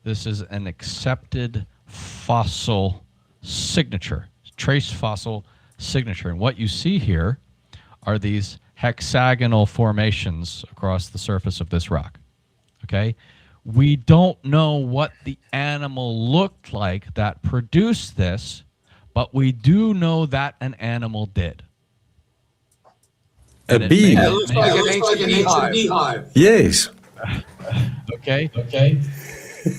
This is an accepted fossil signature, trace fossil signature. And what you see here are these hexagonal formations across the surface of this rock. Okay? We don't know what the animal looked like that produced this, but we do know that an animal did. A bee. It looks like an ancient beehive. Yes. Okay.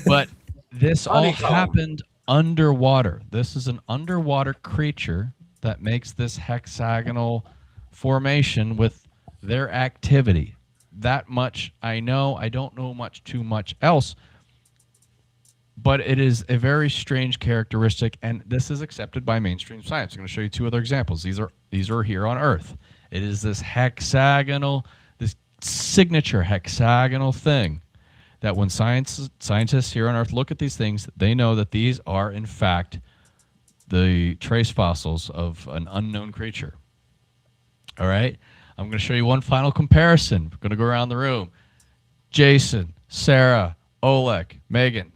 But this all happened underwater. This is an underwater creature that makes this hexagonal formation with their activity. That much I know. I don't know too much else. But it is a very strange characteristic, and this is accepted by mainstream science. I'm going to show you two other examples. These are here on Earth. It is this signature hexagonal thing that when scientists here on Earth look at these things, they know that these are, in fact, the trace fossils of an unknown creature. All right? I'm going to show you one final comparison. We're going to go around the room. Jason, Sarah, Oleg, Megan.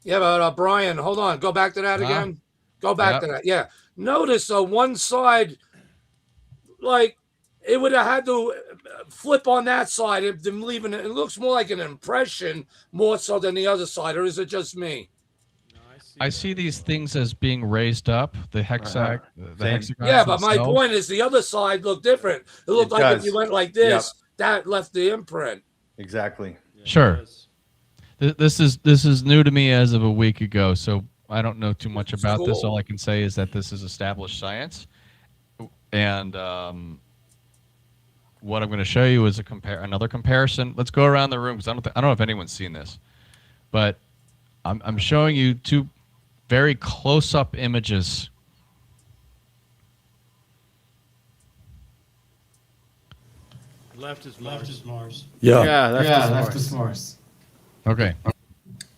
Yeah, but Brian, hold on. Go back to that again. Go back to that. Yeah. Notice one side, like, it would have had to flip on that side. It looks more like an impression more so than the other side, or is it just me? I see these things as being raised up, the hexagon. Yeah, but my point is the other side looked different. It looked like if you went like this, that left the imprint. Exactly. Sure. This is new to me as of a week ago, so I don't know too much about this. All I can say is that this is established science, and what I'm going to show you is another comparison. Let's go around the room because I don't know if anyone's seen this, but I'm showing you two very close-up images. Left is Mars. Yeah. Left is Mars. Okay.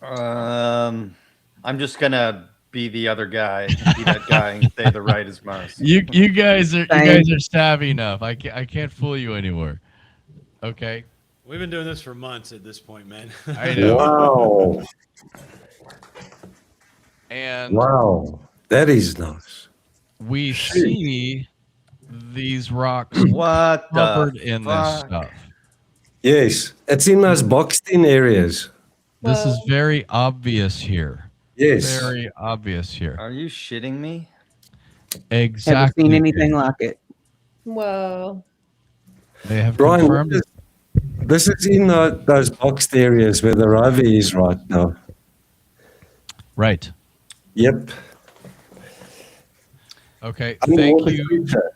I'm just gonna be the other guy, be that guy, and say the right is Mars. You guys are savvy enough. I can't fool you anymore. Okay. We've been doing this for months at this point, man. I know. Wow. And Wow. That is nice. we see these rocks covered in this stuff. Yes. It's in those boxed in areas. This is very obvious here. Yes. Very obvious here. Are you shitting me? Exactly. Haven't seen anything like it. Whoa. They have Brian, confirmed. this is in those boxed areas where the rover is right now. Right. Yep. Okay. Underwater Thank you. creature.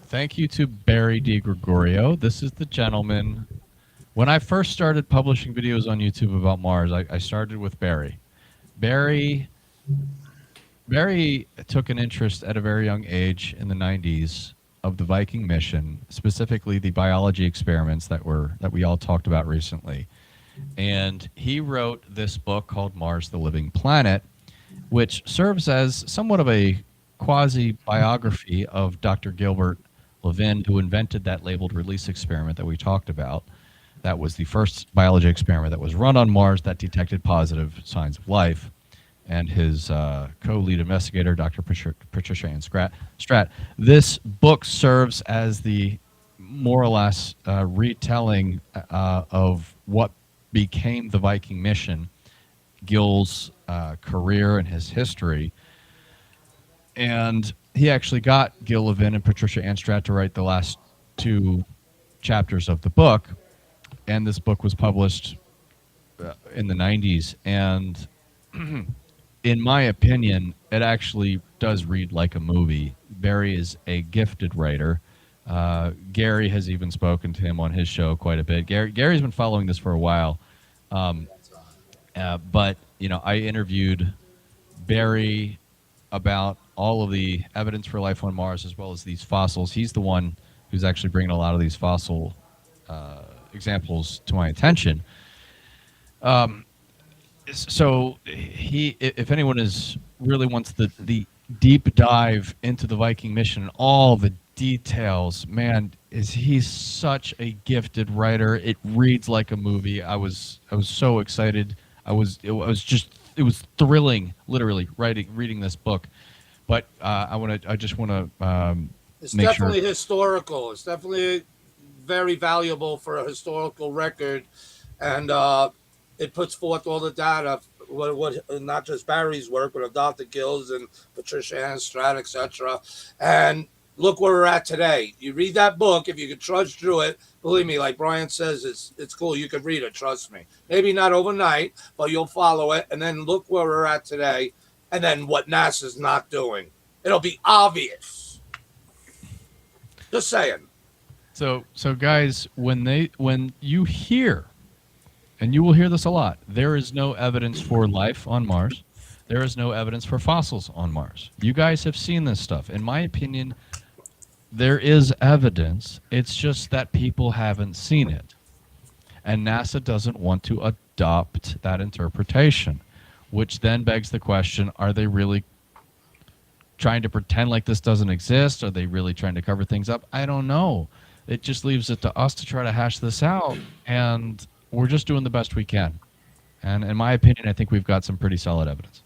Thank you to Barry DiGregorio. This is the gentleman. When I first started publishing videos on YouTube about Mars, I started with Barry. Barry took an interest at a very young age in the 90s of the Viking mission, specifically the biology experiments that we all talked about recently. And he wrote this book called Mars, the Living Planet, which serves as somewhat of a quasi-biography of Dr. Gilbert Levin, who invented that labeled release experiment that we talked about. That was the first biology experiment that was run on Mars that detected positive signs of life. And his co-lead investigator, Dr. Patricia Ann Stratt. This book serves as the more or less retelling of what became the Viking mission, Gil's career and his history. And he actually got Gil Levin and Patricia Ann Stratt to write the last 2 chapters of the book. And this book was published in the 90s. And in my opinion, it actually does read like a movie. Barry is a gifted writer. Gary has even spoken to him on his show quite a bit. Gary's been following this for a while. But, you know, I interviewed Barry about all of the evidence for life on Mars as well as these fossils. He's the one who's actually bringing a lot of these fossil examples to my attention. So if anyone really wants the deep dive into the Viking mission, all the details, man, he's such a gifted writer. It reads like a movie. I was so excited. It was thrilling, literally reading this book. But I just want to It's make definitely sure. historical. It's definitely very valuable for a historical record, and it puts forth all the data. What not just Barry's work, but of Dr. Gills and Patricia Ann Stratt, etc. And look where we're at today. You read that book, if you can trudge through it, believe me, like Brian says, it's cool. You can read it, trust me. Maybe not overnight, but you'll follow it. And then look where we're at today, and then what NASA's not doing. It'll be obvious. Just saying. So guys, when you hear, and you will hear this a lot, there is no evidence for life on Mars. There is no evidence for fossils on Mars. You guys have seen this stuff. In my opinion, there is evidence. It's just that people haven't seen it. And NASA doesn't want to adopt that interpretation, which then begs the question, are they really trying to pretend like this doesn't exist? Are they really trying to cover things up? I don't know. It just leaves it to us to try to hash this out, and we're just doing the best we can. And in my opinion, I think we've got some pretty solid evidence.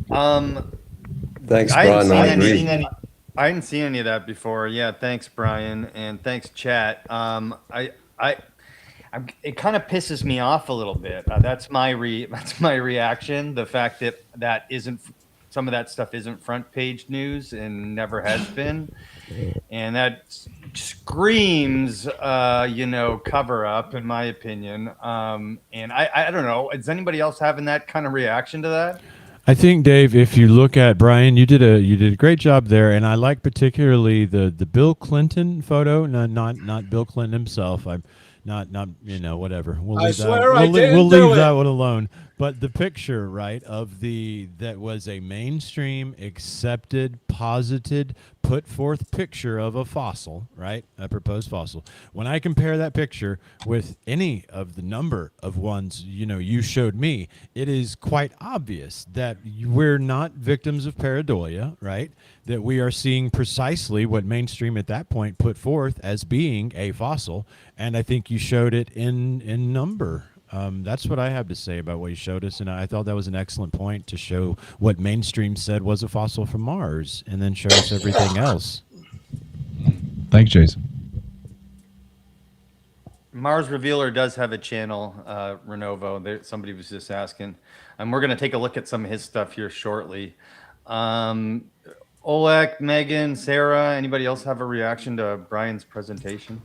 Thanks, Brian. I agree. I hadn't seen any of that before. Yeah, thanks, Brian, and thanks, chat. It kind of pisses me off a little bit. That's my reaction. The fact that isn't some of that stuff isn't front page news and never has been, and that screams, cover up, in my opinion. And I don't know. Is anybody else having that kind of reaction to that? I think, Dave, if you look at Brian, you did a great job there, and I like particularly the Bill Clinton photo. Not Bill Clinton himself. I'm not whatever. We'll leave that one alone. But the picture, right, of that was a mainstream accepted, posited, put forth picture of a fossil, right, a proposed fossil. When I compare that picture with any of the number of ones you showed me, it is quite obvious that we're not victims of pareidolia, right? That we are seeing precisely what mainstream at that point put forth as being a fossil, and I think you showed it in number. That's what I have to say about what you showed us, and I thought that was an excellent point to show what mainstream said was a fossil from Mars, and then show us everything else. Thanks, Jason. Mars Revealer does have a channel, Renovo. Somebody was just asking. We're going to take a look at some of his stuff here shortly. Oleg, Megan, Sarah, anybody else have a reaction to Brian's presentation?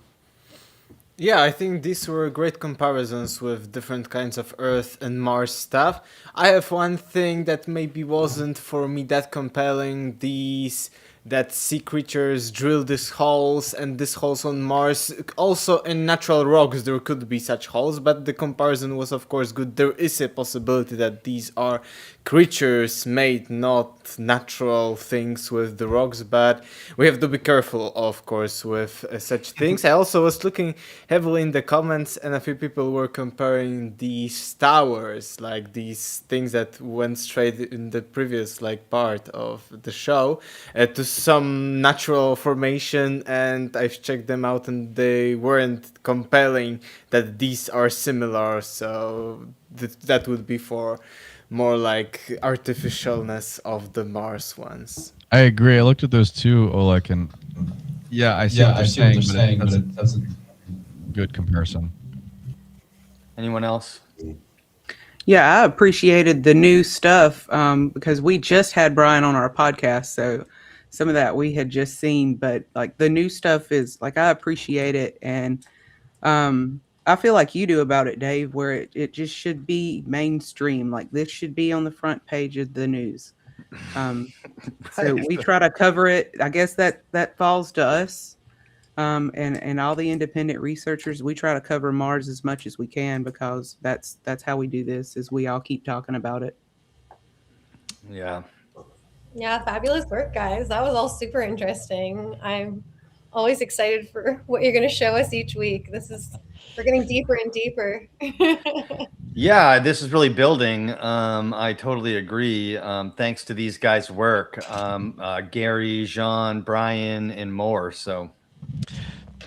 Yeah, I think these were great comparisons with different kinds of Earth and Mars stuff. I have one thing that maybe wasn't for me that compelling. These that sea creatures drill these holes, and these holes on Mars, also in natural rocks there could be such holes, but the comparison was of course good. There is a possibility that these are creatures made, not natural things with the rocks, but we have to be careful of course with such things. I also was looking heavily in the comments, and a few people were comparing these towers, like these things that went straight in the previous like part of the show, to some natural formation, and I've checked them out and they weren't compelling that these are similar, so that would be for more like artificialness of the Mars ones. I agree. I looked at those two, Oleg, and yeah, I see what they're saying, but it doesn't good comparison. Anyone else? Yeah, I appreciated the new stuff because we just had Brian on our podcast, so some of that we had just seen, but like the new stuff is like, I appreciate it, and I feel like you do about it, Dave, where it just should be mainstream. Like this should be on the front page of the news. So we try to cover it. I guess that falls to us, and all the independent researchers. We try to cover Mars as much as we can because that's how we do this. Is we all keep talking about it. Yeah. Yeah, fabulous work, guys. That was all super interesting. I'm always excited for what you're going to show us each week. We're getting deeper and deeper. Yeah, this is really building. I totally agree. Thanks to these guys' work, Gary, Jean, Brian, and more. So,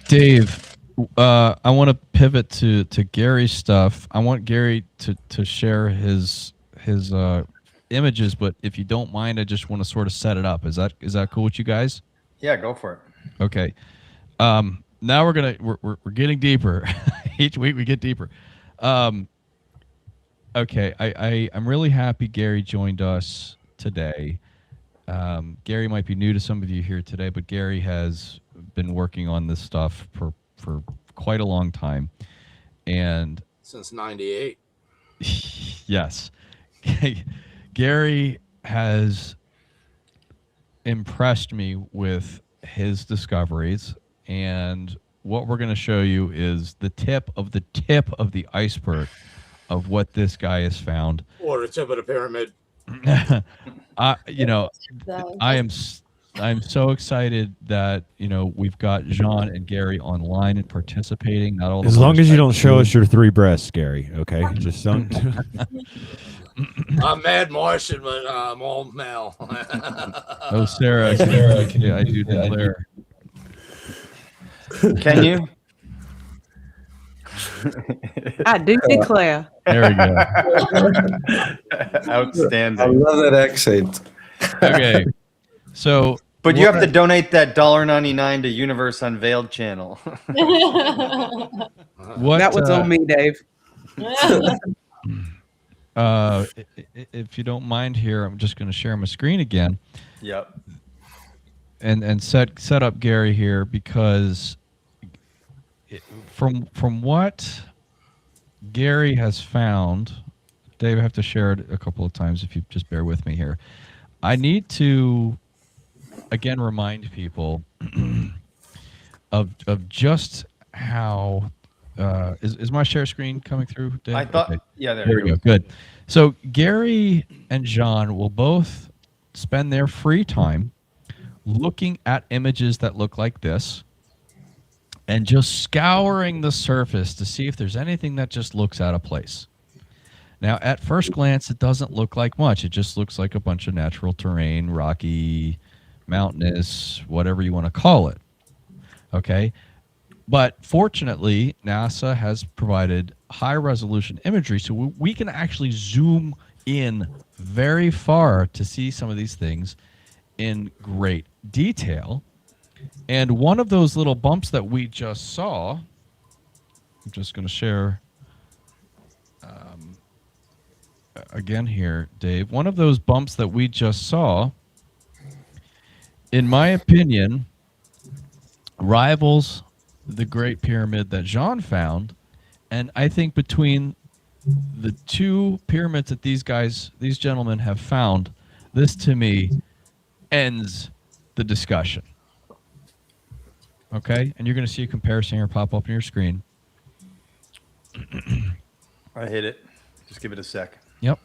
Dave, I want to pivot to Gary's stuff. I want Gary to share his images, but if you don't mind, I just want to sort of set it up. Is that cool with you guys? Yeah, go for it. Okay. Now we're getting deeper. Each week we get deeper. Okay, I'm really happy Gary joined us today. Gary might be new to some of you here today, but Gary has been working on this stuff for quite a long time, and Since '98. yes, Gary has impressed me with his discoveries, and what we're going to show you is the tip of the iceberg of what this guy has found. Or the tip of the pyramid. I'm so excited that we've got Jean and Gary online and participating. Not all as long as you don't show us your 3 breasts, Gary. Okay, just don't. I'm mad Martian, but I'm all male. Oh, Sarah, I do declare. Can you? I do declare. There we go. Outstanding. I love that accent. Okay, so but you have to donate that $1.99 to Universe Unveiled channel. That was on me, Dave. If you don't mind here, I'm just going to share my screen again. Yep. And set up Gary here, because from what Gary has found, Dave, I have to share it a couple of times if you just bear with me here. I need to again remind people of just how is my share screen coming through, Dave? I thought, okay. Yeah, there we go. Good. So Gary and Jean will both spend their free time looking at images that look like this and just scouring the surface to see if there's anything that just looks out of place. Now, at first glance, it doesn't look like much. It just looks like a bunch of natural terrain, rocky, mountainous, whatever you want to call it. Okay? But fortunately, NASA has provided high-resolution imagery, so we can actually zoom in very far to see some of these things in great detail. And one of those little bumps that we just saw, I'm just going to share again here, Dave. One of those bumps that we just saw, in my opinion, rivals the Great Pyramid that Jean found. And I think between the 2 pyramids that these gentlemen have found, this to me ends the discussion. Okay, and you're going to see a comparison here pop up on your screen. I hit it. Just give it a sec. Yep.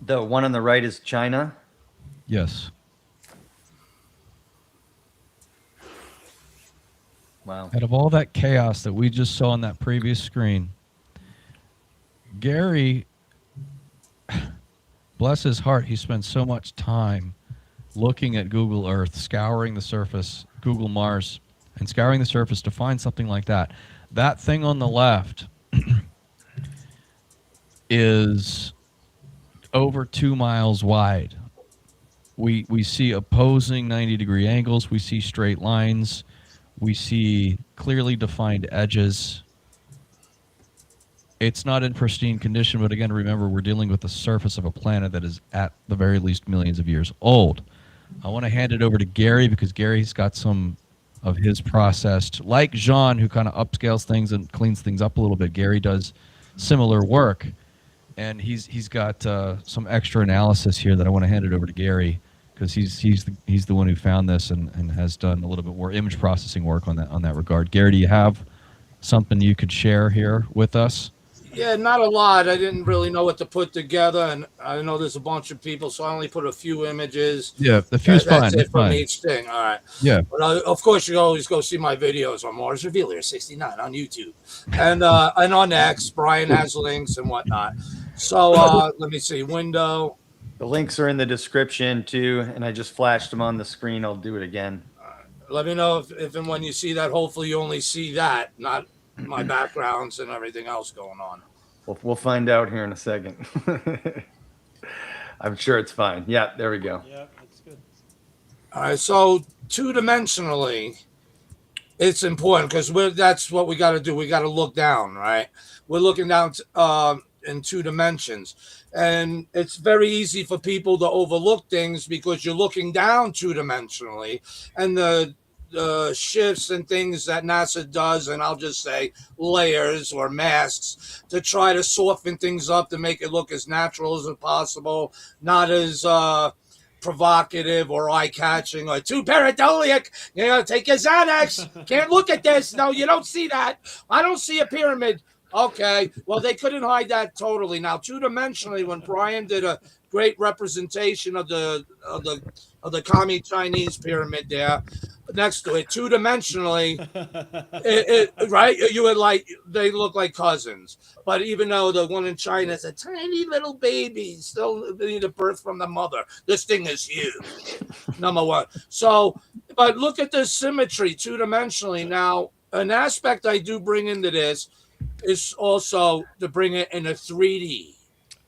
The one on the right is China. Yes. Wow. Out of all that chaos that we just saw on that previous screen, Gary, bless his heart, he spent so much time looking at Google Earth, scouring the surface, Google Mars, and scouring the surface to find something like that. That thing on the left is over 2 miles wide. We see opposing 90-degree angles. We see straight lines. We see clearly defined edges. It's not in pristine condition, but again, remember, we're dealing with the surface of a planet that is at the very least millions of years old. I want to hand it over to Gary because Gary's got some of his processed, like Jean, who kind of upscales things and cleans things up a little bit. Gary does similar work, and he's got some extra analysis here that I want to hand it over to Gary because he's the one who found this and has done a little bit more image processing work on that regard. Gary, do you have something you could share here with us? Yeah, not a lot. I didn't really know what to put together, and I know there's a bunch of people, so I only put a few images. Yeah, the few's fine. That's it from fine. each thing. All right. Yeah. But of course, you always go see my videos on Mars Revealer 69 on YouTube, and on X. Brian has links and whatnot. So let me see. Window. The links are in the description too, and I just flashed them on the screen. I'll do it again. Let me know if and when you see that. Hopefully, you only see that, not my backgrounds and everything else going on. We'll find out here in a second. I'm sure it's fine. Yeah, there we go. Yeah, that's good. All right, so two-dimensionally, it's important because that's what we got to do. We got to look down, right? We're looking down in 2 dimensions, and it's very easy for people to overlook things because you're looking down 2-dimensionally, and the shifts and things that NASA does, and I'll just say layers or masks to try to soften things up to make it look as natural as possible, not as provocative or eye-catching or too pareidolia. You know, take your Xanax. Can't look at this. No, you don't see that. I don't see a pyramid. Okay, well, they couldn't hide that totally. Now, 2-dimensionally, when Brian did a great representation of the commie Chinese pyramid there next to it, 2-dimensionally, right? You would like, they look like cousins. But even though the one in China is a tiny little baby, still need a birth from the mother, this thing is huge, number one. So, but look at the symmetry 2-dimensionally. Now, an aspect I do bring into this is also to bring it in a 3D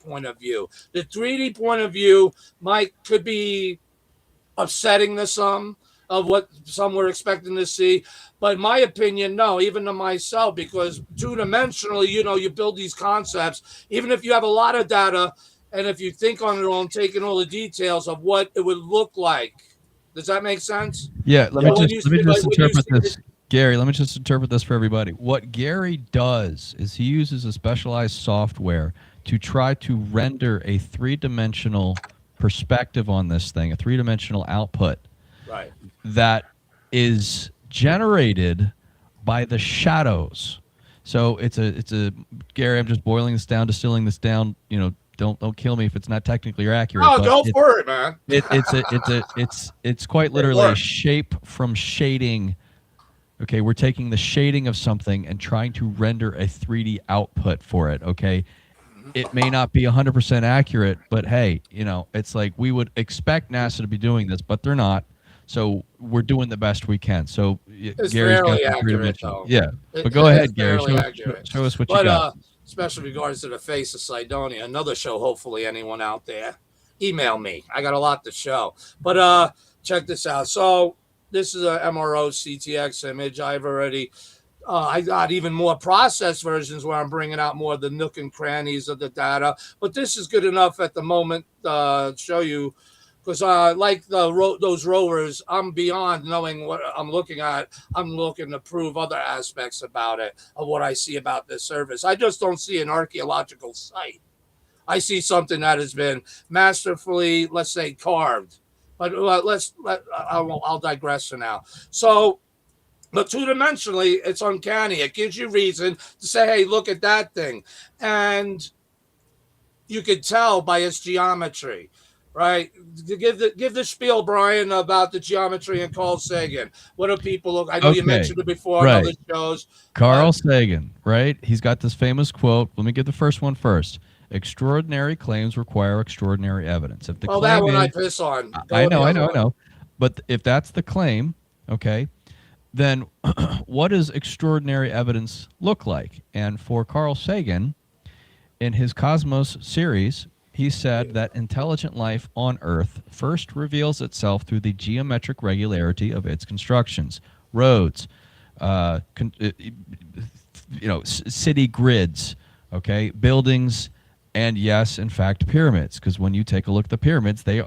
point of view. The 3D point of view could be upsetting to some of what some were expecting to see, but in my opinion, no, even to myself, because 2-dimensionally, you know, you build these concepts, even if you have a lot of data, and if you think on your own, taking all the details of what it would look like. Does that make sense? Yeah, let me just interpret this. Gary, let me just interpret this for everybody. What Gary does is he uses a specialized software to try to render a 3-dimensional perspective on this thing, a 3-dimensional output. Right. That is generated by the shadows. So it's a Gary, I'm just boiling this down, distilling this down, you know, don't kill me if it's not technically accurate. Oh, go for it, man. It's quite literally a shape from shading. Okay, we're taking the shading of something and trying to render a 3D output for it, okay? It may not be 100% accurate, but hey, you know, it's like we would expect NASA to be doing this, but they're not. So we're doing the best we can. So It's Gary's got fairly the accurate, 3-dimensional. though. Yeah, but go ahead, It's Gary. fairly Show us what you got. Especially regards to the face of Cydonia, another show. Hopefully, anyone out there, email me. I got a lot to show. But check this out. So this is a MRO CTX image. I've already. I got even more processed versions where I'm bringing out more of the nook and crannies of the data. But this is good enough at the moment to show you because like those rovers, I'm beyond knowing what I'm looking at. I'm looking to prove other aspects about it, of what I see about this surface. I just don't see an archaeological site. I see something that has been masterfully, let's say, carved. But I'll digress for now. So, but two-dimensionally, it's uncanny. It gives you reason to say, hey, look at that thing. And you could tell by its geometry, right? Give the spiel, Brian, about the geometry in Carl Sagan. What do people look? I know you mentioned it before on other shows. Carl Sagan, right? He's got this famous quote. Let me give the first one first. Extraordinary claims require extraordinary evidence. If the claim that one is, I piss on. I know. But if that's the claim, okay, then what does extraordinary evidence look like? And for Carl Sagan, in his Cosmos series, he said that intelligent life on Earth first reveals itself through the geometric regularity of its constructions, roads, city grids, okay, buildings, and yes, in fact, pyramids. Because when you take a look at the pyramids, they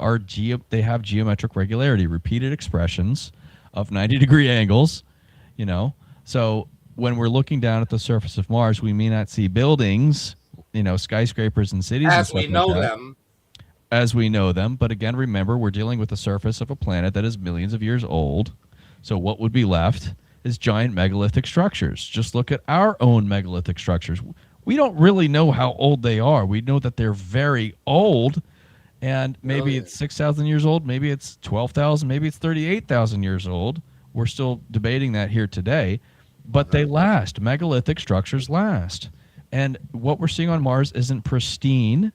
have geometric regularity, repeated expressions of 90-degree angles. So when we're looking down at the surface of Mars, we may not see buildings, skyscrapers and cities as we know them. As we know them. But again, remember, we're dealing with the surface of a planet that is millions of years old. So what would be left is giant megalithic structures. Just look at our own megalithic structures. We don't really know how old they are. We know that they're very old, and maybe it's 6,000 years old, maybe it's 12,000, maybe it's 38,000 years old. We're still debating that here today, but they last. Megalithic structures last. And what we're seeing on Mars isn't pristine,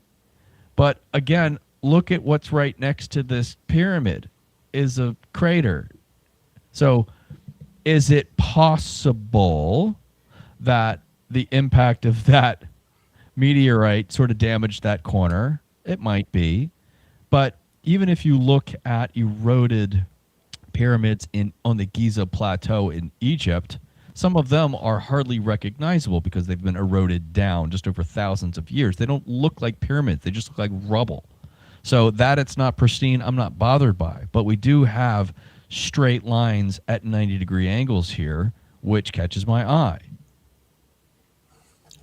but again, look at what's right next to this pyramid is a crater. So is it possible that the impact of that meteorite sort of damaged that corner? It might be. But even if you look at eroded pyramids on the Giza Plateau in Egypt, some of them are hardly recognizable because they've been eroded down just over thousands of years. They don't look like pyramids. They just look like rubble. So that it's not pristine, I'm not bothered by. But we do have straight lines at 90-degree angles here, which catches my eye.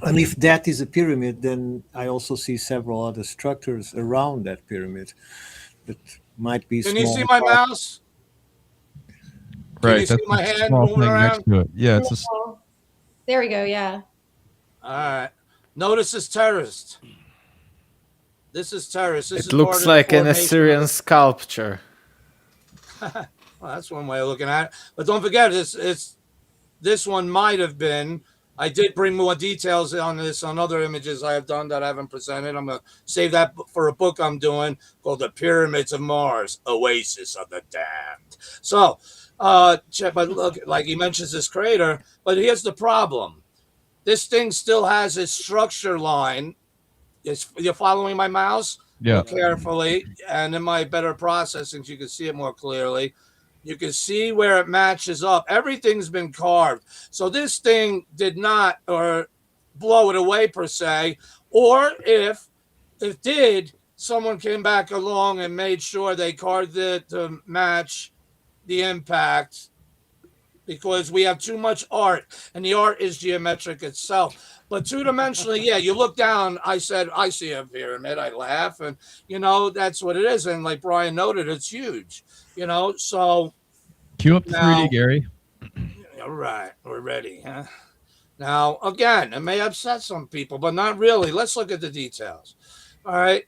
And if that is a pyramid, then I also see several other structures around that pyramid that might be small. Can you see my mouse? Can you see my hand moving around? Next to it. Yeah, it's there we go. Yeah. All right. Notice this terraced. This is terraced. This it looks like an Assyrian sculpture. Well, that's one way of looking at it. But don't forget, this one might have been. I did bring more details on this on other images I have done that I haven't presented. I'm going to save that for a book I'm doing called The Pyramids of Mars, Oasis of the Damned. So, but look, like he mentions this crater, but here's the problem. This thing still has its structure line. You're following my mouse? Yeah. Look carefully, and in my better processing, you can see it more clearly. You can see where it matches up. Everything's been carved. So this thing did not or blow it away per se. Or if it did, someone came back along and made sure they carved it to match the impact, because we have too much art, and the art is geometric itself. But two-dimensionally, yeah, you look down, I said, I see a pyramid, I laugh, and, that's what it is. And like Brian noted, it's huge, so. Cue up the 3D, Gary. All right, we're ready. Huh? Now, again, it may upset some people, but not really. Let's look at the details. All right.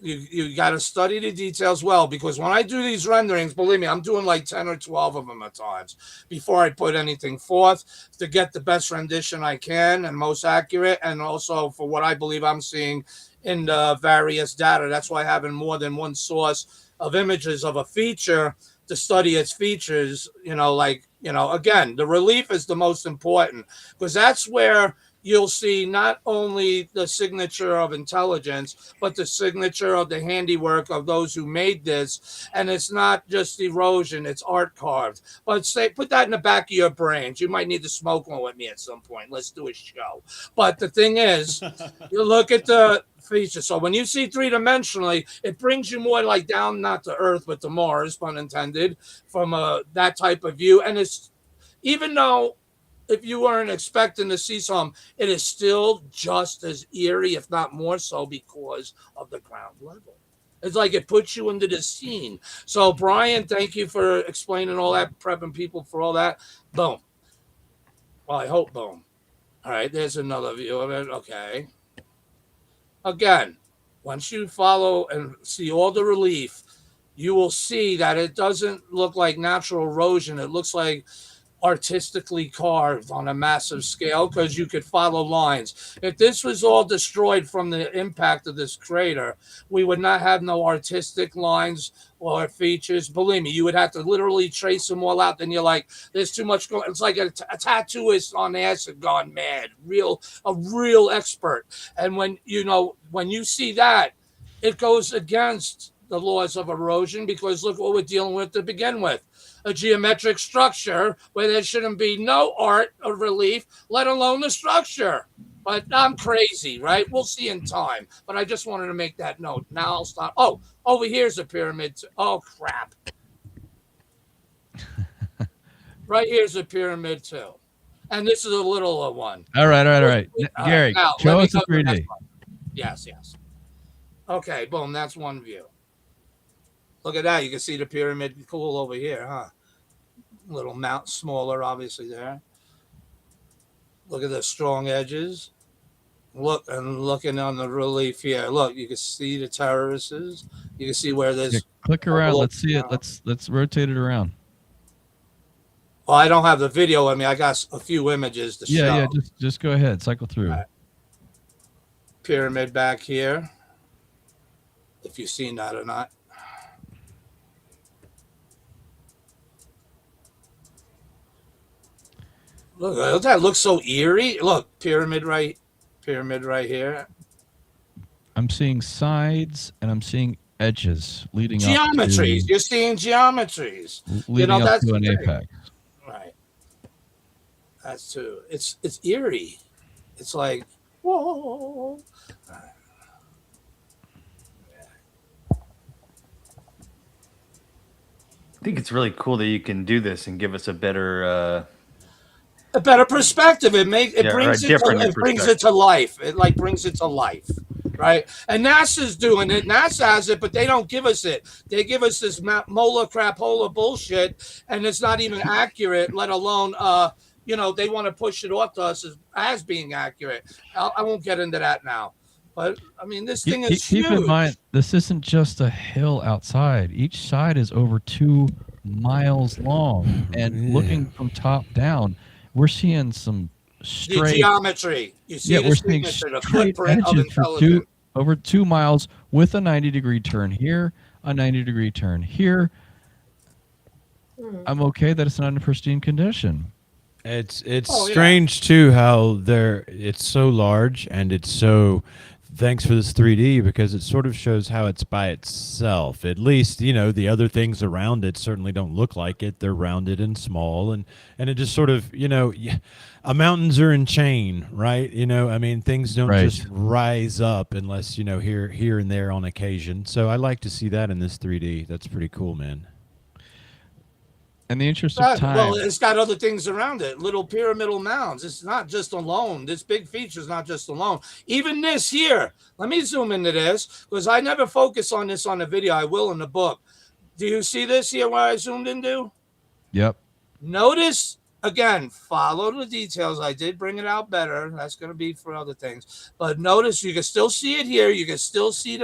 You got to study the details well, because when I do these renderings, believe me, I'm doing like 10 or 12 of them at times before I put anything forth to get the best rendition I can and most accurate, and also for what I believe I'm seeing in the various data. That's why having more than one source of images of a feature to study its features, again, the relief is the most important, because that's where you'll see not only the signature of intelligence, but the signature of the handiwork of those who made this. And it's not just erosion, it's art carved. But put that in the back of your brains. You might need to smoke one with me at some point. Let's do a show. But the thing is, you look at the features. So when you see three-dimensionally, it brings you more like down, not to Earth, but to Mars, pun intended, from that type of view. And it's, even though if you weren't expecting to see some, it is still just as eerie, if not more so, because of the ground level. It's like it puts you into the scene. So, Brian, thank you for explaining all that, prepping people for all that. Boom. Well, I hope boom. All right, there's another view of it. Okay. Again, once you follow and see all the relief, you will see that it doesn't look like natural erosion. It looks like artistically carved on a massive scale, because you could follow lines. If this was all destroyed from the impact of this crater, we would not have no artistic lines or features. Believe me, you would have to literally trace them all out. Then you're like, there's too much going. It's like a tattooist on acid gone mad, a real expert. And when you see that, it goes against the laws of erosion, because look what we're dealing with to begin with. A geometric structure where there shouldn't be no art or relief, let alone the structure. But I'm crazy, right? We'll see in time. But I just wanted to make that note. Now I'll stop. Oh, over here's a pyramid. Oh, crap. Right here's a pyramid, too. And this is a littler one. All right. Gary, now, show let us me the go to the 3D. next one. Yes. Okay, boom. That's one view. Look at that. You can see the pyramid cool over here, huh? Little mount, smaller, obviously, there. Look at the strong edges. Look, and looking on the relief here. Look, you can see the terraces. You can see where there's... Yeah, click around. Let's see it. Let's rotate it around. Well, I don't have the video with me. I got a few images to show. Yeah. Just go ahead. Cycle through. Right. Pyramid back here. If you've seen that or not. Look, that looks so eerie. Look, pyramid right here. I'm seeing sides and I'm seeing edges leading Geometries. up to, You're seeing geometries. leading up that's to the an thing. apex. Right. That's too. It's eerie. It's like, whoa. I think it's really cool that you can do this and give us a better perspective. It brings it to life. It like brings it to life, right? And NASA's doing it. NASA has it, but they don't give us it. They give us this mola crapola bullshit, and it's not even accurate. Let alone, they want to push it off to us as being accurate. I won't get into that now. But I mean, this thing is huge. Keep in mind, this isn't just a hill outside. Each side is over 2 miles long, and looking from top down, we're seeing some straight geometry. You see, we're seeing the straight footprint of edges for over 2 miles with a 90-degree turn here, a 90-degree turn here. I'm okay that it's not in pristine condition. It's strange too how it's so large, and it's so, thanks for this 3D, because it sort of shows how it's by itself. At least, the other things around it certainly don't look like it. They're rounded and small, and it just sort of, mountains are in chain, right? I mean, things don't just rise up unless, here and there on occasion. So I like to see that in this 3D. That's pretty cool, man. In the interest of time. Well, it's got other things around it. Little pyramidal mounds. It's not just alone. This big feature is not just alone. Even this here. Let me zoom into this, because I never focus on this on the video. I will in the book. Do you see this here where I zoomed into? Yep. Notice, again, follow the details. I did bring it out better. That's going to be for other things. But notice you can still see it here. You can still see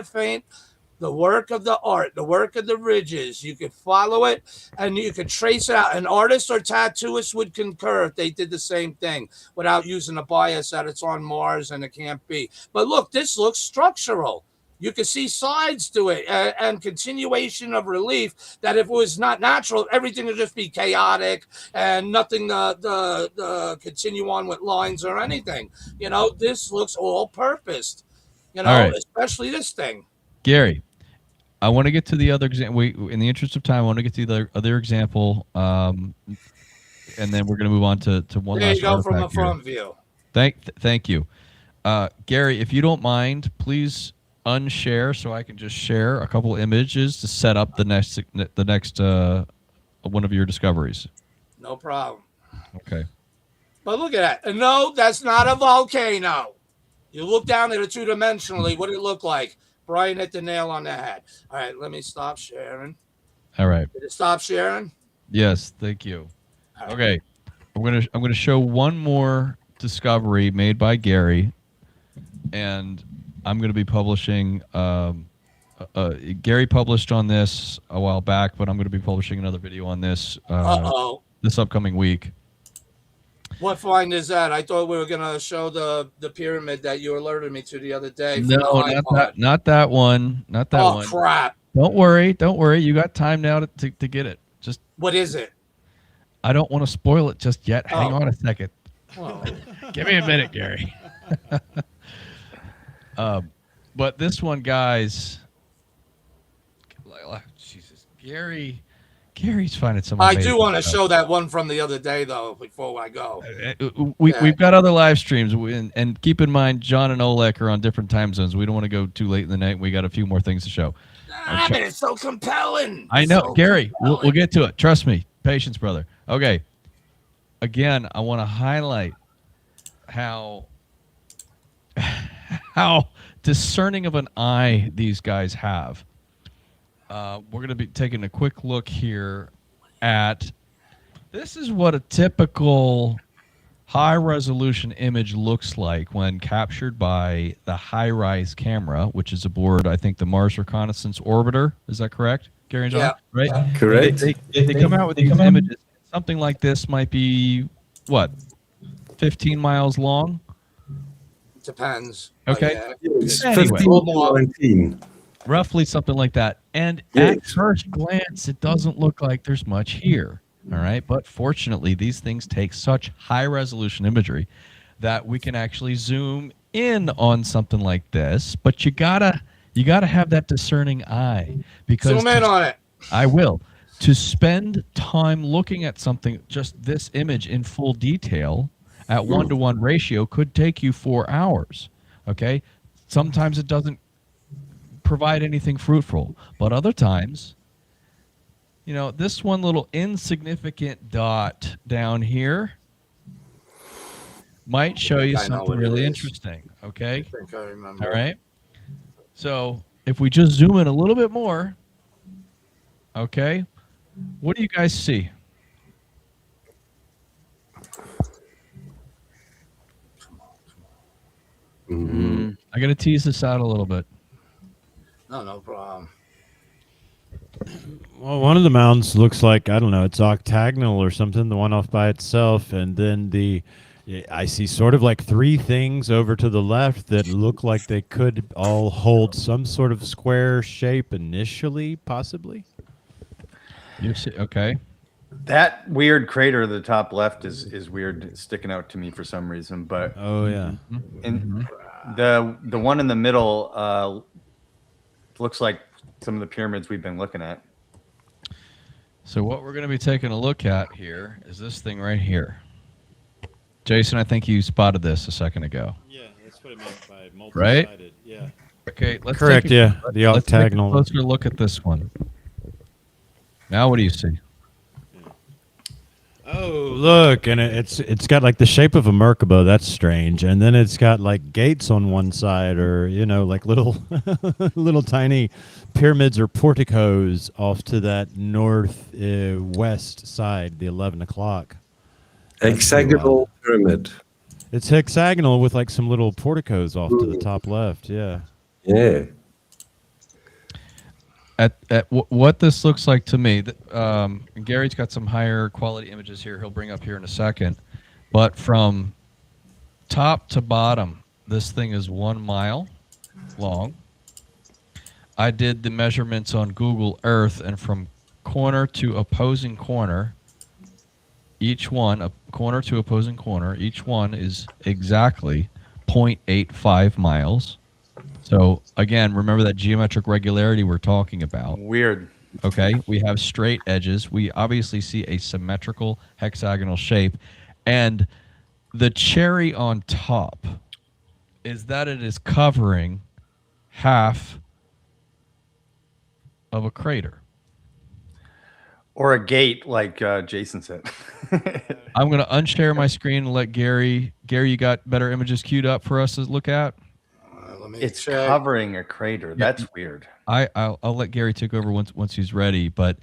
the work of the art, the work of the ridges. You could follow it and you could trace it out. An artist or tattooist would concur if they did the same thing without using a bias that it's on Mars and it can't be. But look, this looks structural. You can see sides to it and continuation of relief that if it was not natural, everything would just be chaotic and nothing to continue on with lines or anything. This looks all-purposed, right. Especially this thing. Gary, I want to get to the other example. In the interest of time, I want to get to the other example, and then we're going to move on to one there last. You go from a artifact here. front view. Thank you. Gary, if you don't mind, please unshare so I can just share a couple images to set up the next one of your discoveries. No problem. Okay. But look at that. And no, that's not a volcano. You look down at it two-dimensionally, what did it look like? Brian hit the nail on the head. All right, let me stop sharing. All right. Did it stop sharing? Yes, thank you. Okay. I'm gonna show one more discovery made by Gary, and I'm gonna be publishing. Gary published on this a while back, but I'm gonna be publishing another video on this this upcoming week. What find is that? I thought we were gonna show the pyramid that you alerted me to the other day. No, not that one. Not that one. Oh crap! Don't worry. You got time now to get it. Just what is it? I don't want to spoil it just yet. Hang on a second. Oh. Give me a minute, Gary. But this one, guys. Jesus, Gary's finding some. I do want to show that one from the other day, though, before I go. We've got other live streams, and keep in mind, John and Oleg are on different time zones. We don't want to go too late in the night. We got a few more things to show. But it's so compelling. I know, so Gary. We'll get to it. Trust me. Patience, brother. Okay. Again, I want to highlight how discerning of an eye these guys have. We're going to be taking a quick look here at this is what a typical high-resolution image looks like when captured by the HiRISE camera, which is aboard, I think, the Mars Reconnaissance Orbiter. Is that correct, Gary and John? Yeah. Right? Correct. They come out with these images. Something like this might be, what, 15 miles long? Depends. Okay. Yeah. It's Anyway. 15 to 19. Roughly something like that. And Yes. at first glance, it doesn't look like there's much here. All right. But fortunately, these things take such high resolution imagery that we can actually zoom in on something like this. But you gotta have that discerning eye, because Zoom in on it. I will. To spend time looking at something, just this image in full detail at 1-to-1 ratio could take you 4 hours. Okay. Sometimes it doesn't provide anything fruitful, but other times, you know, this one little insignificant dot down here might show you something really interesting. Okay. I think I remember. All right. So if we just zoom in a little bit more, okay, what do you guys see? I got to tease this out a little bit. No problem. Well, one of the mounds looks like, I don't know, it's octagonal or something, the one off by itself. And then I see sort of like 3 things over to the left that look like they could all hold some sort of square shape initially, possibly. You see, okay. That weird crater at the top left is weird. It's sticking out to me for some reason. But oh yeah, and the one in the middle looks like some of the pyramids we've been looking at. So what we're going to be taking a look at here is this thing right here. Jason, I think you spotted this a second ago. Yeah, that's what I meant by multi-sided. Right? Yeah. Okay, let's correct. Take a, yeah, the let's octagonal. Take a closer look at this one. Now, what do you see? Oh, look, and it's got like the shape of a Merkaba. That's strange. And then it's got like gates on one side, or like little little tiny pyramids or porticos off to that north west side, the 11 o'clock. Hexagonal pyramid. It's hexagonal with like some little porticos off to the top left. Yeah. Yeah. At what this looks like to me, Gary's got some higher quality images here he'll bring up here in a second, but from top to bottom, this thing is 1 mile long. I did the measurements on Google Earth, and from corner to opposing corner, each one, a corner to opposing corner, each one is exactly 0.85 miles. So again, remember that geometric regularity we're talking about. Weird. Okay, we have straight edges. We obviously see a symmetrical hexagonal shape, and the cherry on top is that it is covering half of a crater. Or a gate, like Jason said. I'm going to unshare my screen and let Gary. Gary, you got better images queued up for us to look at? It's covering a crater. That's weird. I'll let Gary take over once he's ready. But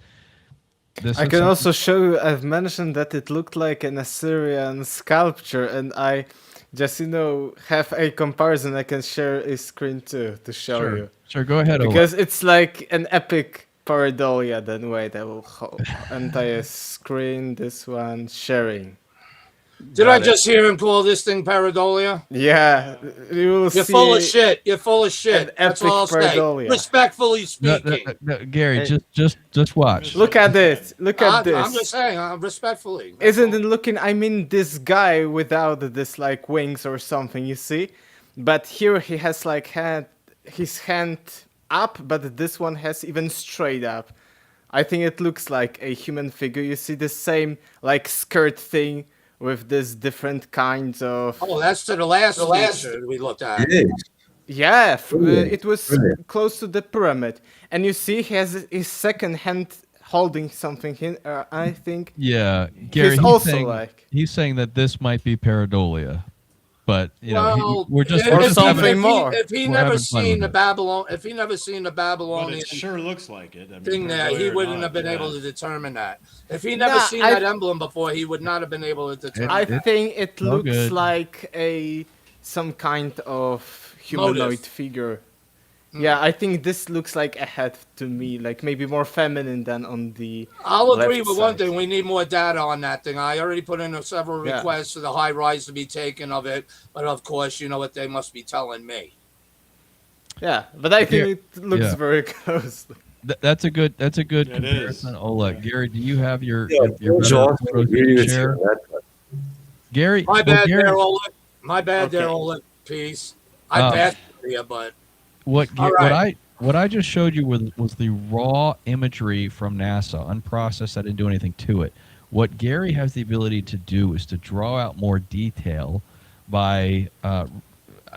this I can also show. I've mentioned that it looked like an Assyrian sculpture, and I just have a comparison. I can share a screen too to show you. Sure, go ahead. Because it's like an epic pareidolia. Then wait, I will hold entire screen. This one sharing. Did I just hear him call this thing pareidolia? Yeah, you're full of shit. You're full of shit. That's all I'll say. Respectfully speaking. No, Gary, just watch. Look at this. Look at this. I'm just saying, respectfully. Isn't it looking? I mean, this guy without this like wings or something. You see, but here he has like his hand up, but this one has even straight up. I think it looks like a human figure. You see the same like skirt thing with this different kinds of. Oh, that's to the last picture we looked at. Yeah, it was close to the pyramid, and you see he has his second hand holding something in. I think. Yeah, Gary. He's saying that this might be pareidolia, but we're just something more. If he never seen the Babylonian, it sure looks like it. I mean, thing there, he wouldn't have been able to determine that. If he never seen that emblem before, he would not have been able to determine. I think it looks like some kind of humanoid figure. Yeah, I think this looks like a head to me, like maybe more feminine than on the. I'll agree with one thing. We need more data on that thing. I already put in several requests for the high rise to be taken of it, but of course, you know what they must be telling me. Yeah, but I think it looks very close. That's a good comparison. Oleg, Gary, do you have your share? Gary, my bad there, Oleg. My bad there, Oleg. Peace. I passed you, but. What I just showed you was the raw imagery from NASA, unprocessed. I didn't do anything to it. What Gary has the ability to do is to draw out more detail by, I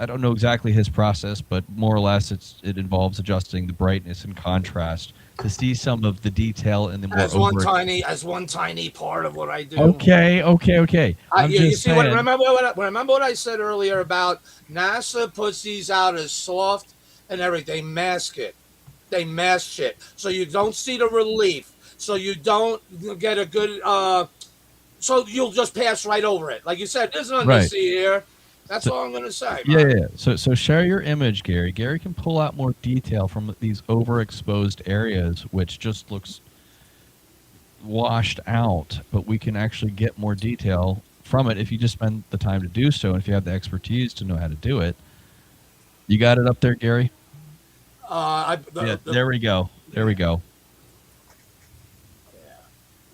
don't know exactly his process, but more or less it involves adjusting the brightness and contrast to see some of the detail in the more as one tiny part of what I do. Okay. You see, remember what I said earlier about NASA puts these out as soft and everything. They mask shit, so you don't see the relief, so you don't get a good so you'll just pass right over it. Like you said, there's nothing to see here. That's all I'm gonna say. Yeah. So share your image, Gary. Gary can pull out more detail from these overexposed areas, which just looks washed out, but we can actually get more detail from it if you just spend the time to do so, and if you have the expertise to know how to do it. You got it up there, Gary? There we go. Yeah.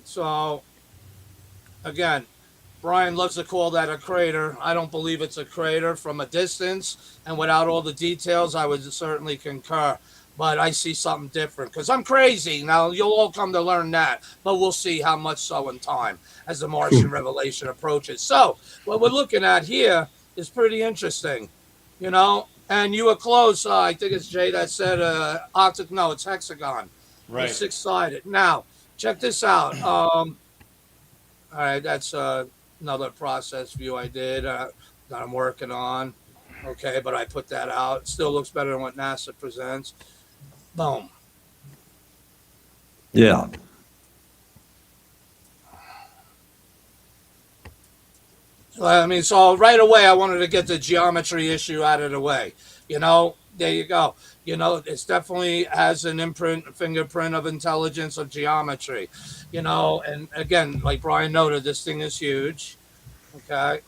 So, again, Brian loves to call that a crater. I don't believe it's a crater from a distance, and without all the details, I would certainly concur. But I see something different because I'm crazy. Now, you'll all come to learn that, but we'll see how much so in time as the Martian revelation approaches. So, what we're looking at here is pretty interesting, And you were close. I think it's Jay that said it's hexagon. Right. It's six-sided. Now, check this out. All right, that's another process view I did that I'm working on. Okay, but I put that out. It still looks better than what NASA presents. Boom. Yeah. So right away, I wanted to get the geometry issue out of the way. There you go. It definitely has an fingerprint of intelligence of geometry. And again, like Brian noted, this thing is huge. Okay.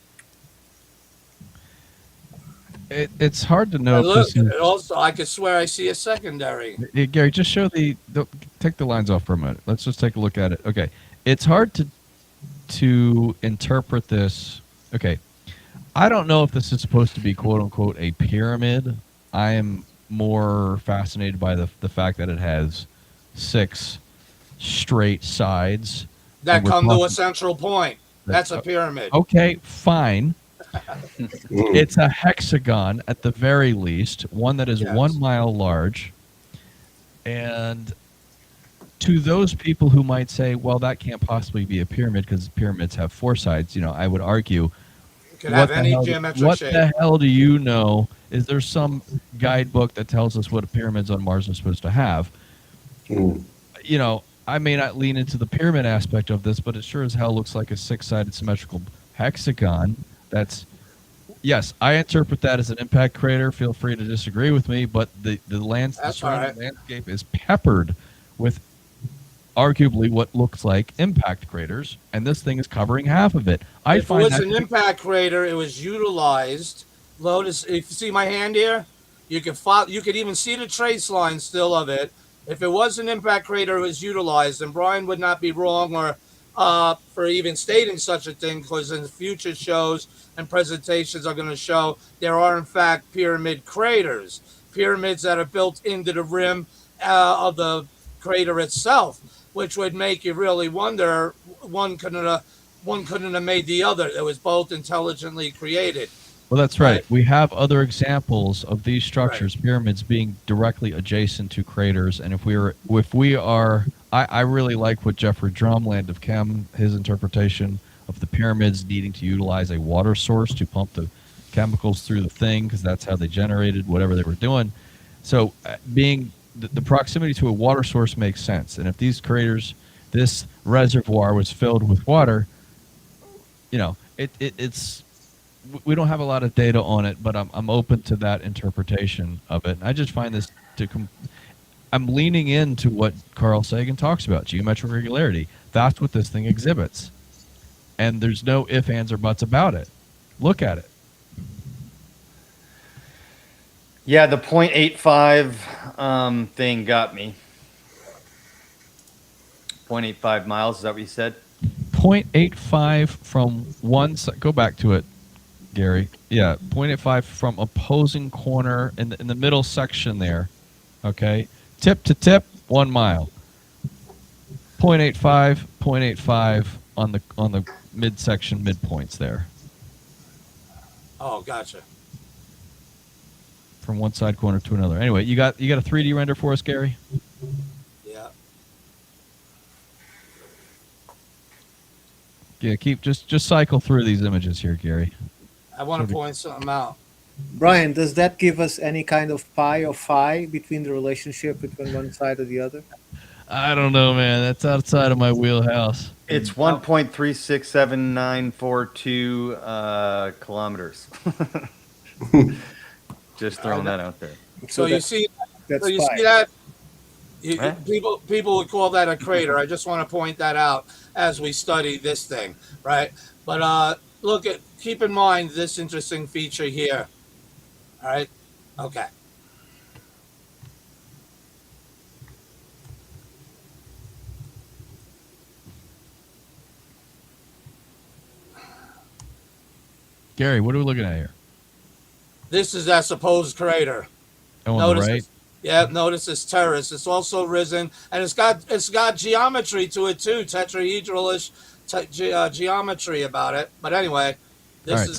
It's hard to know. Look, also, I could swear I see a secondary. Gary, just show take the lines off for a minute. Let's just take a look at it. Okay. It's hard to interpret this. Okay, I don't know if this is supposed to be quote unquote a pyramid. I am more fascinated by the fact that it has 6 straight sides that come to a central point. That's a pyramid. Okay, fine. It's a hexagon at the very least, one that is 1 mile large. And to those people who might say, well, that can't possibly be a pyramid because pyramids have 4 sides, you know, I would argue, Could have any geometric what shape. the hell do you know? Is there some guidebook that tells us what pyramids on Mars are supposed to have? You know, I may not lean into the pyramid aspect of this, but it sure as hell looks like a 6-sided symmetrical hexagon. That's, yes, I interpret that as an impact crater. Feel free to disagree with me, but the surrounding landscape is peppered with arguably what looks like impact craters, and this thing is covering half of it. If it was an impact crater, it was utilized. Lotus, if you see my hand here, you could even see the trace line still of it. If it was an impact crater, it was utilized, and Brian would not be wrong or for even stating such a thing, because in future shows and presentations are going to show there are in fact pyramid craters, pyramids that are built into the rim of the crater itself, which would make you really wonder one couldn't have made the other. It was both intelligently created. Well, that's right. We have other examples of these structures, pyramids, being directly adjacent to craters. And if we are, I really like what Jeffrey Drumland of Chem, his interpretation of the pyramids needing to utilize a water source to pump the chemicals through the thing, because that's how they generated whatever they were doing. So being the proximity to a water source makes sense. And if these craters, this reservoir was filled with water, you know, it's, we don't have a lot of data on it, but I'm open to that interpretation of it. And I just find this I'm leaning into what Carl Sagan talks about, geometric regularity. That's what this thing exhibits. And there's no ifs, ands, or buts about it. Look at it. Yeah, the 0.85 thing got me. 0.85 miles, is that what you said? 0.85 from go back to it, Gary. Yeah, 0.85 from opposing corner in the middle section there. Okay, tip to tip, 1 mile. 0.85 on the midsection midpoints there. Oh, gotcha. From one side corner to another. Anyway, you got a 3D render for us, Gary? Yeah. Yeah, just cycle through these images here, Gary. I want to point something out. Brian, does that give us any kind of pi or phi between the relationship between one side or the other? I don't know, man. That's outside of my wheelhouse. It's 1.367942 kilometers. Just throwing that out there. So you see that? People would call that a crater. I just want to point that out as we study this thing, right? But keep in mind this interesting feature here. All right. Okay. Gary, what are we looking at here? This is that supposed crater. Oh, on the right? Notice this terrace. It's also risen, and it's got geometry to it too, tetrahedral-ish geometry about it. But anyway, this is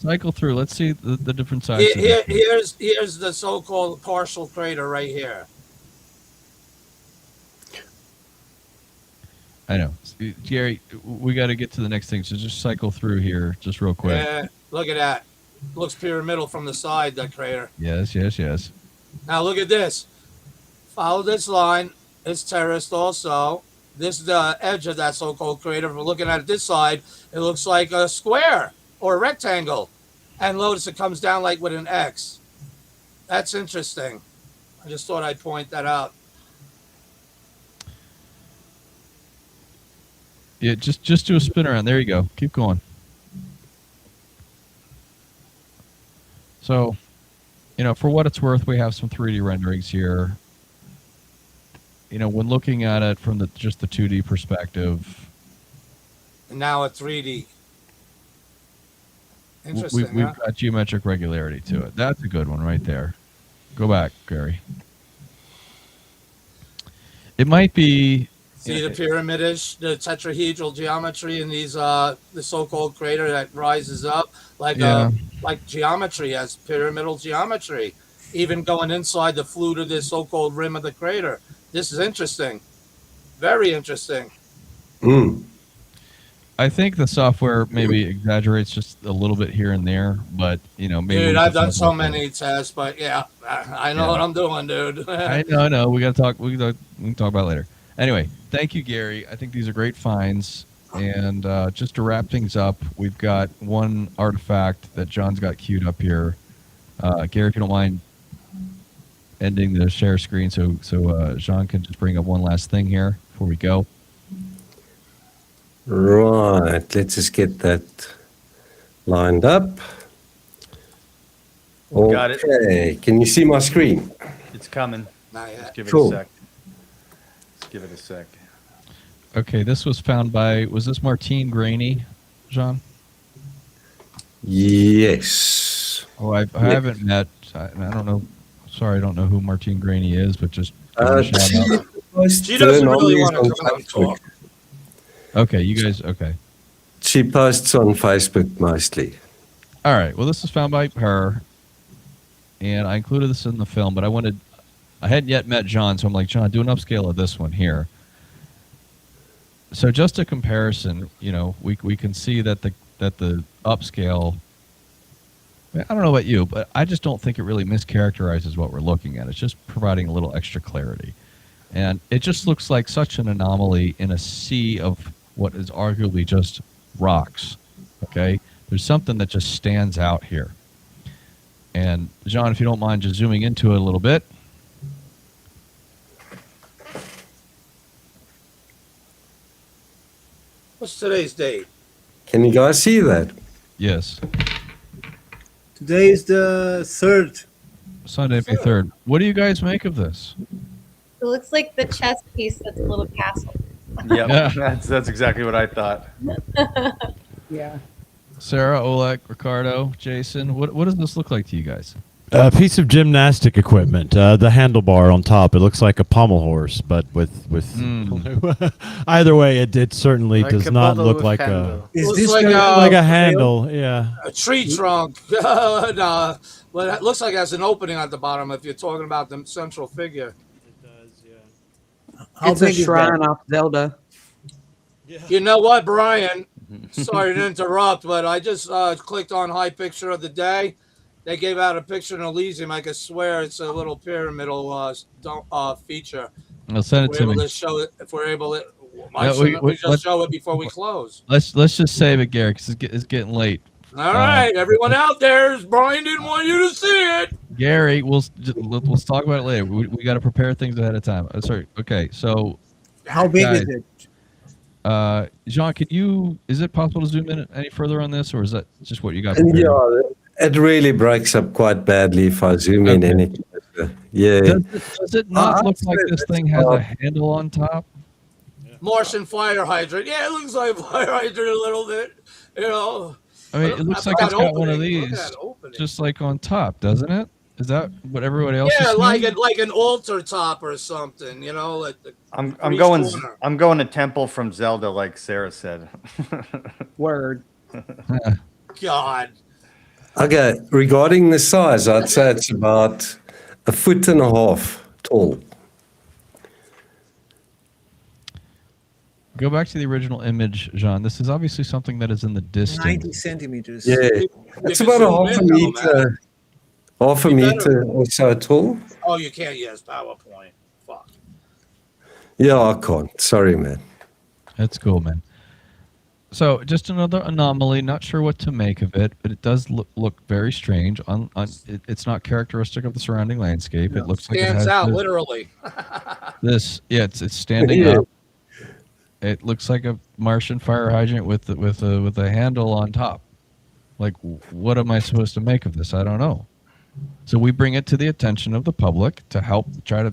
cycle through. Let's see the different sides. Here's the so-called partial crater right here. I know, Gary. We got to get to the next thing, so just cycle through here, just real quick. Yeah, look at that. Looks pyramidal from the side, that crater. Yes. Now look at this. Follow this line. It's terraced also. This is the edge of that so-called crater. If we're looking at it this side, it looks like a square or a rectangle. And notice it comes down like with an X. That's interesting. I just thought I'd point that out. Yeah, just do a spin around. There you go. Keep going. So, for what it's worth, we have some 3D renderings here. When looking at it from just the 2D perspective. And now a 3D. Interesting. We've got geometric regularity to it. That's a good one right there. Go back, Gary. It might be See the pyramid-ish, the tetrahedral geometry in these the so-called crater that rises up like geometry, as pyramidal geometry, even going inside the flute of this so-called rim of the crater. This is interesting, very interesting. I think the software maybe exaggerates just a little bit here and there, but maybe. Dude, I've done so many tests, but yeah, I know what I'm doing, dude. I know. We got to talk. We can talk about it later. Anyway, thank you, Gary. I think these are great finds. And just to wrap things up, we've got one artifact that John's got queued up here. Gary, if you don't mind ending the share screen, so Jean can just bring up one last thing here before we go. Right, let's just get that lined up. Got it. Okay, can you see my screen? It's coming. Not yet. Just give it Cool. a sec. Let's give it a sec. Okay, this was found by, was this Martine Graney, Jean? Yes. Oh, I haven't met, I don't know, sorry, I don't know who Martine Graney is, but just She doesn't really want to come out and talk. Okay, you guys, okay. She posts on Facebook mostly. All right, well, this was found by her, and I included this in the film, but I hadn't yet met John, so I'm like, John, do an upscale of this one here. So just a comparison, we can see that the upscale, I don't know about you, but I just don't think it really mischaracterizes what we're looking at. It's just providing a little extra clarity. And it just looks like such an anomaly in a sea of what is arguably just rocks, okay? There's something that just stands out here. And John, if you don't mind just zooming into it a little bit. What's today's date? Can you guys see that? Yes. Today is the 3rd. Sunday, May 3rd. What do you guys make of this? It looks like the chess piece that's a little castle. Yep, Yeah. that's exactly what I thought. Yeah. Sarah, Oleg, Ricardo, Jason, what does this look like to you guys? A piece of gymnastic equipment. The handlebar on top. It looks like a pommel horse, but with. Either way, it certainly Like does a not bottle look with like handle. Is Looks this like like a handle. Yeah. a tree trunk. No, but it looks like it has an opening at the bottom if you're talking about the central figure. How It's a big is that? shrine off Zelda. You know what, Brian? Sorry to interrupt, but I just clicked on High Picture of the Day. They gave out a picture in Elysium. I can swear it's a little pyramidal feature. I'll send it We're to able me. to show it if we're able to. Why Yeah, shouldn't we just let's- show it before we close? Let's just save it, Gary, because it's getting late. All right, everyone out there, Brian didn't want you to see it. Gary, we'll talk about it later. We got to prepare things ahead of time. Sorry. Okay, so How big guys, is it? Jean, is it possible to zoom in any further on this, or is that just what you got? And prepared? yeah, it really breaks up quite badly if I zoom in any closer. Yeah. Does it not look like this thing has a handle on top? Martian fire hydrant. Yeah, it looks like a fire hydrant a little bit. I mean, it looks like it's got one of these, just like on top, doesn't it? Is that what everybody else? Yeah, is like seeing? an altar top or something. Like the I'm priest going corner. I'm going to Temple from Zelda, like Sarah said. Word. God. Okay, regarding the size, I'd say it's about 1.5 feet tall. Go back to the original image, Jean. This is obviously something that is in the distance. 90 centimeters. Yeah, it's about a half a meter or so tall. Oh, you can't use PowerPoint. Fuck. Yeah, I can't. Sorry, man. That's cool, man. So, just another anomaly. Not sure what to make of it, but it does look very strange. It's not characteristic of the surrounding landscape. It looks like it Stands has out this, literally. it's standing up. It looks like a Martian fire hydrant with a handle on top. Like, what am I supposed to make of this? I don't know. So we bring it to the attention of the public to help try to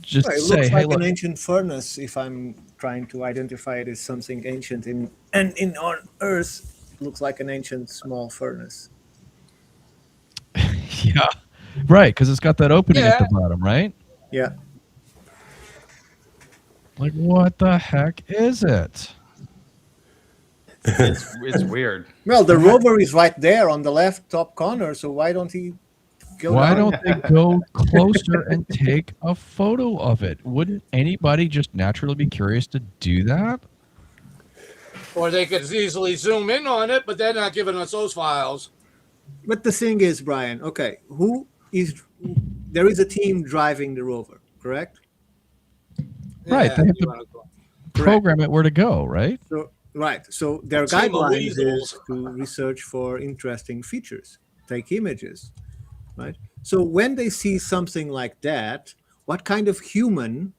just Well, it say, looks hey, like look. an ancient furnace if I'm trying to identify it as something ancient. And on Earth, it looks like an ancient small furnace. Yeah, right, because it's got that opening at the bottom, right? Yeah. Like, what the heck is it? It's weird. Well, the rover is right there on the left top corner, so why don't he go Why down? don't they go closer and take a photo of it? Wouldn't anybody just naturally be curious to do that? Or they could easily zoom in on it, but they're not giving us those files. But the thing is, Brian, okay, there is a team driving the rover, correct? Right. They have to program it where to go, right? So, right. So their A team of guidelines weasels. is to research for interesting features, take images, right? So when they see something like that, what kind of human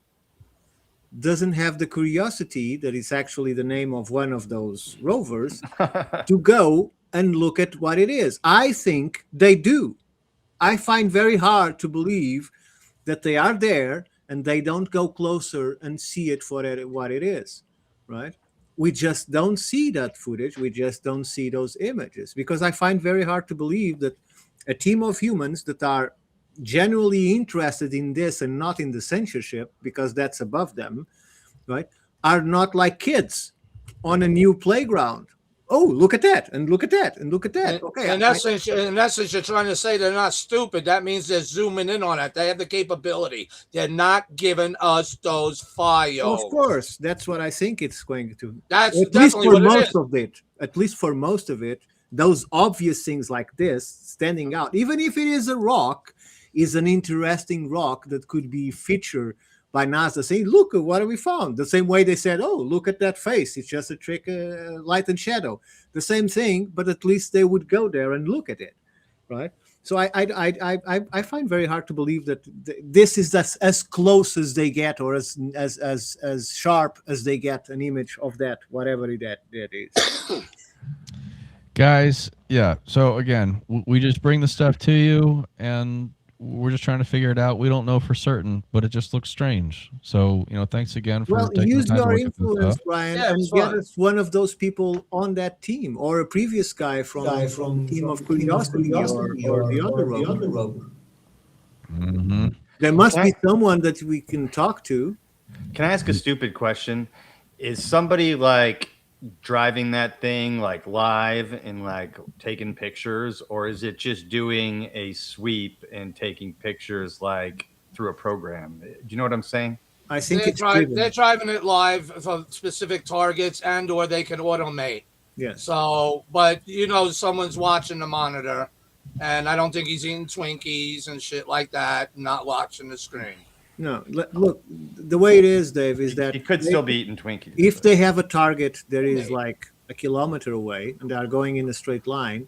doesn't have the curiosity, that is actually the name of one of those rovers, to go and look at what it is? I think they do. I find very hard to believe that they are there and they don't go closer and see it for what it is, right? We just don't see that footage. We just don't see those images, because I find very hard to believe that a team of humans that are genuinely interested in this and not in the censorship, because that's above them, right, are not like kids on a new playground. Oh, look at that, and look at that, and look at that. Okay, In essence, you're trying to say they're not stupid. That means they're zooming in on it. They have the capability. They're not giving us those files. of course, that's what I think it's going to. That's At least definitely for what it most is. of it. At least for most of it, those obvious things like this standing out, even if it is a rock, is an interesting rock that could be featured by NASA, saying, "Look, what have we found?" The same way they said, "Oh, look at that face; it's just a trick, light and shadow." The same thing, but at least they would go there and look at it, right? So I find very hard to believe that this is as close as they get, or as sharp as they get an image of that, whatever that is. Guys, yeah. So again, we just bring the stuff to you, and we're just trying to figure it out. We don't know for certain, but it just looks strange. So, thanks again for Well, taking use the time to your look at this influence, stuff. Brian, Yeah, and it's get fine. us one of those people on that team, or a previous guy from Team of Curiosity, or the other rover. Mm-hmm. There must be someone that we can talk to. Can I ask a stupid question? Is somebody like driving that thing like live and like taking pictures, or is it just doing a sweep and taking pictures like through a program? Do you know what I'm saying? I think They're driving it live for specific targets, and or they can automate. Yes. So, but someone's watching the monitor, and I don't think he's eating Twinkies and shit like that, not watching the screen. No, look, the way it is, Dave, is that He could still be eating Twinkies. if they have a target that is like a kilometer away and they are going in a straight line,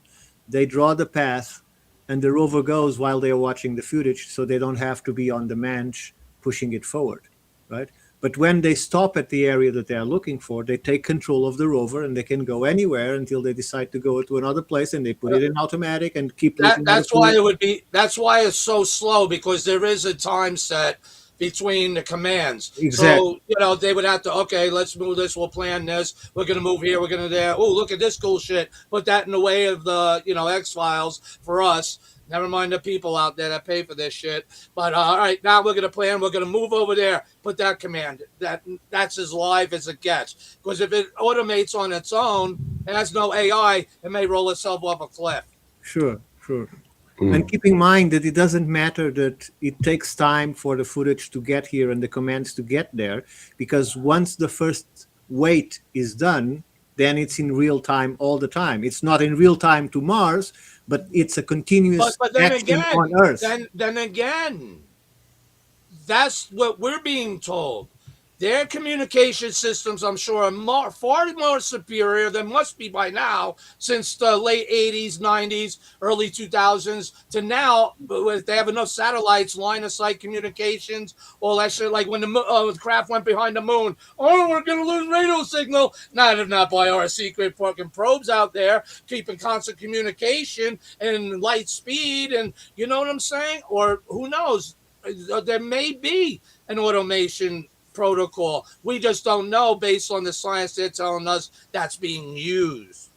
they draw the path and the rover goes while they are watching the footage, so they don't have to be on the manche pushing it forward, right? But when they stop at the area that they are looking for, they take control of the rover and they can go anywhere until they decide to go to another place, and they put it in automatic and keep looking. That's why it would be. That's why it's so slow, because there is a time set between the commands. Exactly. So, they would have to, okay, let's move this, we'll plan this, we're going to move here, we're going to there. Oh, look at this cool shit. Put that in the way of the, X-Files for us. Never mind the people out there that pay for this shit. But, all right, now we're going to plan, we're going to move over there, put that command. That's as live as it gets. Because if it automates on its own, it has no AI, it may roll itself off a cliff. Sure. And keep in mind that it doesn't matter that it takes time for the footage to get here and the commands to get there, because once the first wait is done, then it's in real time all the time. It's not in real time to Mars, but it's a continuous But then action again, on Earth. then again, that's what we're being told. Their communication systems, I'm sure, are far more superior than must be by now, since the late 80s, 90s, early 2000s to now. But they have enough satellites, line of sight communications, all that shit. Like when the craft went behind the moon, oh, we're going to lose radio signal. Not by our secret fucking probes out there keeping constant communication and light speed. And you know what I'm saying? Or who knows? There may be an automation protocol. We just don't know based on the science they're telling us that's being used.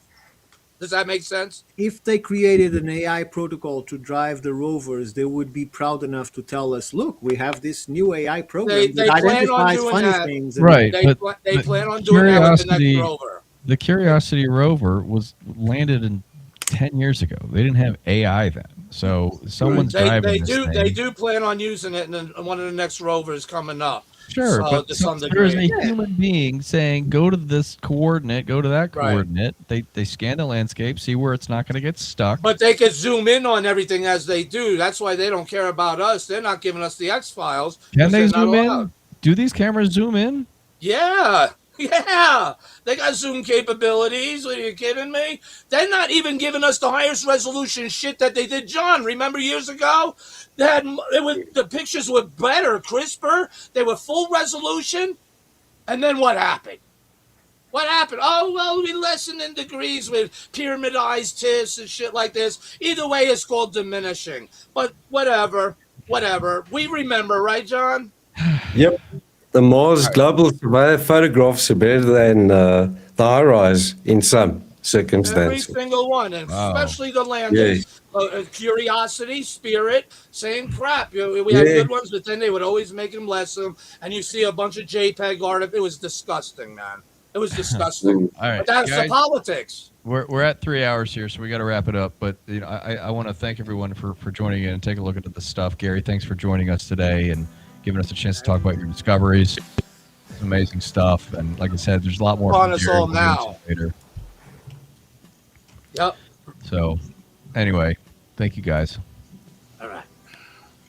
Does that make sense? If they created an AI protocol to drive the rovers, they would be proud enough to tell us, "Look, we have this new AI program They that plan on identifies doing funny that. things." Right, They but plan on doing that with the next rover. The Curiosity rover was landed in 10 years ago. They didn't have AI then, so someone's driving this thing. They do plan on using it, and one of the next rovers coming up. Sure, so, but to some there is a degree. human being saying, go to this coordinate, go to that Right. coordinate. They scan the landscape, see where it's not going to get stuck. But they could zoom in on everything as they do. That's why they don't care about us. They're not giving us the X-Files. Can they they're not zoom allowed. in? Do these cameras zoom in? Yeah. Yeah. They got zoom capabilities. Are you kidding me? They're not even giving us the highest resolution shit that they did. John, remember years ago? The pictures were better, crisper. They were full resolution. And then what happened? What happened? Oh, well, we lessened in degrees with pyramidized tips and shit like this. Either way, it's called diminishing. But whatever. We remember, right, John? Yep. The Mars global surveyor photographs are better than the high-rise in some Every circumstances. single one, and Wow. especially the landings. Curiosity, Spirit, same crap. We had Yeah. good ones, but then they would always make them less of them, and you see a bunch of JPEG art. It was disgusting, man. It was disgusting. All right, But that's guys. the politics. We're at 3 hours here, so we got to wrap it up. But I want to thank everyone for joining in and take a look at this stuff. Gary, thanks for joining us today and giving us a chance to talk about your discoveries. It's amazing stuff, and like I said, there's a lot more On from us Gary all we'll get into now. later. Yep. So, anyway, thank you guys. All right.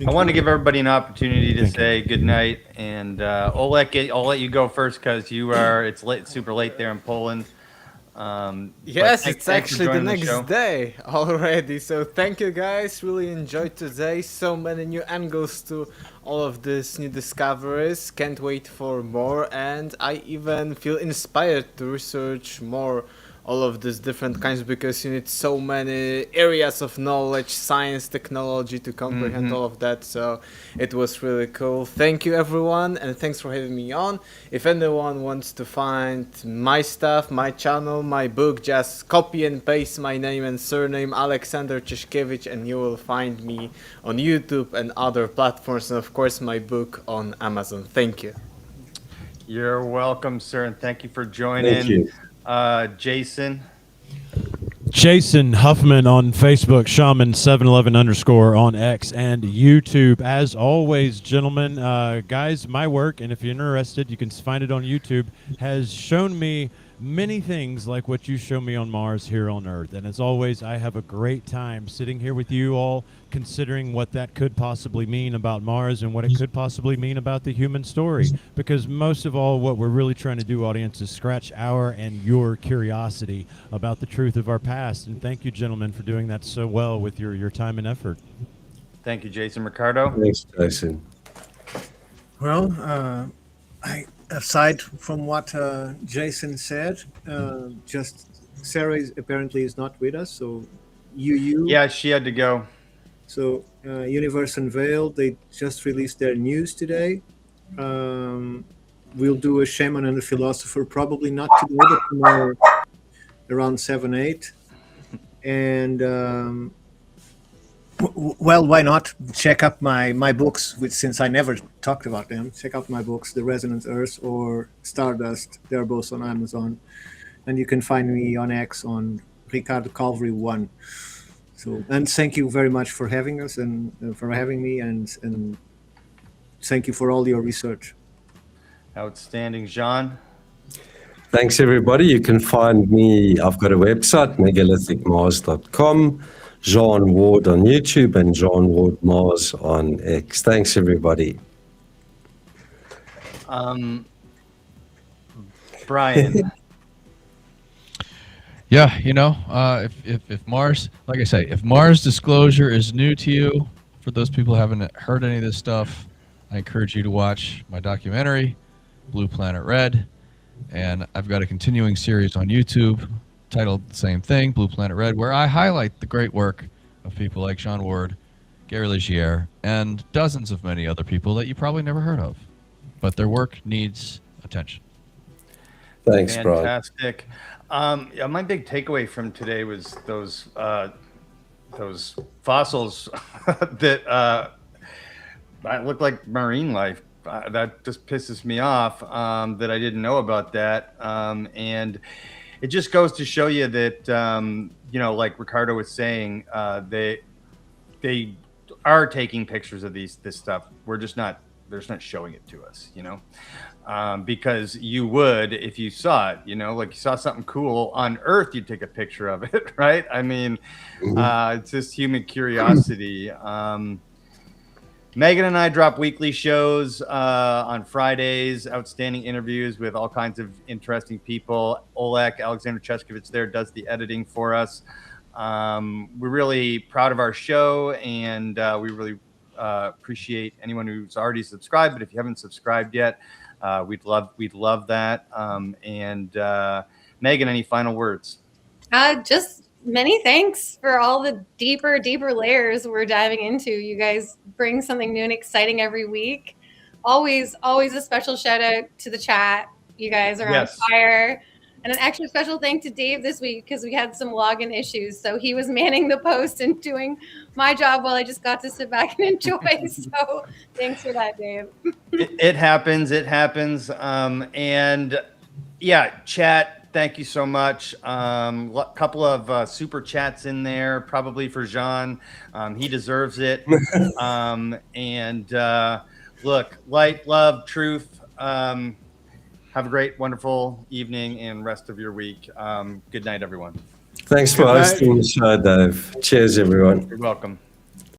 I want to give everybody an opportunity to say good night, and I'll let you go first because it's late, super late there in Poland. Yes, but it's thanks for actually the joining show. next day already. So thank you guys. Really enjoyed today. So many new angles to all of these new discoveries. Can't wait for more. And I even feel inspired to research more all of these different kinds because you need so many areas of knowledge, science, technology to comprehend all of that. So it was really cool. Thank you everyone, and thanks for having me on. If anyone wants to find my stuff, my channel, my book, just copy and paste my name and surname, Aleksander Czeszkiewicz, and you will find me on YouTube and other platforms, and of course my book on Amazon. Thank you. You're welcome, sir, and thank you for joining. Thank you. Jason Huffman on Facebook, Shaman711_ on X and YouTube. As always, gentlemen, guys, my work, and if you're interested, you can find it on YouTube, has shown me many things like what you show me on Mars here on Earth. And as always, I have a great time sitting here with you all, considering what that could possibly mean about Mars and what it could possibly mean about the human story. Because most of all, what we're really trying to do, audience, is scratch our and your curiosity about the truth of our past. And thank you, gentlemen, for doing that so well with your time and effort. Thank you, Jason. Ricardo? Thanks, Jason. Well, aside from what Jason said, just Sarah apparently is not with us, so Yeah, she had to go. So Universe Unveiled, they just released their news today. We'll do a Shaman and a Philosopher, probably not today, but tomorrow around 7-8. And well, why not check up my books, which since I never talked about them, check out my books, The Resonant Earth or Stardust. They're both on Amazon. And you can find me on X on Ricardo Calvary 1. So, and thank you very much for having us and for having me, and thank you for all your research. Outstanding. Jean? Thanks, everybody. You can find me. I've got a website, megalithic.mars.com, Jean Ward on YouTube, and Jean Ward Mars on X. Thanks, everybody. Brian? Yeah, if Mars, like I say, if Mars disclosure is new to you, for those people who haven't heard any of this stuff, I encourage you to watch my documentary, Blue Planet Red, and I've got a continuing series on YouTube titled the same thing, Blue Planet Red, where I highlight the great work of people like Jean Ward, Gary Legier, and dozens of many other people that you probably never heard of, but their work needs attention. Thanks, Brian. Fantastic. Yeah, my big takeaway from today was those fossils that look like marine life. That just pisses me off that I didn't know about that. And it just goes to show you that, like Ricardo was saying, they are taking pictures of this stuff. They're just not showing it to us, because you would, if you saw it, like you saw something cool on Earth, you'd take a picture of it, right? I mean, it's just human curiosity. Megan and I drop weekly shows on Fridays, outstanding interviews with all kinds of interesting people. Oleg Alexander Cheskovich there does the editing for us. We're really proud of our show, and we really appreciate anyone who's already subscribed. But if you haven't subscribed yet, we'd love that. Megan, any final words? Just many thanks for all the deeper layers we're diving into. You guys bring something new and exciting every week. Always a special shout out to the chat. You guys are on fire. And an extra special thank to Dave this week because we had some login issues. So he was manning the post and doing my job while I just got to sit back and enjoy. So thanks for that, Dave. It happens. And yeah, chat. Thank you so much. Couple of super chats in there, probably for Jean. He deserves it. Look, light, love, truth. Have a great, wonderful evening and rest of your week. Good night, everyone. Thanks for hosting the show, Dave. Cheers, everyone. You're welcome.